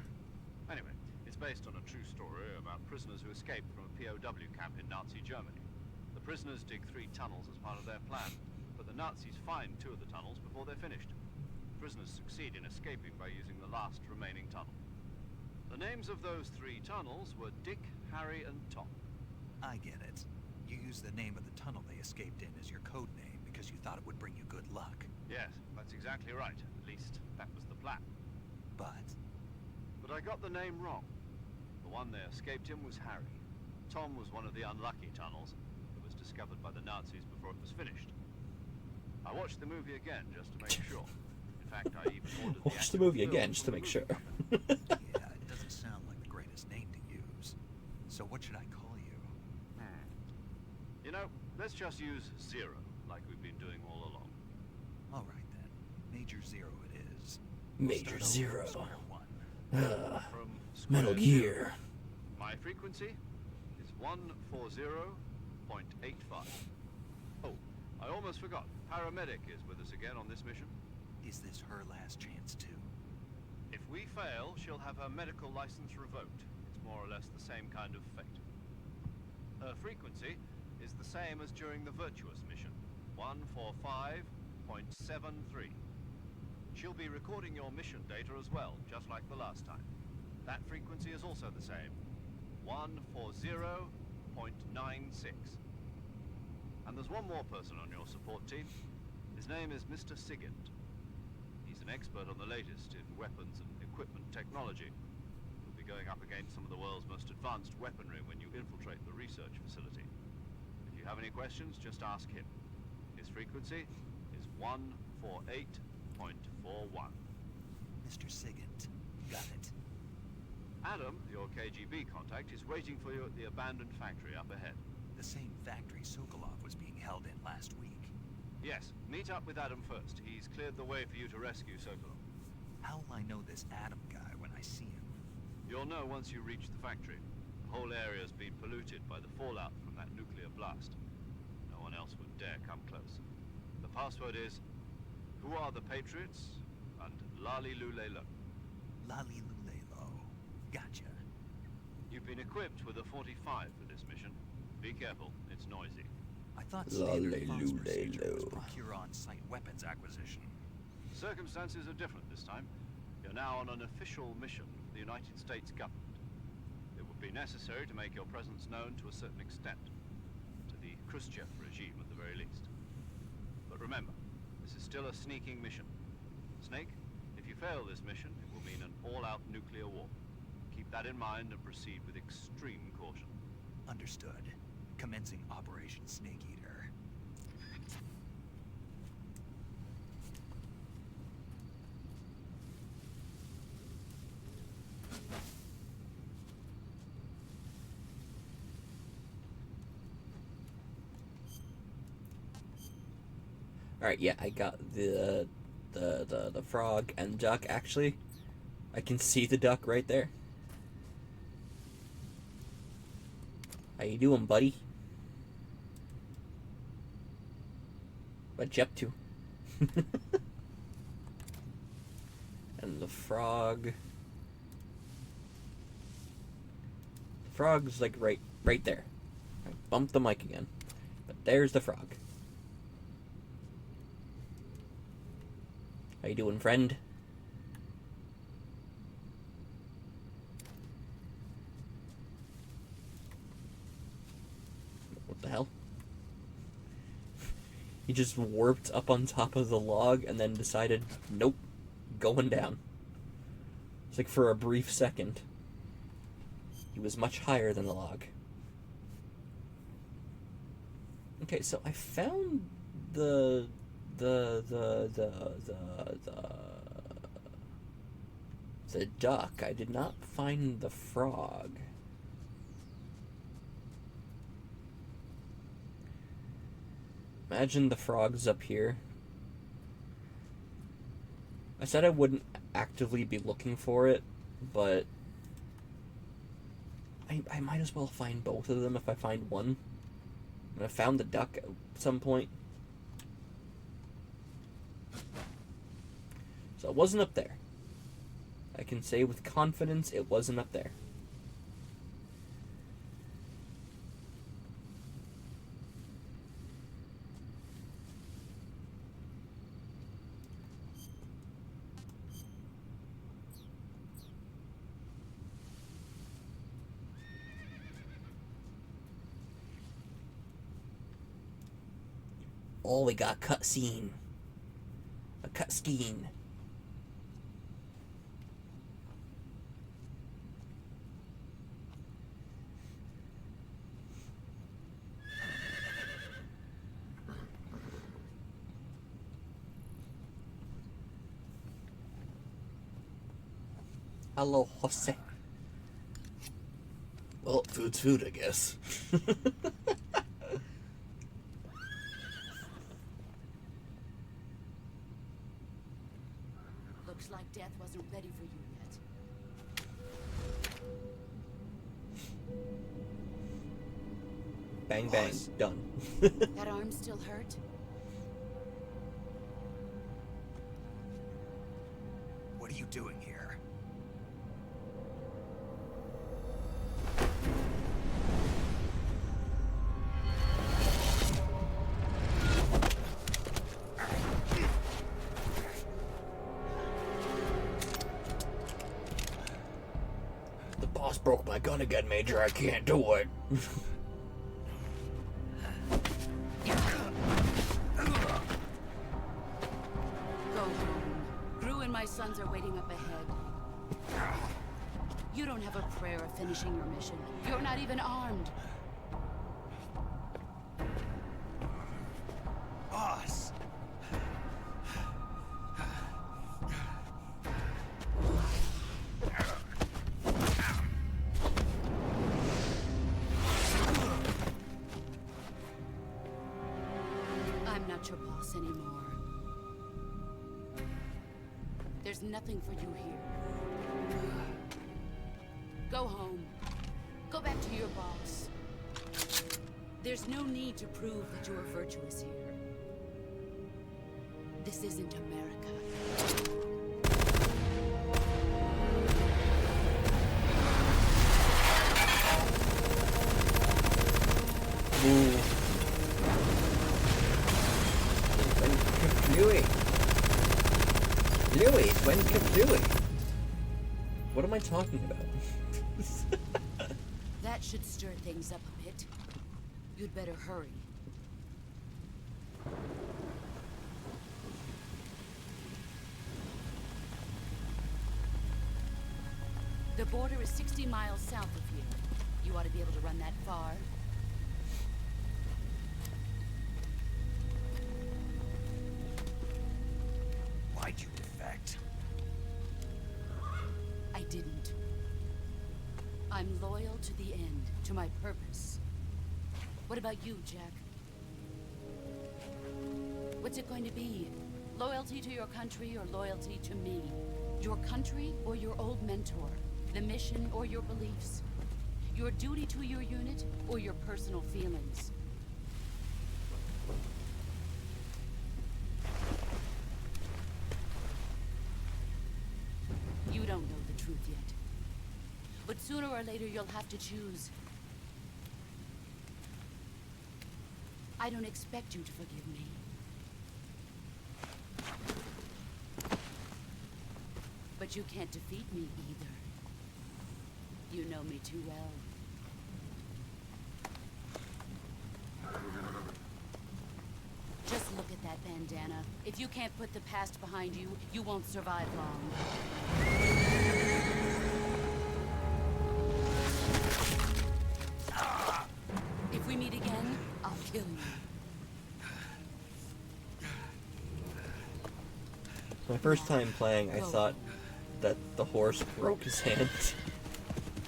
Anyway, it's based on a true story about prisoners who escaped from a POW camp in Nazi Germany. The prisoners dig 3 tunnels as part of their plan, but the Nazis find 2 of the tunnels before they're finished. Prisoners succeed in escaping by using the last remaining tunnel. The names of those 3 tunnels were Dick, Harry, and Tom. I get it. You used the name of the tunnel they escaped in as your code name because you thought it would bring you good luck. Yes, that's exactly right. At least, that was the plan. But I got the name wrong. The one they escaped in was Harry. Tom was one of the unlucky tunnels. It was discovered by the Nazis before it was finished. I watched the movie again just to make sure. In fact, I even ordered Watch the movie again just to make sure. yeah, it doesn't sound like the greatest name to use. So what should I call you? You know, let's just use Zero, like we've been doing all along. All right then. Major Zero it is. Major Zero. Square one. From Metal square Gear. zero. My frequency is 140.85. Oh, I almost forgot. Paramedic is with us again on this mission. Is this her last chance too? If we fail, she'll have her medical license revoked. It's more or less the same kind of fate. Her frequency is the same as during the Virtuous mission, 145.73. She'll be recording your mission data as well, just like the last time. That frequency is also the same, 140.96. And there's one more person on your support team. His name is Mr. Sigint. He's an expert on the latest in weapons and equipment technology. You'll be going up against some of the world's most advanced weaponry when you infiltrate the research facility. If you have any questions, just ask him. His frequency is 148.41. Mr. Sigint. Got it. Adam, your KGB contact, is waiting for you at the abandoned factory up ahead. The same factory Sokolov was being held in last week. Yes, meet up with Adam first. He's cleared the way for you to rescue Sokolov. How will I know this Adam guy when I see him? You'll know once you reach the factory. The whole area's been polluted by the fallout from that nuclear blast. No one else would dare come close. The password is, "Who are the Patriots?" and Lali Lulelo. Lali Lulelo. Gotcha. You've been equipped with a 45 for this mission. Be careful, it's noisy. I thought standard funds Lulelo. procedure was procure on-site weapons acquisition. Circumstances are different this time. You're now on an official mission for the United States government. It would be necessary to make your presence known to a certain extent. To the Khrushchev regime at the very least. But remember, this is still a sneaking mission. Snake, if you fail this mission, it will mean an all-out nuclear war. Keep that in mind and proceed with extreme caution. Understood. Commencing Operation Snake Eater. Alright, yeah, I got the frog and duck. Actually, I can see the duck right there. How you doing, buddy? What you up to? And the frog. frog's like right there. I bumped the mic again, but there's the frog. How you doing, friend? What the hell? He just warped up on top of the log and then decided, nope, going down. It's like for a brief second. He was much higher than the log. Okay, so I found the duck. I did not find the frog. Imagine the frog's up here. I said I wouldn't actively be looking for it, but I might as well find both of them if I find one. And I found the duck at some point. So it wasn't up there. I can say with confidence it wasn't up there. Oh, we got a cutscene. A cutscene. Hello, Jose. Well, food's food, I guess. Looks like death wasn't ready for you yet. Bang, bang, done. That arm still hurt? What are you doing here? The boss broke my gun again, Major. I can't do it. Go home. Gru and my sons are waiting up ahead. You don't have a prayer of finishing your mission. You're not even armed. Boss! I'm not your boss anymore. There's nothing for you here. Go home. Go back to your boss. There's no need to prove that you are virtuous here. This isn't America. Ooh. Louis. Louis, when Louis? What am I talking about? That should stir things up a bit. You'd better hurry. The border is 60 miles south of here. You ought to be able to run that far. Why'd you defect? I didn't. I'm loyal to the end, to my purpose. What about you, Jack? What's it going to be? Loyalty to your country or loyalty to me? Your country or your old mentor? The mission or your beliefs? Your duty to your unit or your personal feelings? You don't know the truth yet. But But sooner or later, you'll have to choose. I don't expect you to forgive me. But you can't defeat me either. You know me too well. Just look at that bandana. If you can't put the past behind you, you won't survive long. If we meet again, I'll kill you. My first time playing, I thought that the horse broke his hand,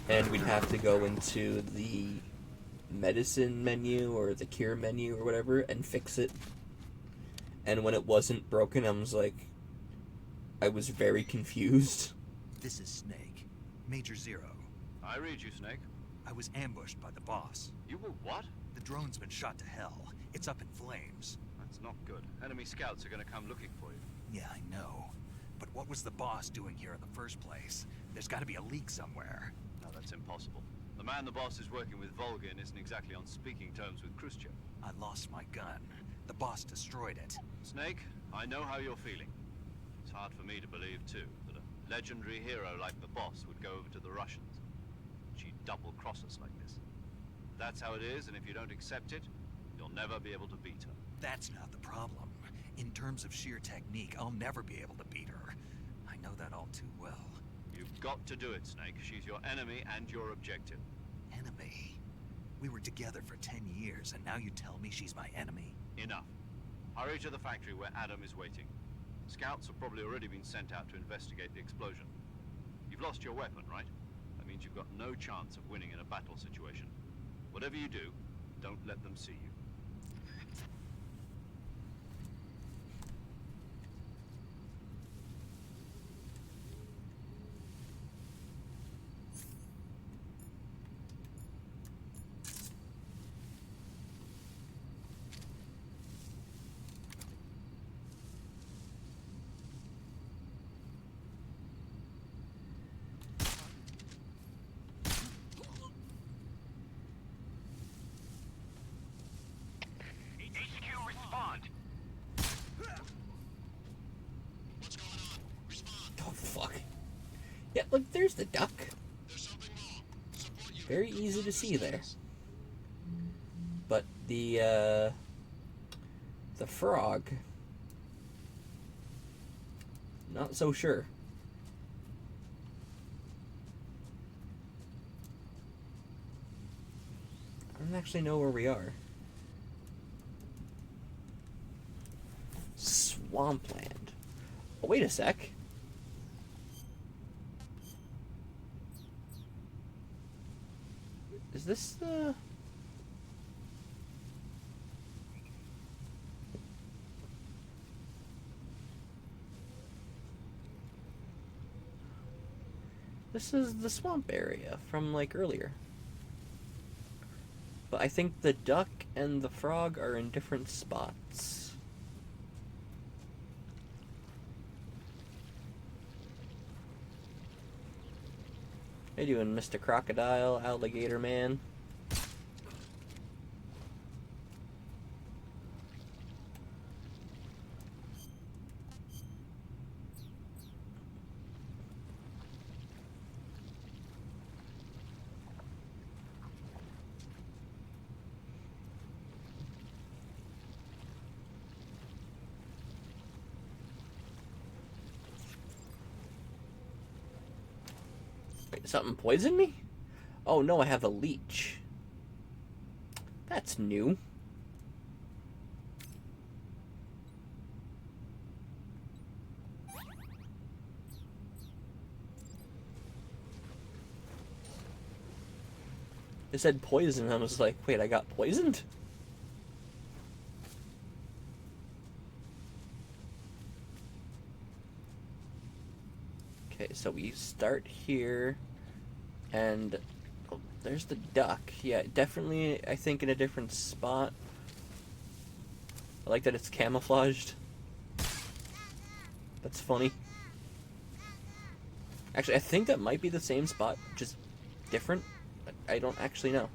and we'd have to go into the medicine menu or the cure menu or whatever and fix it. And when it wasn't broken, I was very confused. This is Snake. Major Zero. I read you, Snake. I was ambushed by the boss. You were what? The drone's been shot to hell. It's up in flames. That's not good. Enemy scouts are going to come looking for you. Yeah, I know. But what was the boss doing here in the first place? There's got to be a leak somewhere. No, that's impossible. The man the boss is working with, Volgin, isn't exactly on speaking terms with Khrushchev. I lost my gun. The boss destroyed it. Snake, I know how you're feeling. It's hard for me to believe, too, that a legendary hero like the boss would go over to the Russians. She'd double-cross us like this. That's how it is, and if you don't accept it, you'll never be able to beat her. That's not the problem. In terms of sheer technique, I'll never be able to beat her. I know that all too well. You've got to do it, Snake. She's your enemy and your objective. Enemy? We were together for 10 years, and now you tell me she's my enemy? Enough. Hurry to the factory where Adam is waiting. Scouts have probably already been sent out to investigate the explosion. You've lost your weapon, right? That means you've got no chance of winning in a battle situation. Whatever you do, don't let them see you. Oh, fuck. Yeah, look, there's the duck. Very easy to see there. But the frog, not so sure. I don't actually know where we are. Swampland. Oh, wait a sec. Is this the... This is the swamp area from, like, earlier. But I think the duck and the frog are in different spots. How you doing, Mr. Crocodile, Alligator Man? Wait, something poisoned me? Oh no, I have a leech. That's new. It said poison, and I was like, wait, I got poisoned? Okay, so we start here, and oh, there's the duck. Yeah, definitely, I think, in a different spot. I like that it's camouflaged. That's funny. Actually, I think that might be the same spot, just different? I don't actually know.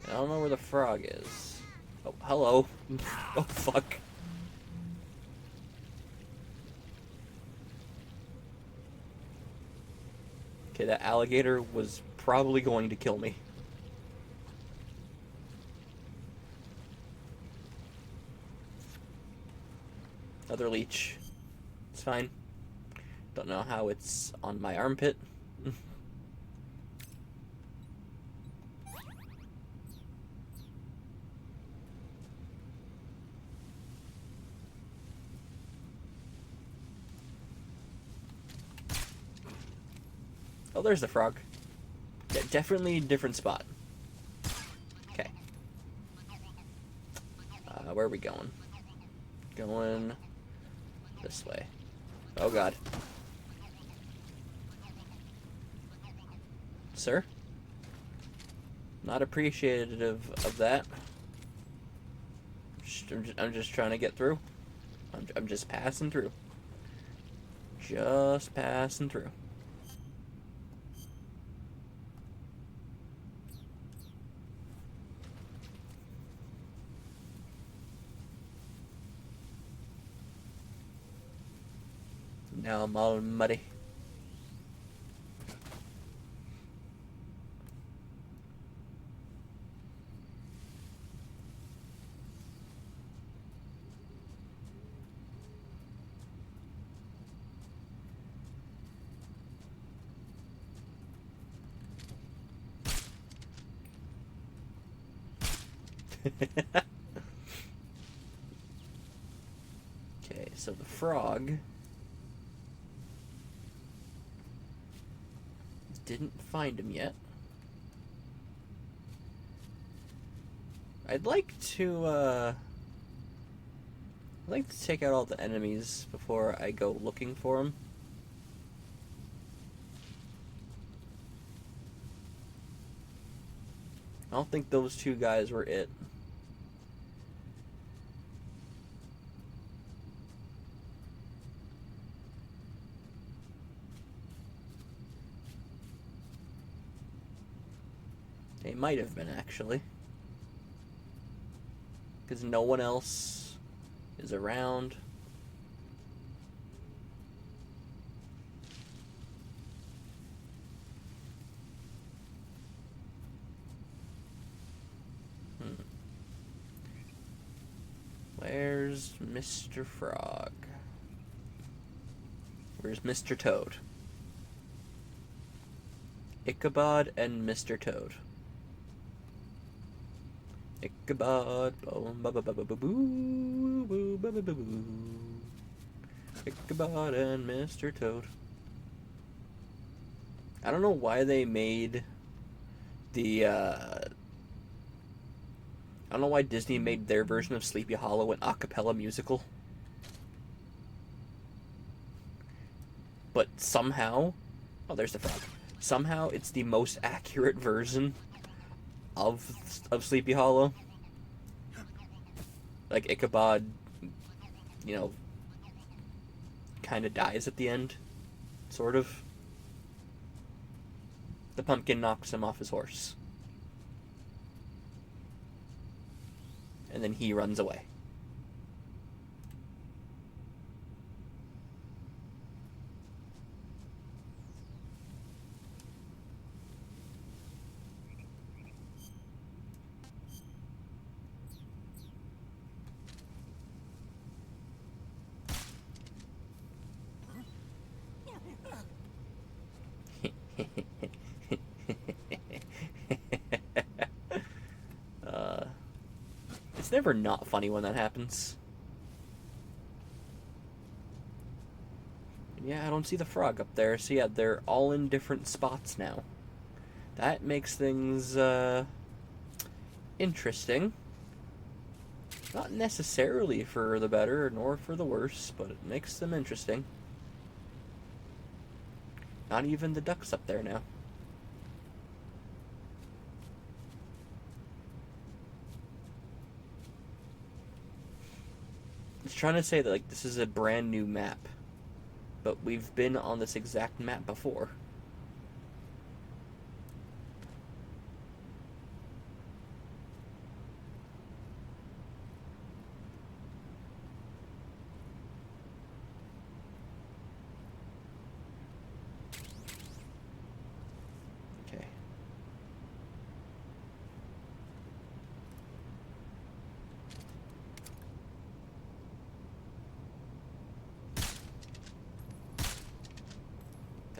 I don't know where the frog is. Oh, hello. Oh, fuck. Okay, that alligator was probably going to kill me. Another leech. It's fine. Don't know how it's on my armpit. Oh, there's the frog. Yeah, definitely a different spot. Okay. Where are we going? Going this way. Oh, God. Sir? Not appreciative of that. I'm just trying to get through. I'm just passing through. Just passing through. Now I'm all muddy. Okay, so the frog didn't find him yet. I'd like to take out all the enemies before I go looking for him. I don't think those two guys were it. They might have been, actually. Because no one else is around. Where's Mr. Frog? Where's Mr. Toad? Ichabod and Mr. Toad. Ichabod, Ichabod and Mr. Toad. I don't know why they made the, I don't know why Disney made their version of Sleepy Hollow an a cappella musical. But somehow, oh, there's the frog. Somehow it's the most accurate version of Sleepy Hollow. Like, Ichabod, you know, kind of dies at the end. Sort of. The pumpkin knocks him off his horse. And then he runs away. It's never not funny when that happens. Yeah, I don't see the frog up there. So yeah, they're all in different spots now. That makes things interesting. Not necessarily for the better nor for the worse, but it makes them interesting. Not even the duck's up there now. It's trying to say that, like, this is a brand new map. But we've been on this exact map before.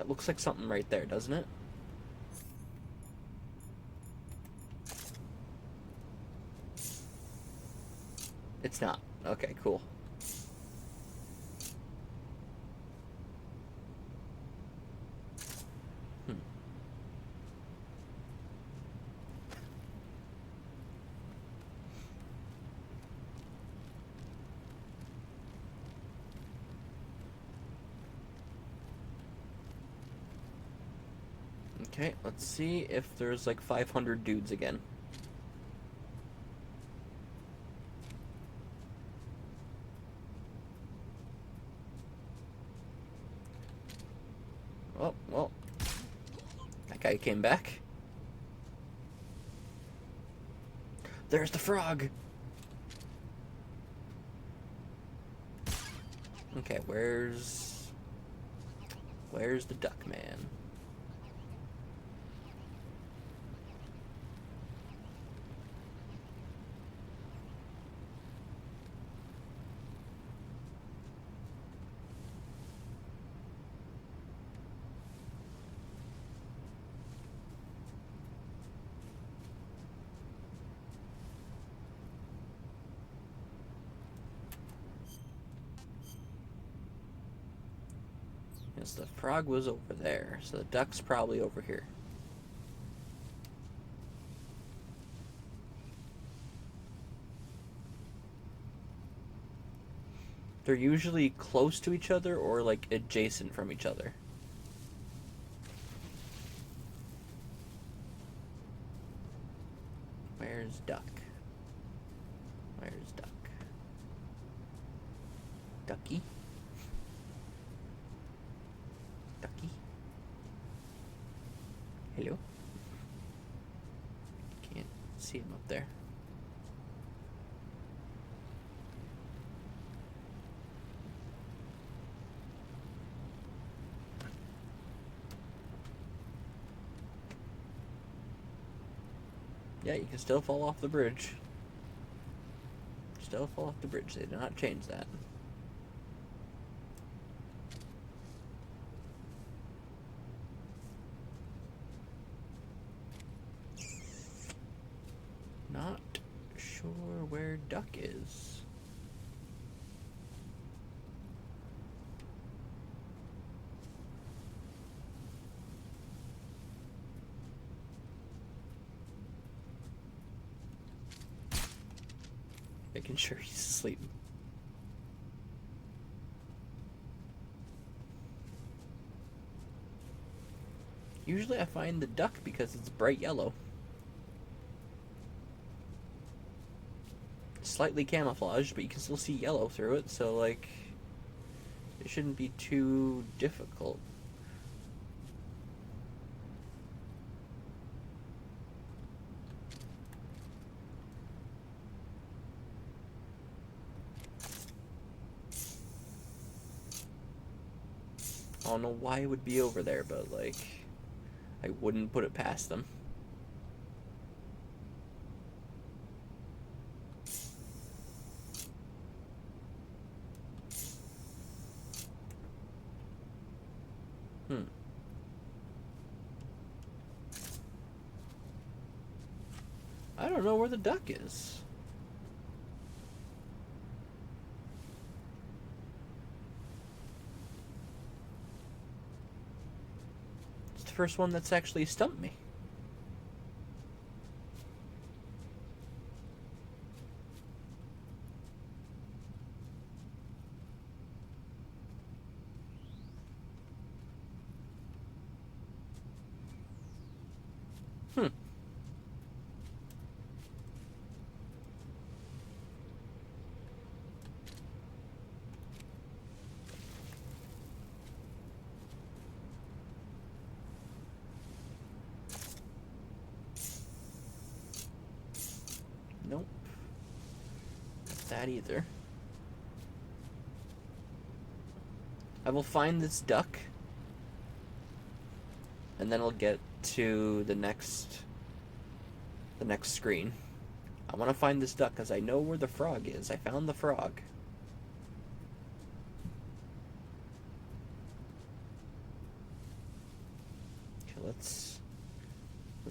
That looks like something right there, doesn't it? It's not. Okay, cool. Okay, let's see if there's like 500 dudes again. Oh, well. That guy came back. There's the frog! Okay, where's the duck man? Yes, the frog was over there, so the duck's probably over here. They're usually close to each other or like adjacent from each other. Where's duck? Where's duck? Ducky? Ducky? Hello? Can't see him up there. Yeah, you can still fall off the bridge. Still fall off the bridge. They did not change that. Not sure where duck is. Making sure he's asleep. Usually I find the duck because it's bright yellow. It's slightly camouflaged, but you can still see yellow through it, so like it shouldn't be too difficult. I don't know why it would be over there, but like I wouldn't put it past them. I don't know where the duck is. It's the first one that's actually stumped me. Nope. Not that either. I will find this duck, and then I'll get to the next screen. I want to find this duck because I know where the frog is. I found the frog.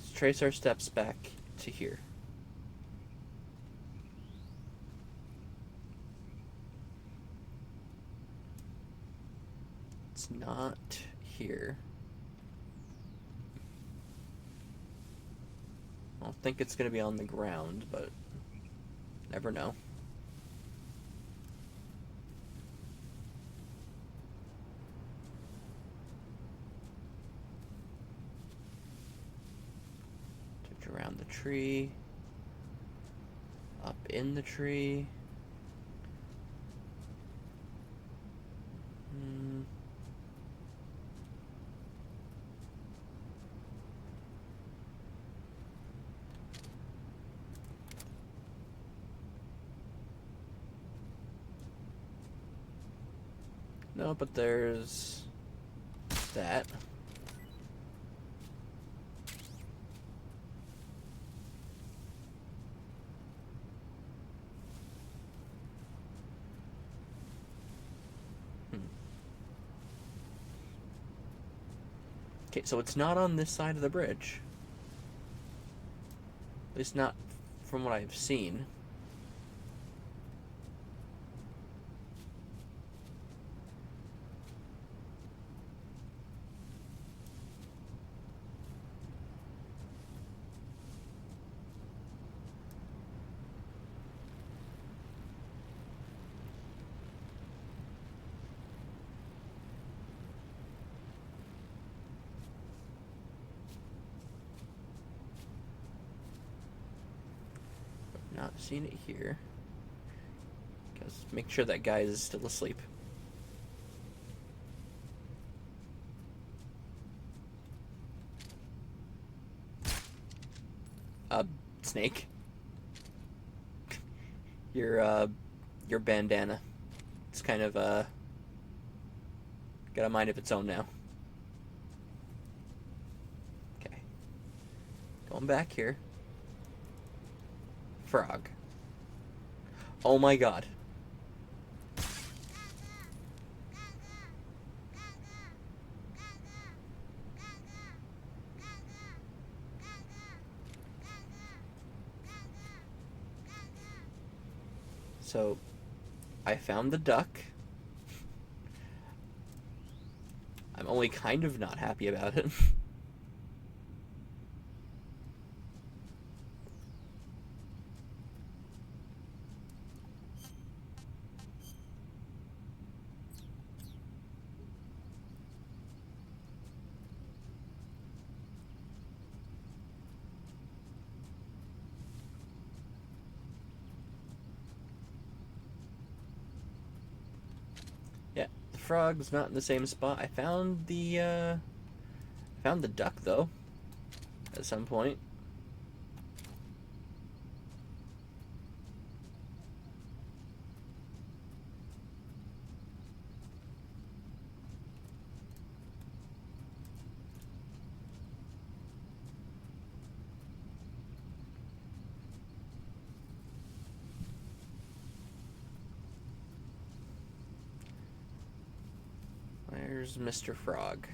Let's trace our steps back to here. It's not here. I don't think it's going to be on the ground, but never know. Touch around the tree. Up in the tree. No, but there's that. Okay, so it's not on this side of the bridge. At least not from what I've seen. Not seen it here. Guess make sure that guy is still asleep. Snake. Your bandana. It's kind of got a mind of its own now. Okay. Going back here. Frog. Oh my god. So, I found the duck. I'm only kind of not happy about it. Frog's not in the same spot. I found the duck though at some point. Where's Mr. Frog?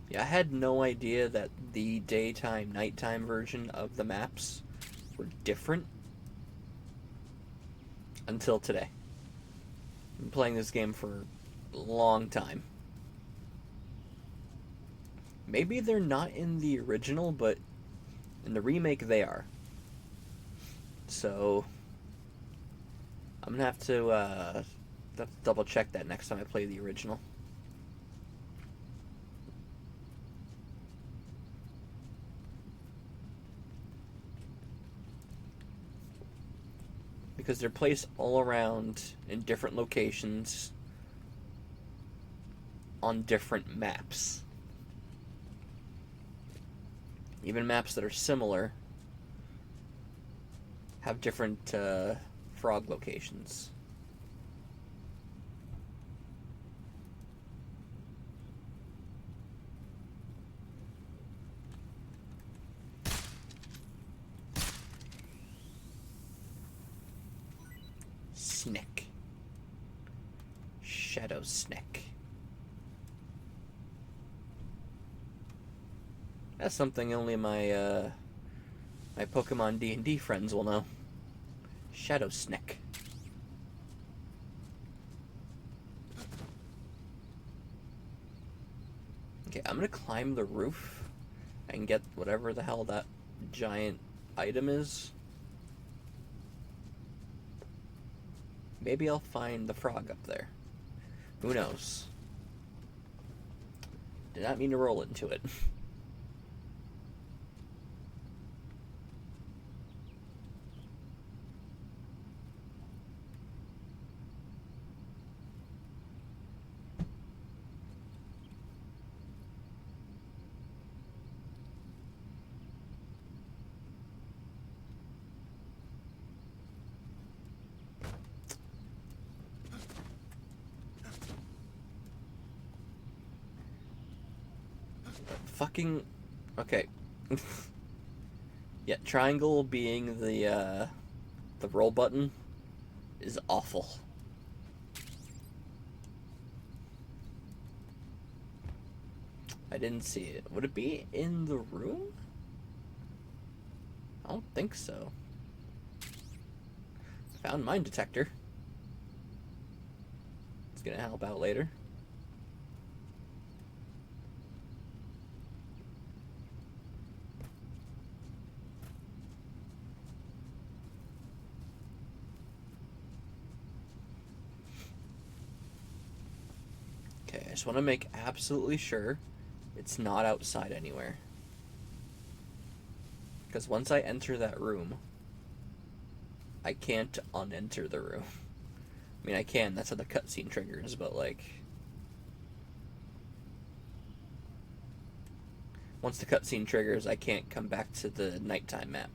Yeah, I had no idea that the daytime, nighttime version of the maps were different until today. I've been playing this game for a long time. Maybe they're not in the original, but in the remake they are. So I'm gonna have to double check that next time I play the original. Because they're placed all around in different locations on different maps. Even maps that are similar have different frog locations. Snick. Shadow Snick. That's something only my my Pokemon D&D friends will know. Shadow Snick. Okay, I'm gonna climb the roof and get whatever the hell that giant item is. Maybe I'll find the frog up there. Who knows? Did not mean to roll into it. Fucking okay. Yeah, triangle being the roll button is awful. I didn't see it. Would it be in the room? I don't think so. Found mine detector. It's gonna help out later. I just want to make absolutely sure it's not outside anywhere. Because once I enter that room, I can't unenter the room. I mean, I can, that's how the cutscene triggers, but like... Once the cutscene triggers, I can't come back to the nighttime map.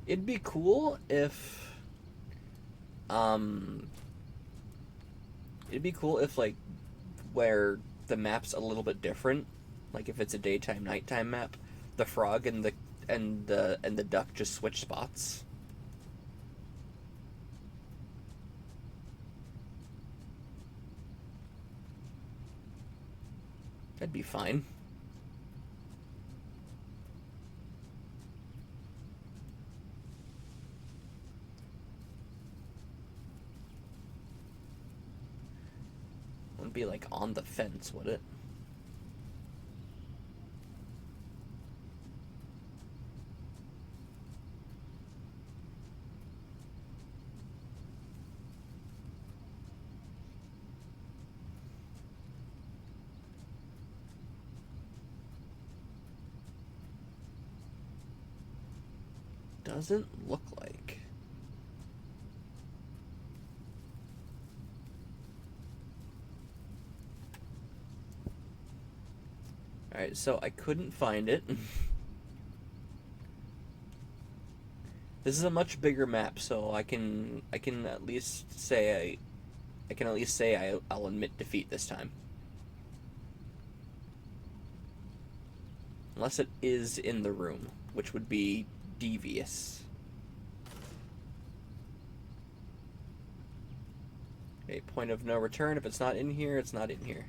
It'd be cool if, like, where the map's a little bit different, like if it's a daytime nighttime map, the frog and the duck just switch spots. That'd be fine. Wouldn't be like on the fence, would it? Doesn't look like. Alright, so I couldn't find it. This is a much bigger map, so I can at least say I'll admit defeat this time. Unless it is in the room, which would be devious. A point of no return. If it's not in here, it's not in here.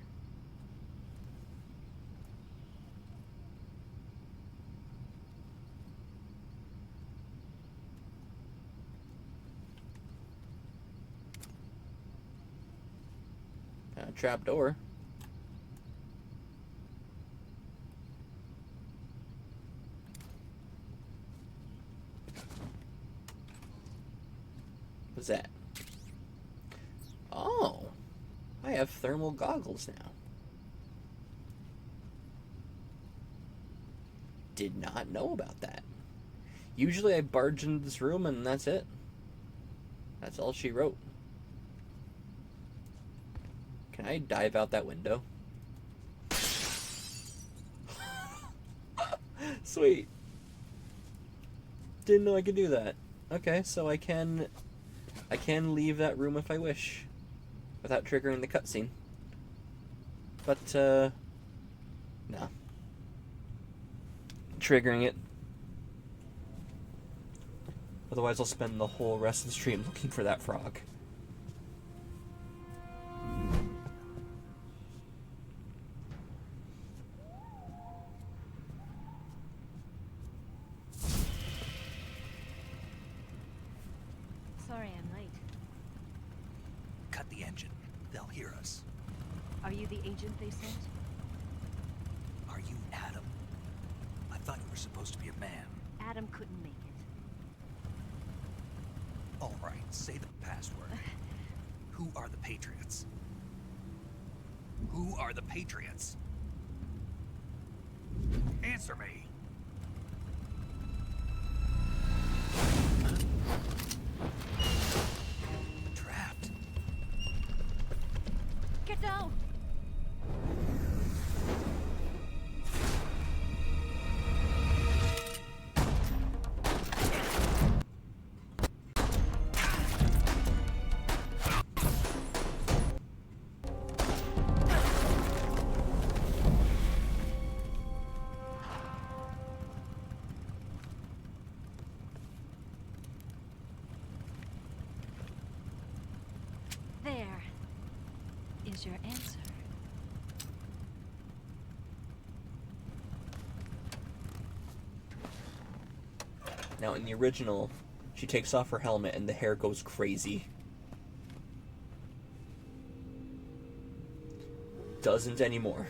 Trap door. What's that? Oh, I have thermal goggles now. Did not know about that. Usually I barge into this room and that's it. That's all she wrote. Can I dive out that window? Sweet. Didn't know I could do that. Okay, so I can leave that room if I wish. without triggering the cutscene. But, no. Triggering it. Otherwise I'll spend the whole rest of the stream looking for that frog. Sorry I'm late. Cut the engine. They'll hear us. Are you the agent they sent? Are you Adam? I thought you were supposed to be a man. Adam couldn't make it. All right, say the password. Who are the Patriots? Who are the Patriots? Answer me. Trapped. Get down! There is your answer. Now, in the original, she takes off her helmet and the hair goes crazy. Doesn't anymore.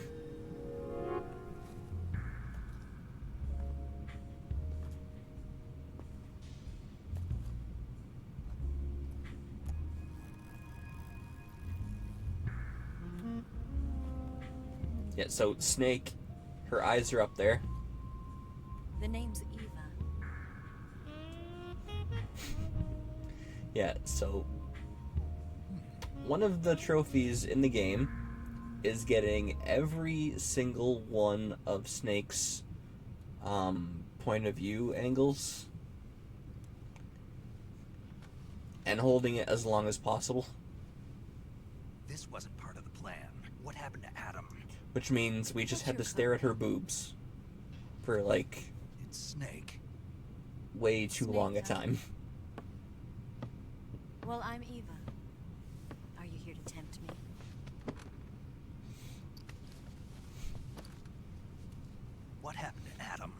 Yeah, so Snake, her eyes are up there. The name's Eva. Yeah, so one of the trophies in the game is getting every single one of Snake's point of view angles and holding it as long as possible. This wasn't part of the plan. What happened to Adam? Which means we just had to stare at her boobs for, like, It's Snake. way too long a time. Well, I'm Eva. Are you here to tempt me? What happened to Adam?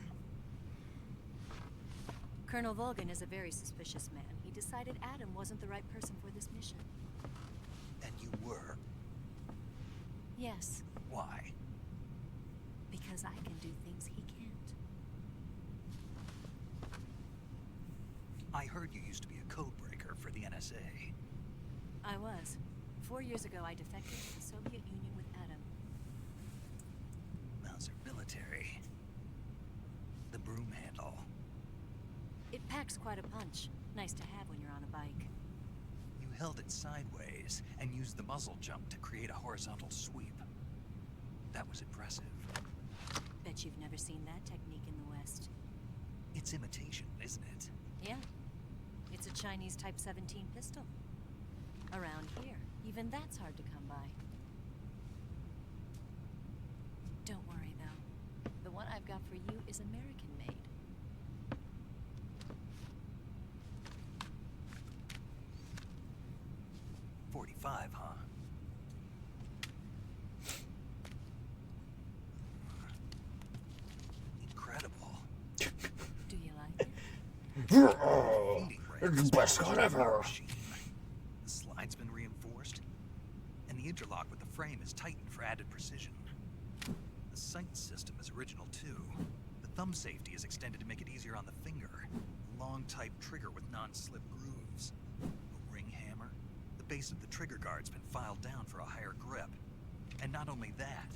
Colonel Volgan is a very suspicious man. He decided Adam wasn't the right person for this mission. And you were? Yes, Why? because I can do things he can't. I heard you used to be a codebreaker for the NSA. I was. 4 years ago, I defected to the Soviet Union with Adam. Mauser military. The broom handle. It packs quite a punch. Nice to have when you're on a bike. You held it sideways and used the muzzle jump to create a horizontal sweep. That was impressive. Bet you've never seen that technique in the West. It's imitation, isn't it? Yeah. It's a Chinese Type 17 pistol. Around here, even that's hard to come by. Don't worry, though. The one I've got for you is American-made. .45, huh? Incredible. Do you like it? It's the best gun ever. The slide's been reinforced, and the interlock with the frame is tightened for added precision. The sight system is original too. The thumb safety is extended to make it easier on the finger. A long type trigger with non-slip grooves. A ring hammer. The base of the trigger guard's been filed down for a higher grip. And not only that,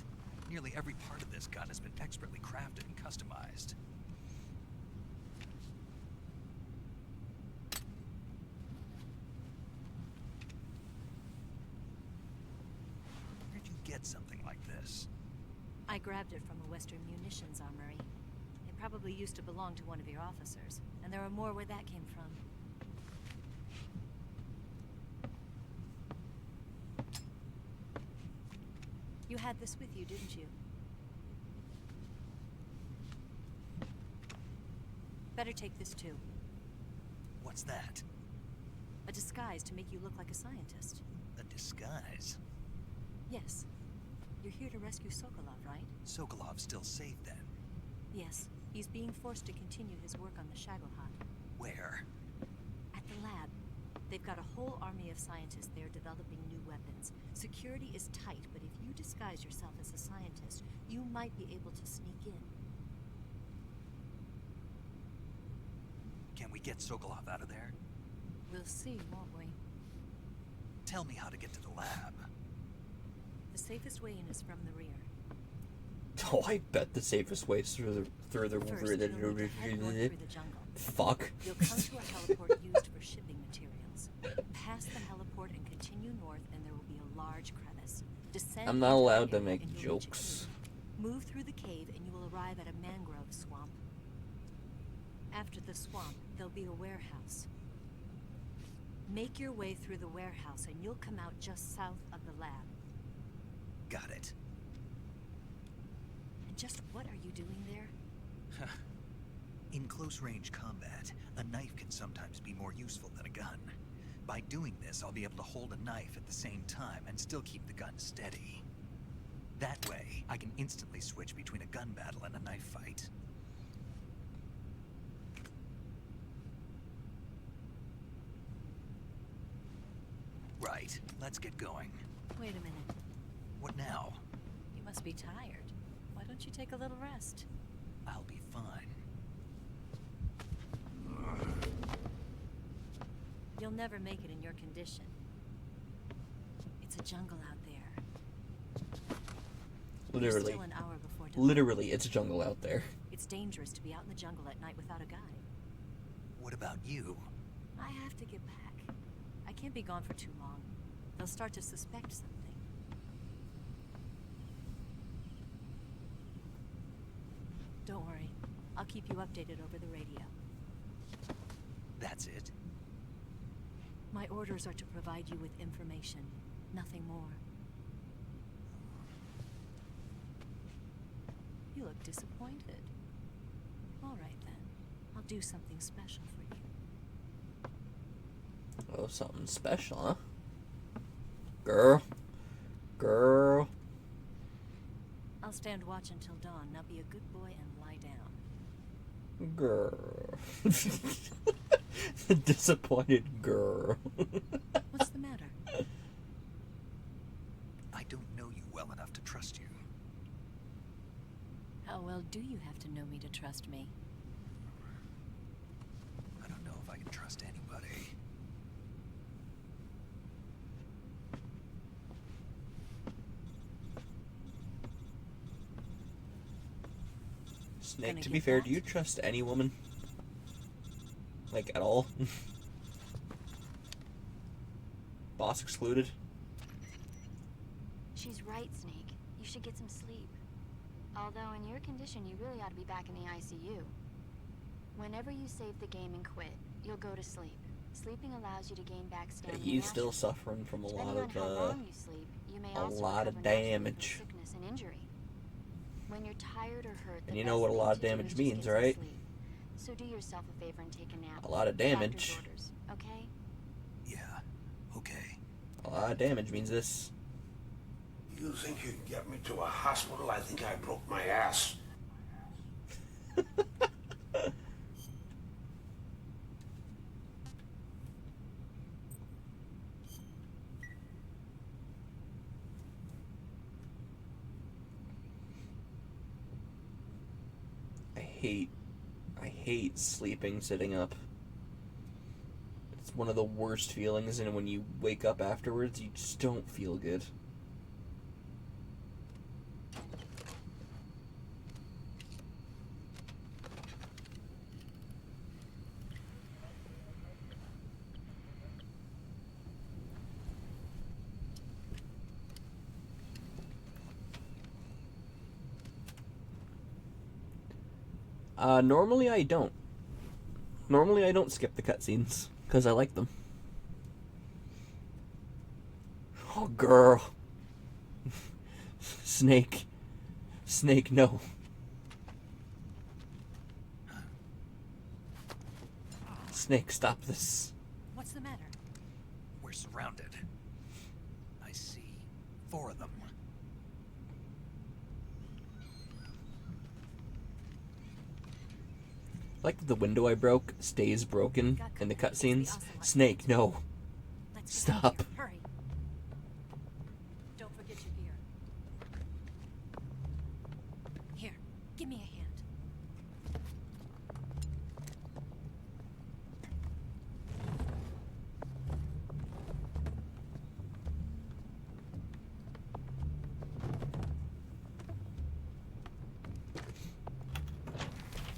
nearly every part of this gun has been expertly crafted and customized. Where'd you get something like this? I grabbed it from a Western munitions armory. It probably used to belong to one of your officers, and there are more where that came from. had this with you, didn't you? Better take this too. What's that? A disguise to make you look like a scientist. A disguise? Yes. You're here to rescue Sokolov, right? Sokolov's still safe then? Yes. He's being forced to continue his work on the Shagohod. Where? At the lab. They've got a whole army of scientists there developing new weapons. Security is tight, but if you disguise yourself as a scientist, you might be able to sneak in. Can we get Sokolov out of there? We'll see, won't we? Tell me how to get to the lab. The safest way in is from the rear. Oh, I bet the safest way is through the First, you'll need to head north through the jungle. Fuck. You'll come to a heliport used for shipping materials. Pass the heliport and continue north, and there will be a large crevice. Descend. I'm not into the allowed to area make and you'll reach a jokes. cave. Move through the cave, and you will arrive at a mangrove swamp. After the swamp, there'll be a warehouse. Make your way through the warehouse, and you'll come out just south of the lab. Got it. And just what are you doing there? In close-range combat, a knife can sometimes be more useful than a gun. By doing this, I'll be able to hold a knife at the same time and still keep the gun steady. That way, I can instantly switch between a gun battle and a knife fight. Right, let's get going. Wait a minute. What now? You must be tired. Why don't you take a little rest? I'll be fine. You'll never make it in your condition. It's a jungle out there. You're still an hour before dawn. Literally, it's a jungle out there. It's dangerous to be out in the jungle at night without a guide. What about you? I have to get back. I can't be gone for too long. They'll start to suspect something. Don't worry. I'll keep you updated over the radio. That's it? My orders are to provide you with information, nothing more. You look disappointed. All right then. I'll do something special for you. Oh, something special, huh? Girl. Girl. I'll stand watch until dawn. Now be a good boy and lie down. Girl. Disappointed girl. What's the matter? I don't know you well enough to trust you. How well do you have to know me to trust me? I don't know if I can trust anybody. Snake, to be fair, do you trust any woman? Like, at all? Boss excluded? She's right, Snake. You should get some sleep. Although in your condition, you really ought to be back in the ICU. Whenever you save the game and quit, you'll go to sleep. Sleeping allows you to gain back stamina. He's still suffering from a lot of, damage. Sickness and injury. When you're tired or hurt, and you know what a lot of damage means, right? So do yourself a favor and take a nap. A lot of damage. Orders, okay? Yeah, okay. A lot of damage means this. You think you can get me to a hospital? I think I broke my ass. I hate sleeping sitting up. It's one of the worst feelings, and when you wake up afterwards, you just don't feel good. Normally I don't. Normally I don't skip the cutscenes, because I like them. Oh, girl. Snake. Snake, no. Snake, stop this. What's the matter? We're surrounded. I see 4 of them. Like the window I broke stays broken in the cutscenes. Snake, no. Stop. Hurry. Don't forget your gear. Here, give me a hand.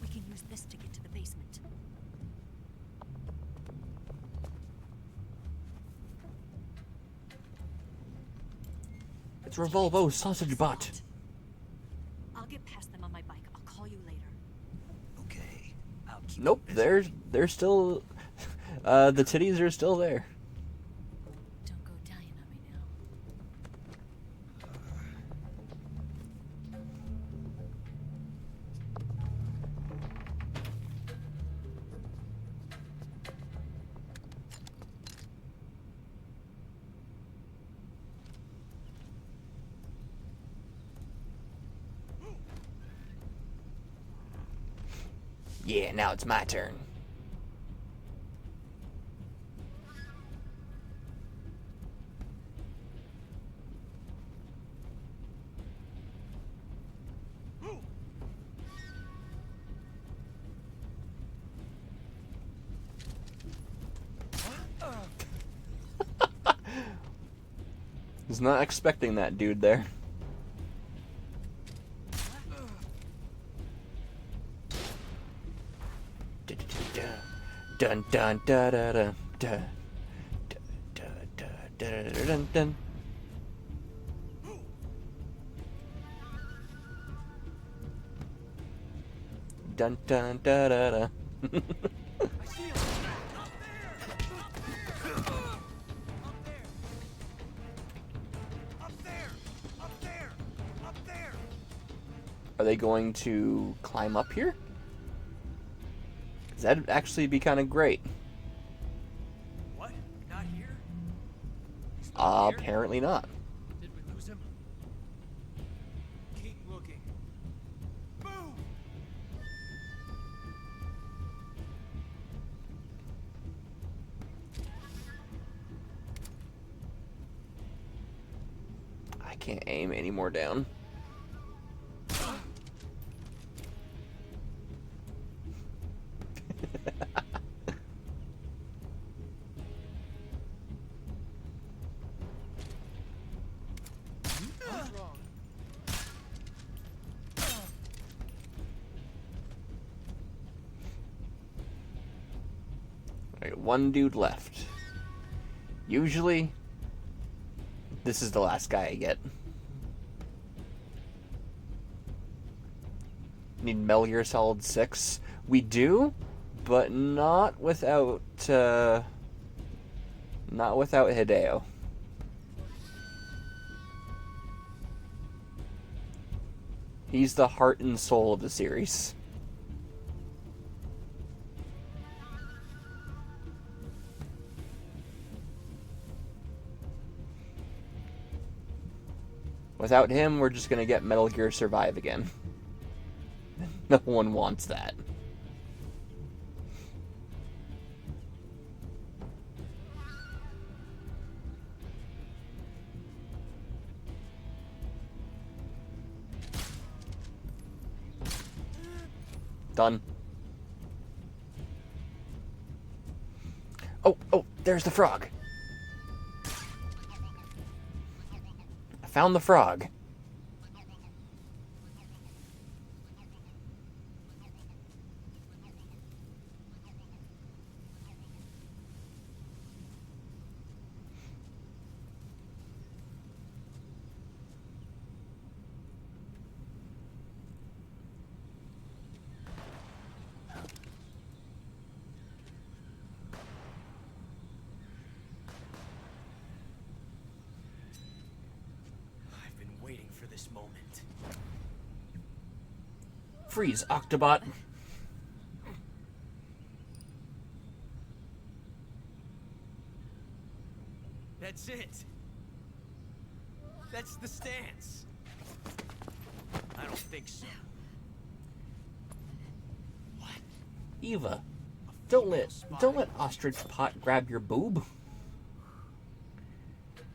We can use this to get to the basement. It's Revolvo, sausage bot. I'll get past them on my bike. I'll call you later. Okay. I'll keep Nope, they're still the titties are still there. Don't go dying on me now. Yeah, now it's my turn. Was not expecting that dude there. Dun dun da da da da da da da da dun dun. Dun dun da da da. Are they going to climb up here? 'Cause that'd actually be kind of great. What? Not here? Apparently not. Did we lose him? Keep looking. Move! I can't aim any more down. Alright, one dude left. Usually, this is the last guy I get. Need Metal Gear Solid 6. We do, but not without Hideo. He's the heart and soul of the series. Without him, we're just gonna get Metal Gear Survive again. No one wants that. Done. Oh, there's the frog. I found the frog. Freeze, Octobot. That's it. That's the stance. I don't think so. Eva, don't let Ostrich Pot grab your boob.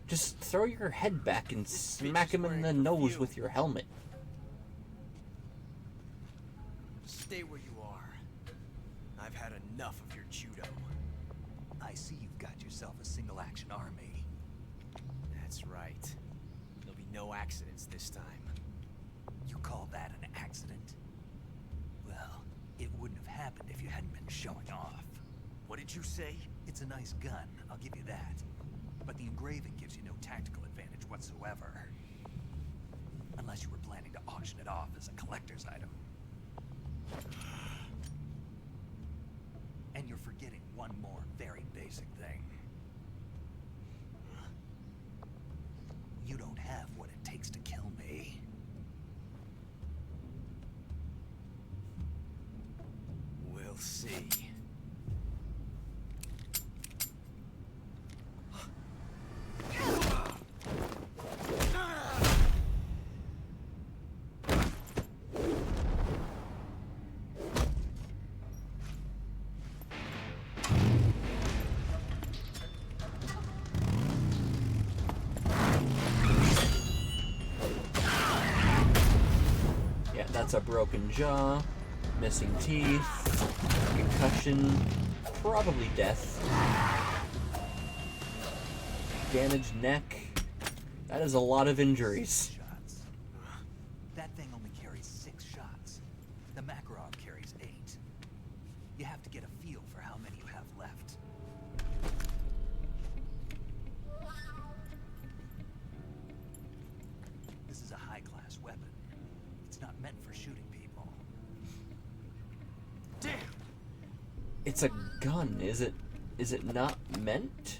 Just throw your head back and smack him in the nose with your helmet. Stay where you are. I've had enough of your judo. I see you've got yourself a single-action army. That's right. There'll be no accidents this time. You call that an accident? Well, it wouldn't have happened if you hadn't been showing off. What did you say? It's a nice gun, I'll give you that. But the engraving gives you no tactical advantage whatsoever. Unless you were planning to auction it off as a collector's item. And you're forgetting one more very basic thing. You don't have what it takes to kill me. We'll see. Yeah, that's a broken jaw, missing teeth, concussion, probably death, damaged neck. That is a lot of injuries. That thing only carries 6 shots. The Makarov carries 8. You have to get a feel for how many you have left. This is a high-class weapon. It's not meant for shooting people. Damn! It's a gun. Is it not meant?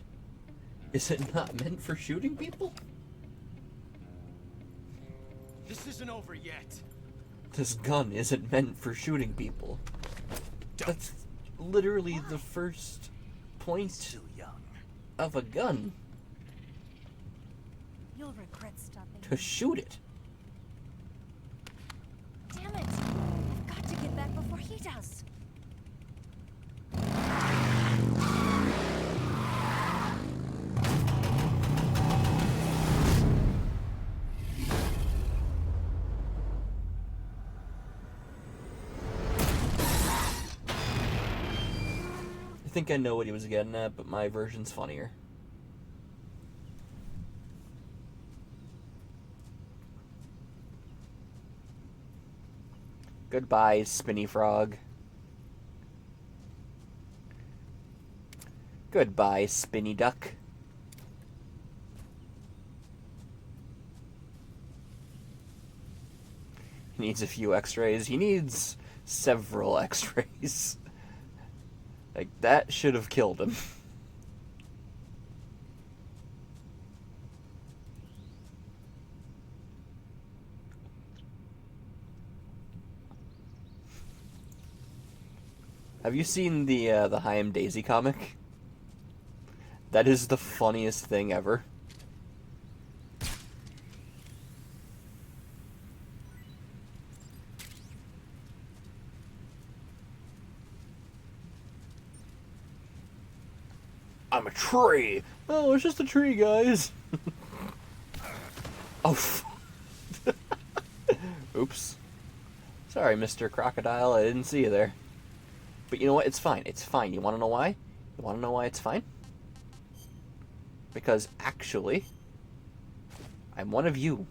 Is it not meant for shooting people? This isn't over yet. This gun isn't meant for shooting people. That's literally the first point of a gun. You'll regret stopping. To shoot it. Damn it! I've got to get back before he does. I think I know what he was getting at, but my version's funnier. Goodbye, Spinny Frog. Goodbye, Spinny Duck. He needs a few x-rays. He needs several x-rays. Like, that should have killed him. Have you seen the Haim Daisy comic? That is the funniest thing ever. I'm a tree. Oh, it's just a tree, guys. Oh. Oops. Sorry, Mr. Crocodile. I didn't see you there. But you know what? It's fine. It's fine. You want to know why? You want to know why it's fine? Because actually, I'm one of you.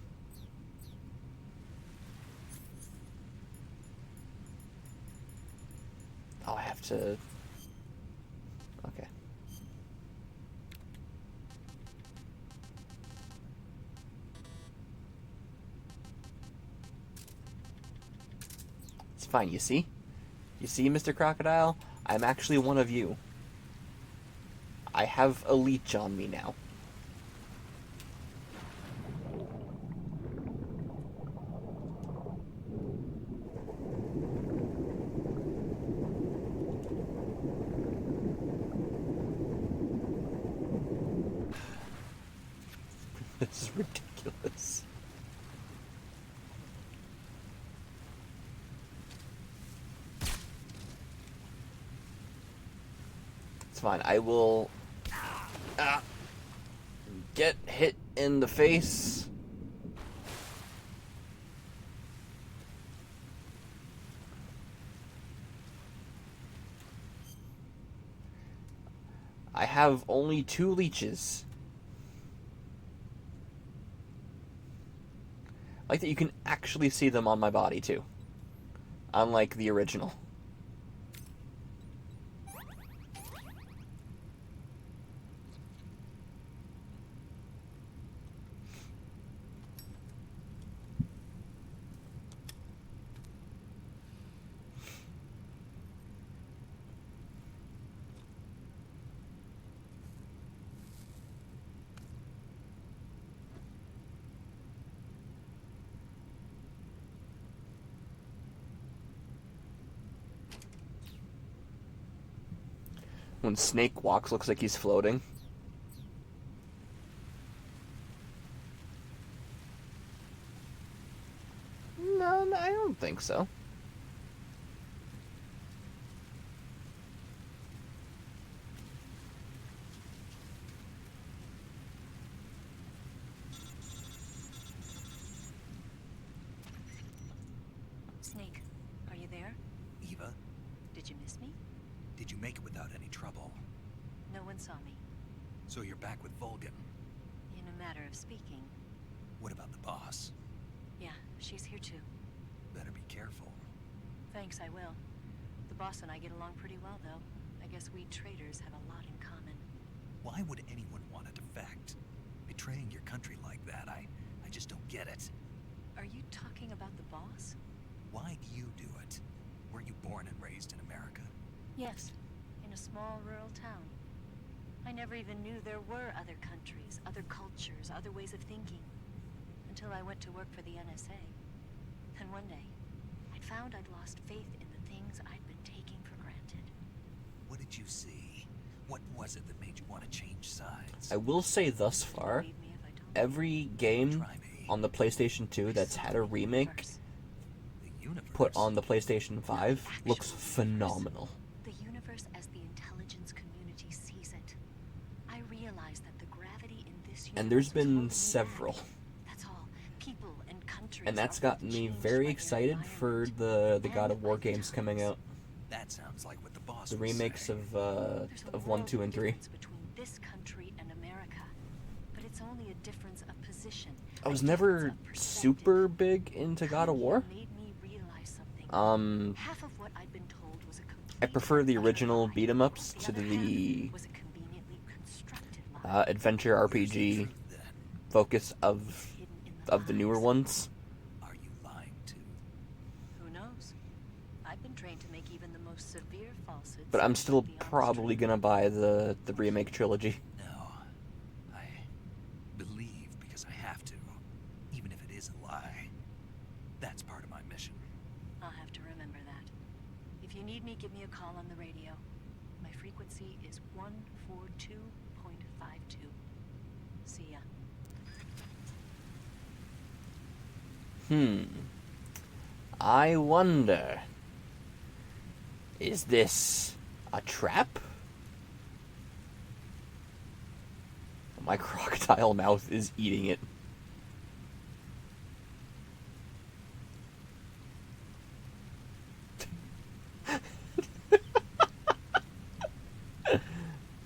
Oh, I have to... Okay. It's fine, you see? You see, Mr. Crocodile? I'm actually one of you. I have a leech on me now. This is ridiculous. It's fine. I will get hit in the face. I have only 2 leeches. I like that you can actually see them on my body, too. Unlike the original. When Snake walks, looks like he's floating. No, I don't think so. Snake, are you there? Eva, Did you miss me? did you make it without any trouble? No one saw me. So you're back with Volgan. In a matter of speaking. What about the boss? Yeah, she's here too. Better be careful. Thanks, I will. The boss and I get along pretty well, though. I guess we traders have a lot in common. Why would anyone want to defect? Betraying your country like that, I just don't get it. Are you talking about the boss? Why do you do it? Weren't you born and raised in America? Yes, in a small rural town. I never even knew there were other countries, other cultures, other ways of thinking. Until I went to work for the NSA. Then one day, I'd found I'd lost faith in the things I'd been taking for granted. What did you see? What was it that made you want to change sides? I will say thus far, every game on the PlayStation 2 that's had a remake put on the PlayStation 5 looks phenomenal. The universe as the intelligence community sees it. I realize that the gravity in this universe And there's is been holding several. back. That's all. People and countries. And that's are gotten me very excited for the God of War games coming out. That sounds like what the boss The was remakes saying. of 1, 2, and 3. between this country and America, but it's only a difference of position. I was never super big into God of War. Half of what I'd been told was a I prefer the original beat 'em ups to the adventure RPG focus of the newer ones. Who knows? I've been trained to make even the most severe falsehoods. But I'm still probably gonna buy the remake trilogy. No. I believe because I have to. Even if it is a lie. That's part of my mission. I'll have to remember that. If you need me, give me a call on the radio. My frequency is 142.52. See ya. I wonder, is this a trap? My crocodile mouth is eating it.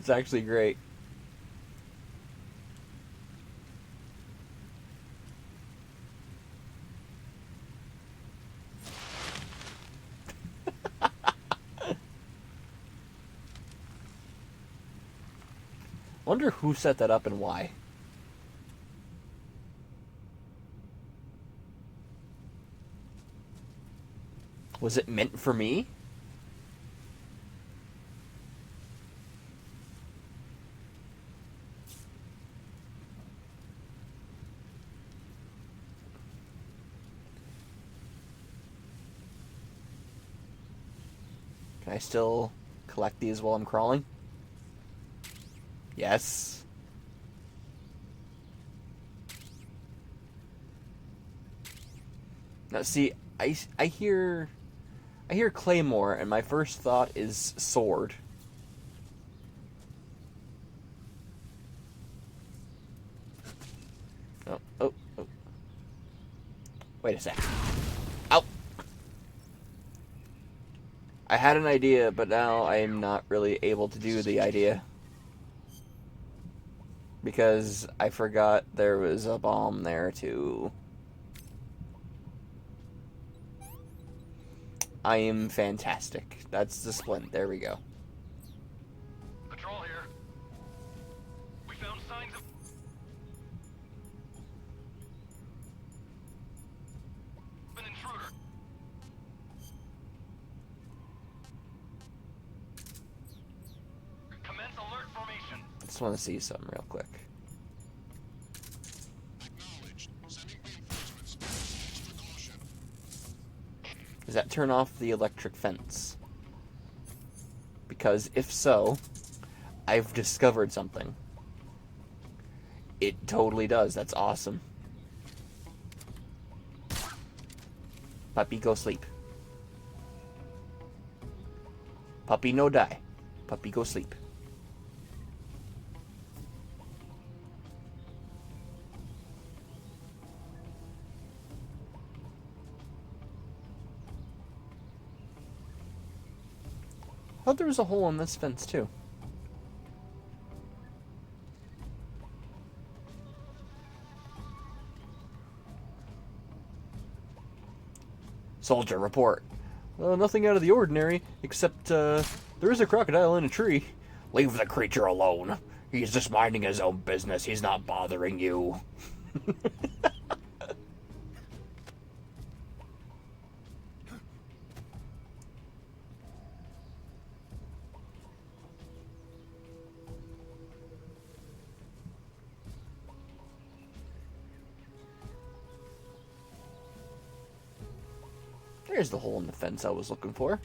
It's actually great. Wonder who set that up and why. Was it meant for me? Can I still collect these while I'm crawling? Yes. Now, see, I hear Claymore, and my first thought is sword. Oh. Wait a sec. Ow! I had an idea, but now I am not really able to do the idea. Because I forgot there was a bomb there, too. I am fantastic. That's the splint. There we go. Patrol here. We found signs of an intruder. Commence alert formation. I just want to see something real quick. Does that turn off the electric fence? Because if so, I've discovered something. It totally does. That's awesome. Puppy, go sleep. Puppy, no die. Puppy, go sleep. I thought there was a hole in this fence, too. Soldier, report. Nothing out of the ordinary, except, there is a crocodile in a tree. Leave the creature alone. He's just minding his own business. He's not bothering you. There's the hole in the fence I was looking for.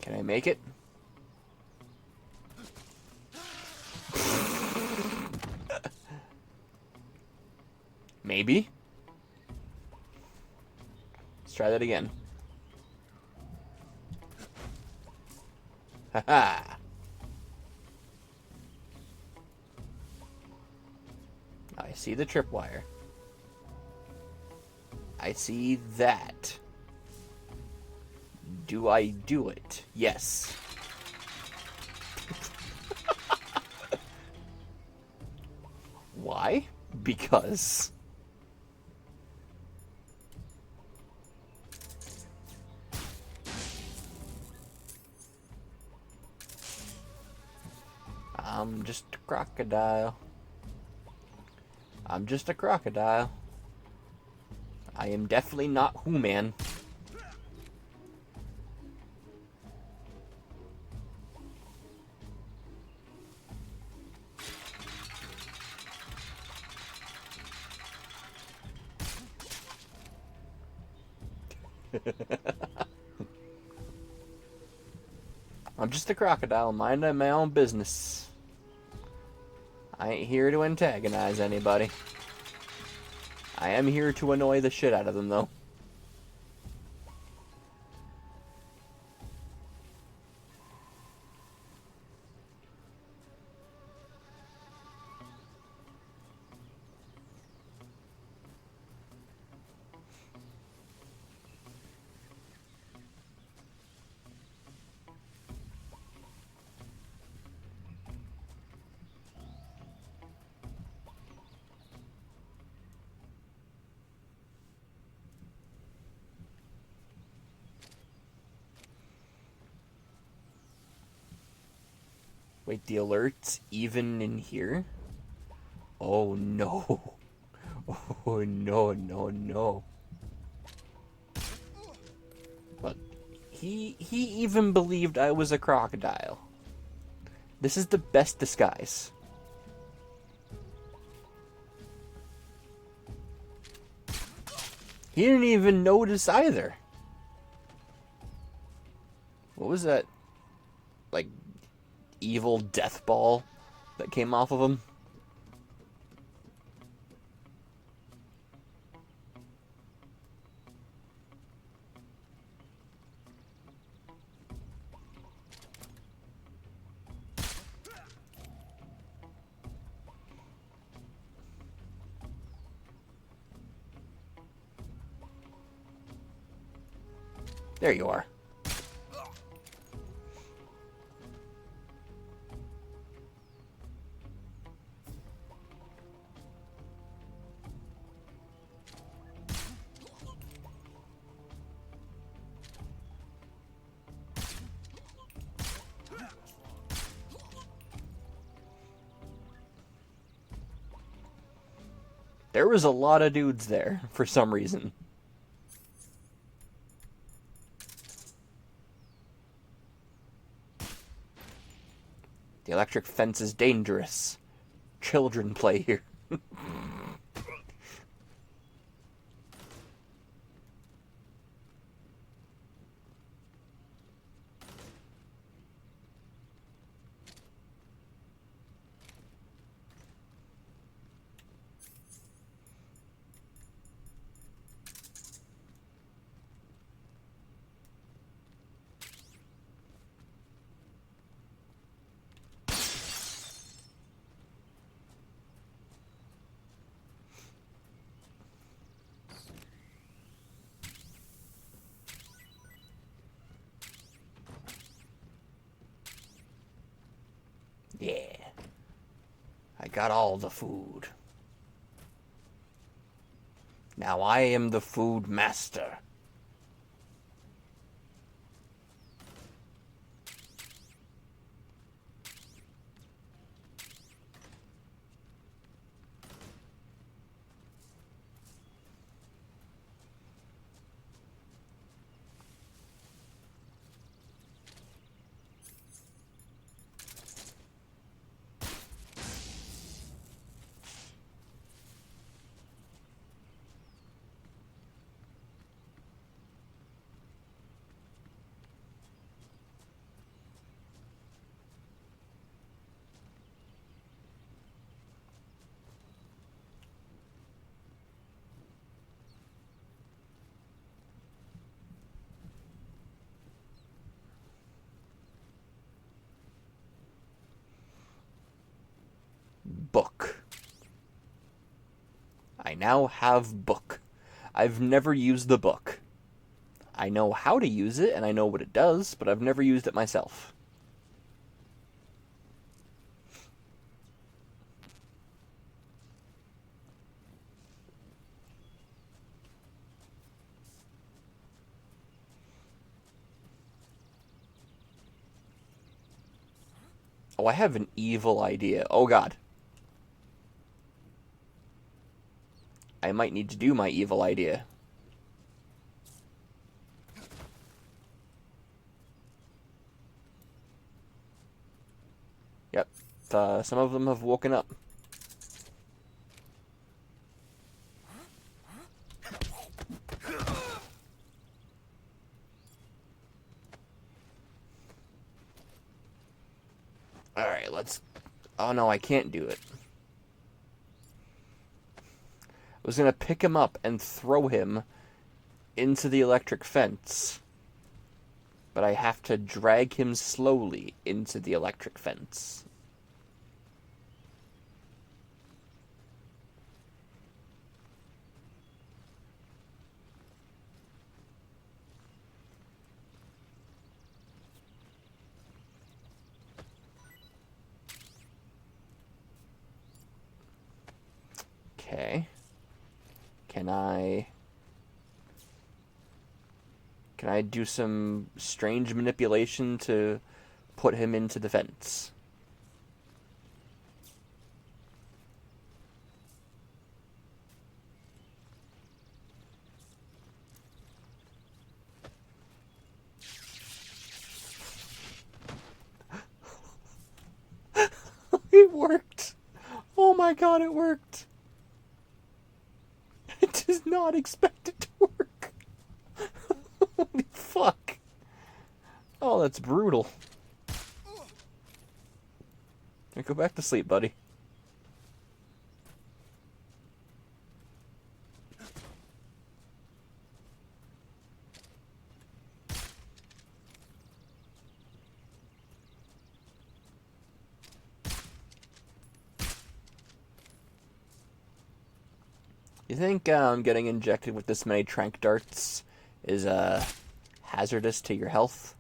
Can I make it? Maybe. Let's try that again. Haha. I see the tripwire. I see that. Do I do it? Yes. Why? Because. I'm just a crocodile. I'm just a crocodile. I am definitely not Who-Man. I'm just a crocodile, minding my own business. I ain't here to antagonize anybody. I am here to annoy the shit out of them, though. Wait, the alert's even in here? Oh no. Oh no, no, no. But he even believed I was a crocodile. This is the best disguise. He didn't even notice either. What was that like, evil death ball that came off of him. There you are. There was a lot of dudes there, for some reason. The electric fence is dangerous. Children play here. Yeah. I got all the food. Now I am the food master. Book. I now have book. I've never used the book. I know how to use it, and I know what it does, but I've never used it myself. Oh, I have an evil idea. Oh, God. I might need to do my evil idea. Yep. Some of them have woken up. Alright, let's... Oh, no, I can't do it. I was going to pick him up and throw him into the electric fence. But I have to drag him slowly into the electric fence. Okay. Can I do some strange manipulation to put him into the fence? It worked! Oh my God, it worked! I did not expect it to work. Holy fuck. Oh, that's brutal. Here, go back to sleep, buddy. You think getting injected with this many trank darts is hazardous to your health?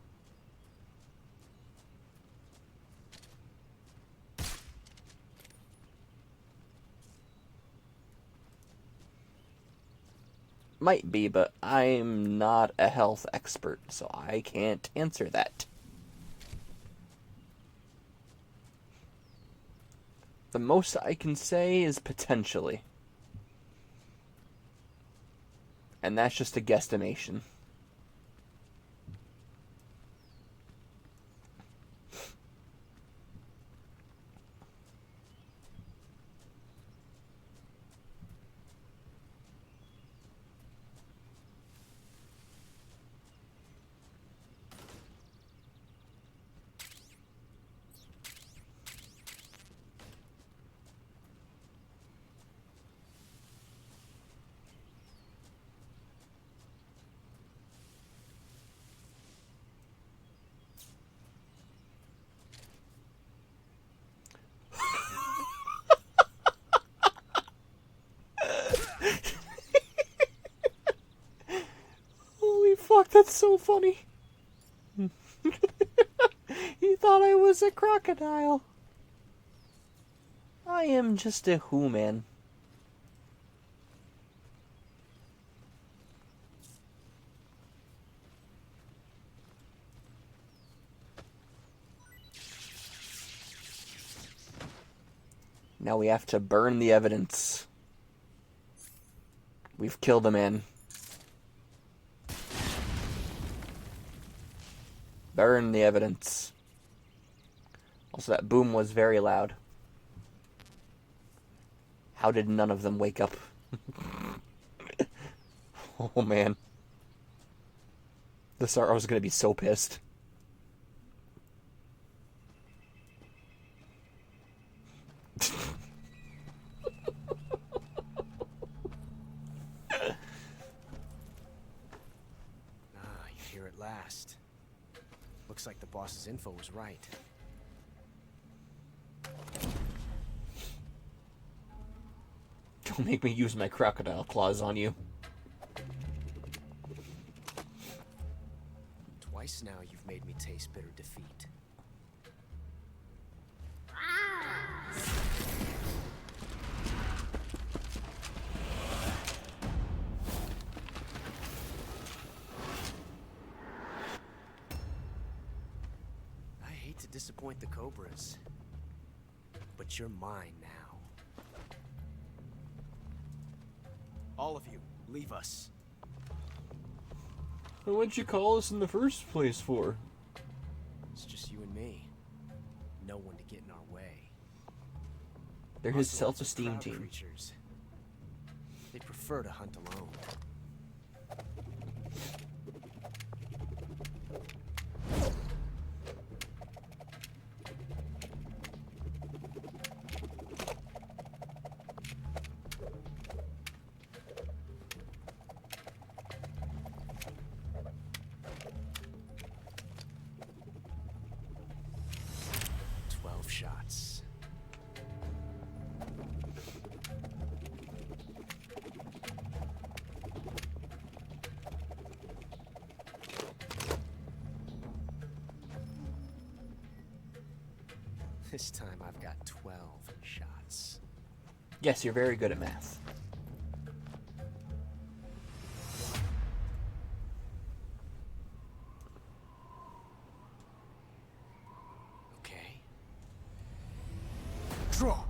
Might be, but I'm not a health expert, so I can't answer that. The most I can say is potentially. And that's just a guesstimation. Fuck, that's so funny. He thought I was a crocodile. I am just a human. Now we have to burn the evidence. We've killed a man. Burn the evidence. Also, that boom was very loud. How did none of them wake up? Oh, man. The Star was going to be so pissed. You're here at last. Looks like the boss's info was right. Don't make me use my crocodile claws on you. Twice now you've made me taste bitter defeat. I hate to disappoint the Cobras, but you're mine now. All of you, leave us. What'd you call us in the first place for? It's just you and me. No one to get in our way. They're his Ocelots are self-esteem proud team. creatures. They prefer to hunt alone. Shots. This time I've got 12 shots. Yes, you're very good at math. Okay. Draw.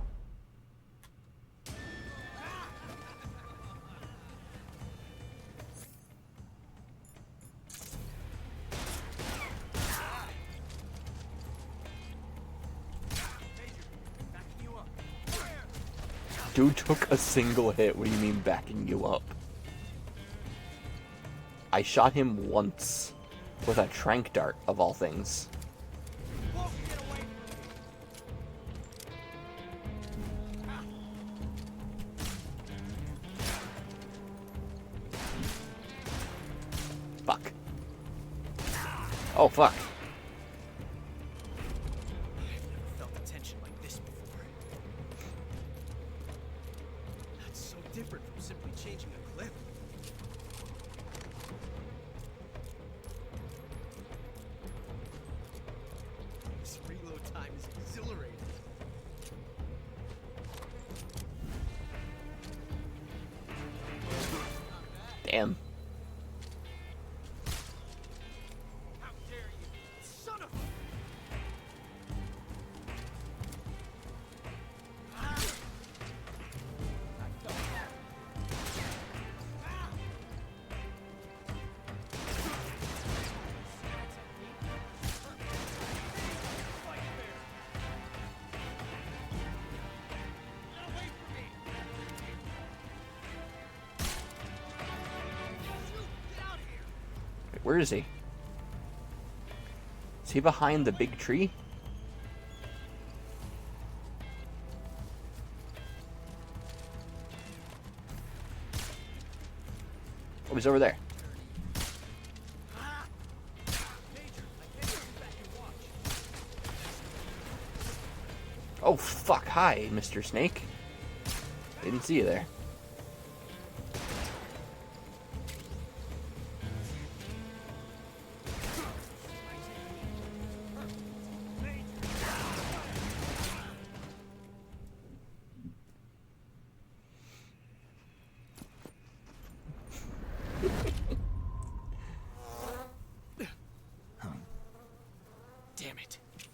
Dude took a single hit. What do you mean backing you up? I shot him once with a trank dart, of all things. Oh, fuck. I've never felt a tension like this before. That's so different from simply changing a clip. This reload time is exhilarating. Damn. Son of Where is he? Is he behind the big tree? Oh, he's over there. Oh, fuck. Hi, Mr. Snake. Didn't see you there. Damn it. He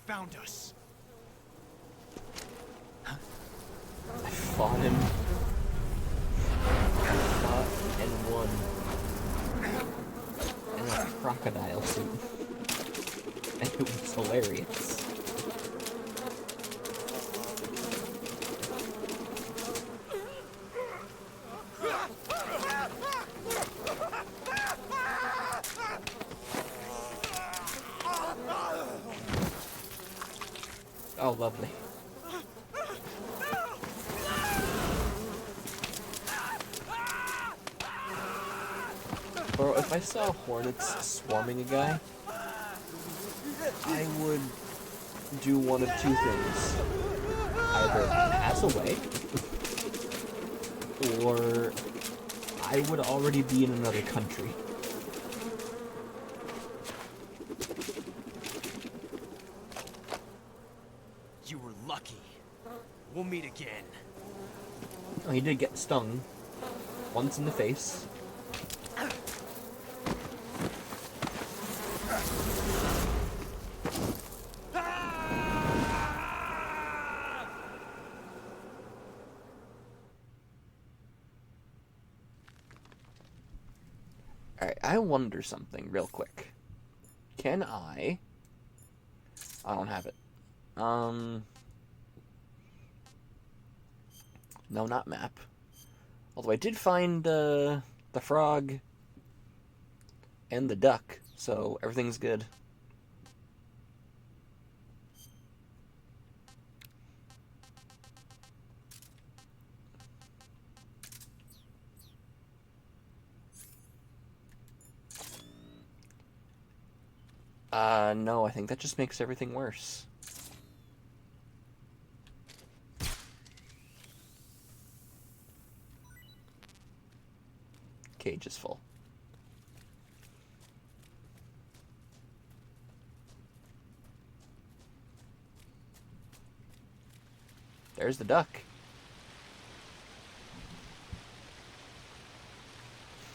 found us. I fought him. Fought and won. In a crocodile suit. And it was hilarious. Oh, lovely. Bro, if I saw hornets swarming a guy, I would do one of two things. Either pass away, or I would already be in another country. You were lucky. We'll meet again. Oh, he did get stung. Once in the face. Alright, I wonder something real quick. Can I don't have it. No, not map. Although I did find the frog and the duck, so everything's good. No, I think that just makes everything worse. Cage is full. There's the duck.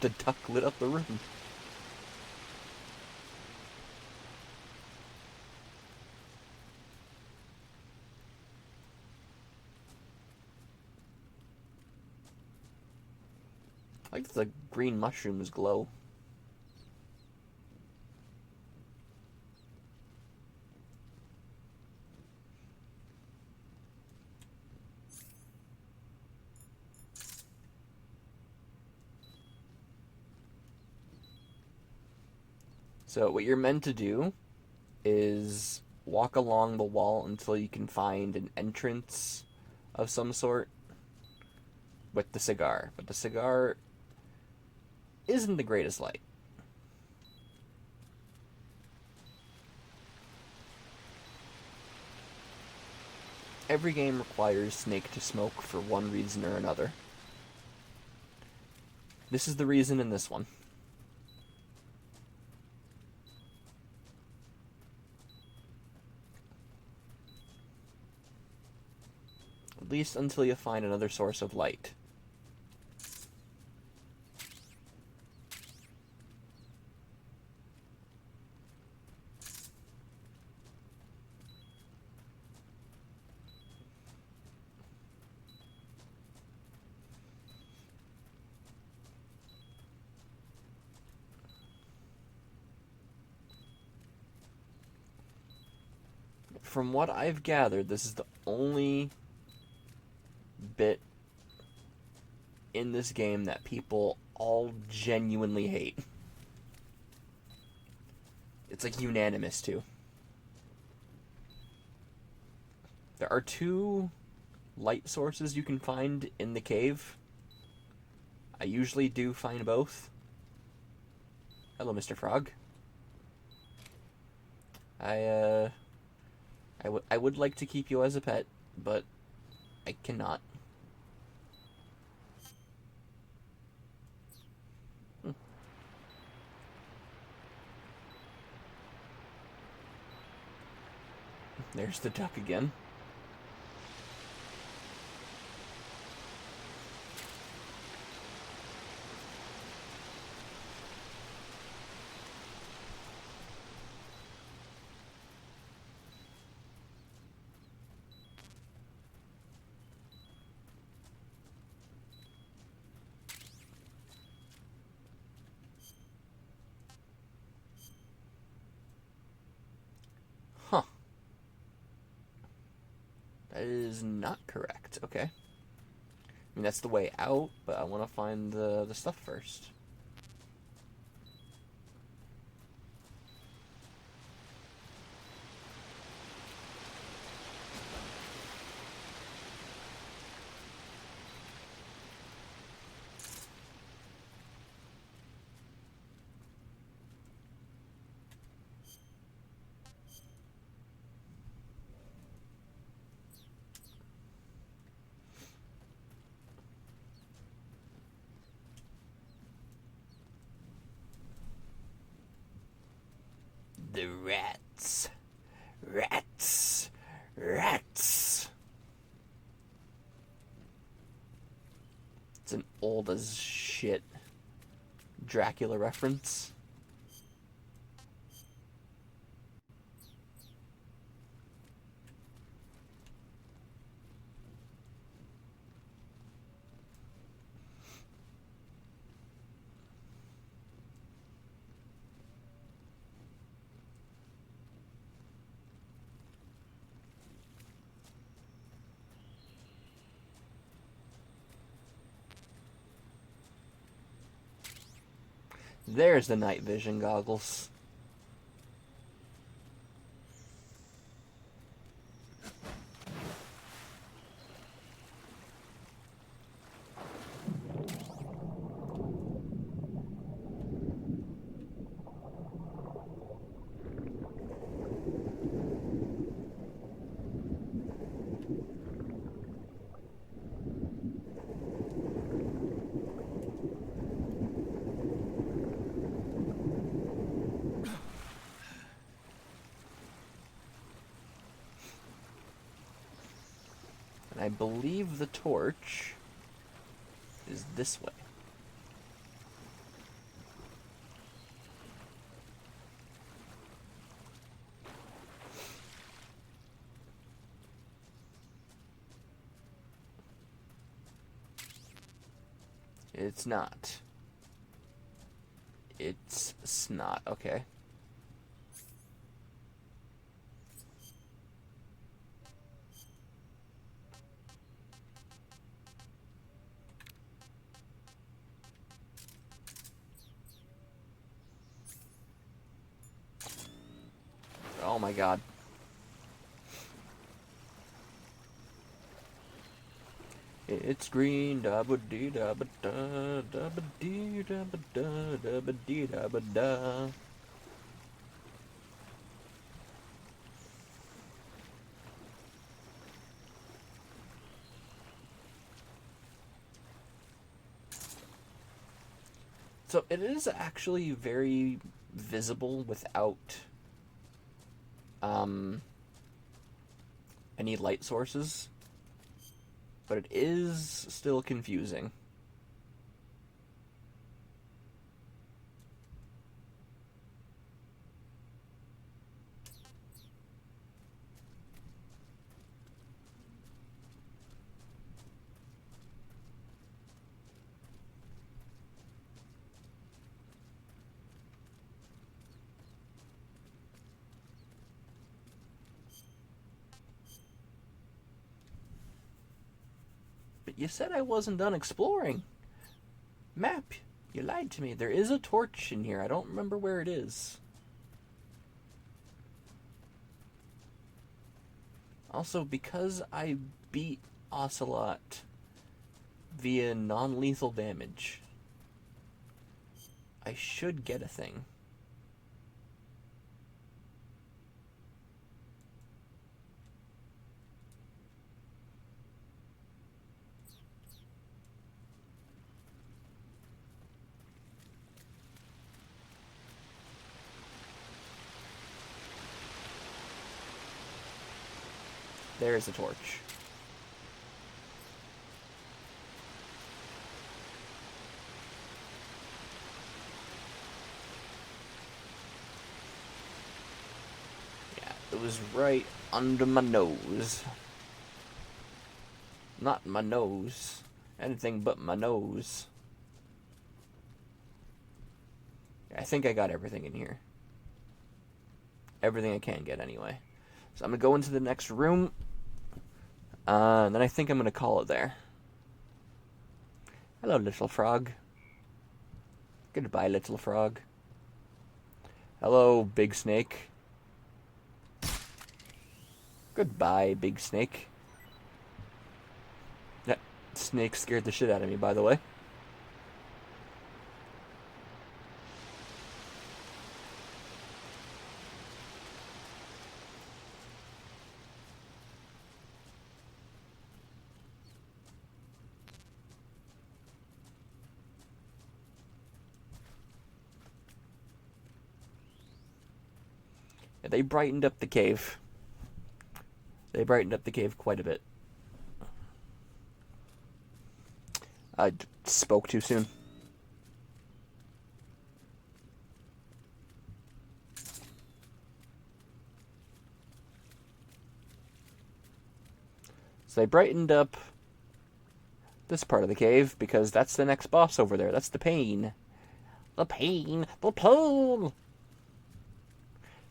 The duck lit up the room. I like the green mushrooms glow. So what you're meant to do is walk along the wall until you can find an entrance of some sort with the cigar. But the cigar isn't the greatest light. every game requires Snake to smoke for one reason or another. This is the reason in this one. At least until you find another source of light. From what I've gathered, this is the only bit in this game that people all genuinely hate. It's like unanimous too. There are 2 light sources you can find in the cave. I usually do find both. Hello, Mr. Frog. I would like to keep you as a pet, but I cannot. There's the duck again. That is not correct. Okay. I mean, that's the way out, but I want to find the stuff first. The rats. Rats. Rats. It's an old as shit Dracula reference. There's the night vision goggles. I believe the torch is this way. It's not. It's snot, okay. Oh my god. It's green, da ba dee da ba da, da ba dee da ba da, da ba dee da ba da. So it is actually very visible without any light sources, but it is still confusing. But you said I wasn't done exploring. Map, you lied to me. There is a torch in here. I don't remember where it is. Also, because I beat Ocelot via non-lethal damage, I should get a thing. There's a torch. Yeah, it was right under my nose. Not my nose. Anything but my nose. I think I got everything in here. Everything I can get, anyway. So I'm going to go into the next room. And then I think I'm going to call it there. Hello, little frog. Goodbye, little frog. Hello, big snake. Goodbye, big snake. That snake scared the shit out of me, by the way. Yeah, they brightened up the cave. They brightened up the cave quite a bit. I spoke too soon. So they brightened up this part of the cave because that's the next boss over there. That's the pain. The pain. The pain.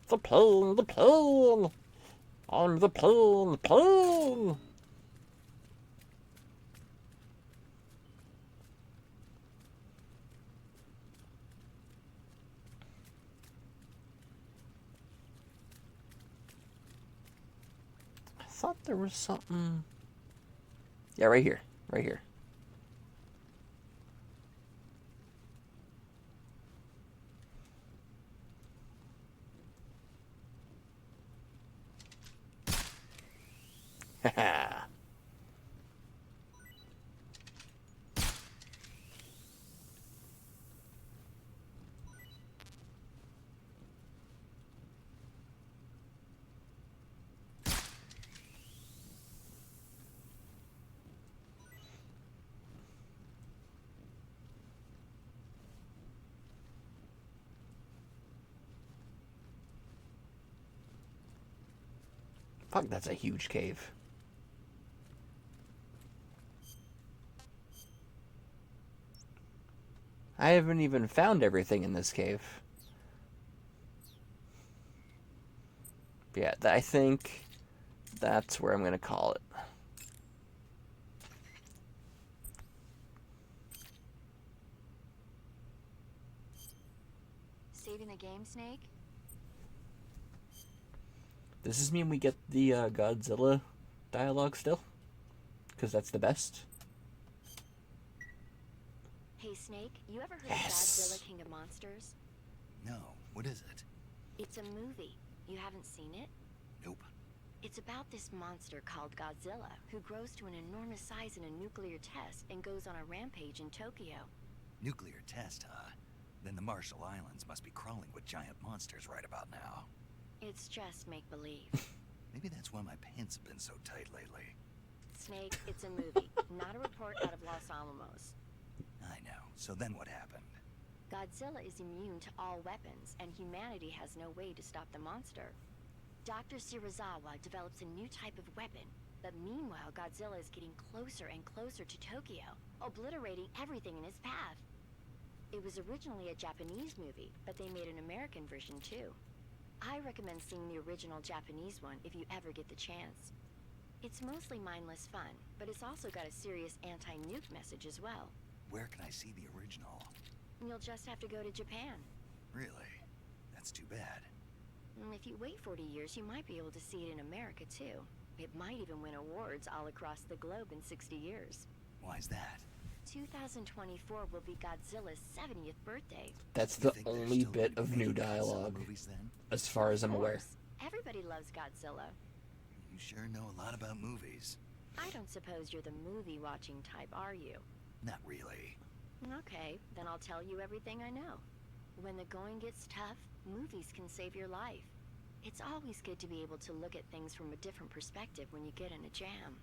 The pain. The pain. I'm the pain. The pain. I thought there was something. Yeah, right here. Right here. Haha. Fuck, that's a huge cave. I haven't even found everything in this cave. But yeah, I think that's where I'm going to call it. Saving the game, Snake? Does this mean we get the Godzilla dialogue still? Because that's the best. Hey, Snake, you ever heard Yes. of Godzilla King of Monsters? No, what is it? It's a movie. You haven't seen it? Nope. It's about this monster called Godzilla, who grows to an enormous size in a nuclear test and goes on a rampage in Tokyo. Nuclear test, huh? Then the Marshall Islands must be crawling with giant monsters right about now. It's just make-believe. Maybe that's why my pants have been so tight lately. Snake, it's a movie, not a report out of Los Alamos. I know. So then what happened? Godzilla is immune to all weapons, and humanity has no way to stop the monster. Dr. Shirazawa develops a new type of weapon, but meanwhile Godzilla is getting closer and closer to Tokyo, obliterating everything in his path. It was originally a Japanese movie, but they made an American version too. I recommend seeing the original Japanese one if you ever get the chance. It's mostly mindless fun, but it's also got a serious anti-nuke message as well. Where can I see the original? You'll just have to go to Japan. Really? That's too bad. If you wait 40 years, you might be able to see it in America too. It might even win awards all across the globe in 60 years. Why's that? 2024 will be Godzilla's 70th birthday. That's the only bit of new dialogue, as far as I'm aware. Everybody loves Godzilla. You sure know a lot about movies. I don't suppose you're the movie-watching type, are you? Not really. Okay, then I'll tell you everything I know. When the going gets tough, movies can save your life. It's always good to be able to look at things from a different perspective when you get in a jam.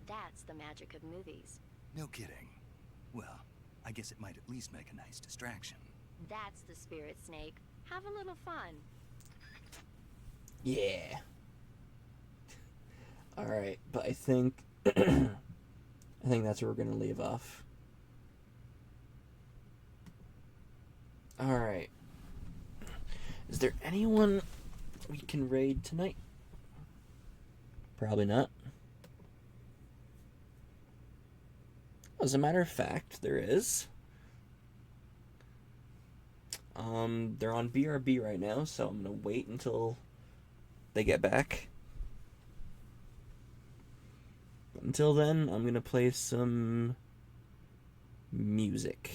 That's the magic of movies. No kidding. Well, I guess it might at least make a nice distraction. That's the spirit, Snake. Have a little fun. Yeah. Alright, but I think I think that's where we're gonna leave off. Alright. Is there anyone we can raid tonight? Probably not. As a matter of fact, there is. They're on BRB right now, so I'm gonna wait until they get back. But until then, I'm gonna play some music.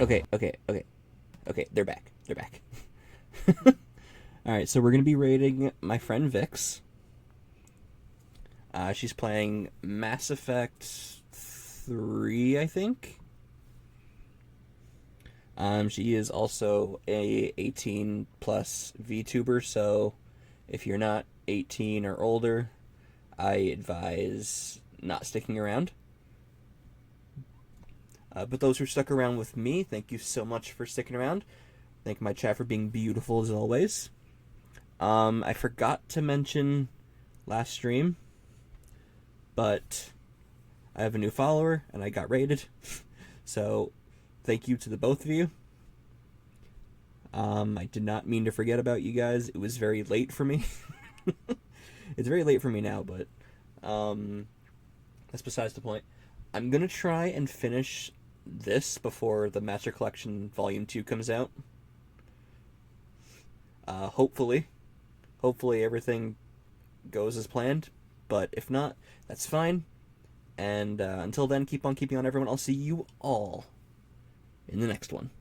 Okay, they're back. Alright, so we're going to be rating my friend Vix. She's playing Mass Effect 3, I think. She is also a 18 plus VTuber, so if you're not 18 or older, I advise not sticking around. But those who stuck around with me, thank you so much for sticking around. Thank my chat for being beautiful as always. I forgot to mention last stream, but I have a new follower and I got raided. So thank you to the both of you. I did not mean to forget about you guys. It was very late for me. It's very late for me now, but that's besides the point. I'm going to try and finish this before the Master Collection Volume 2 comes out. Hopefully everything goes as planned, but if not, that's fine. And until then, keep on keeping on, everyone. I'll see you all in the next one.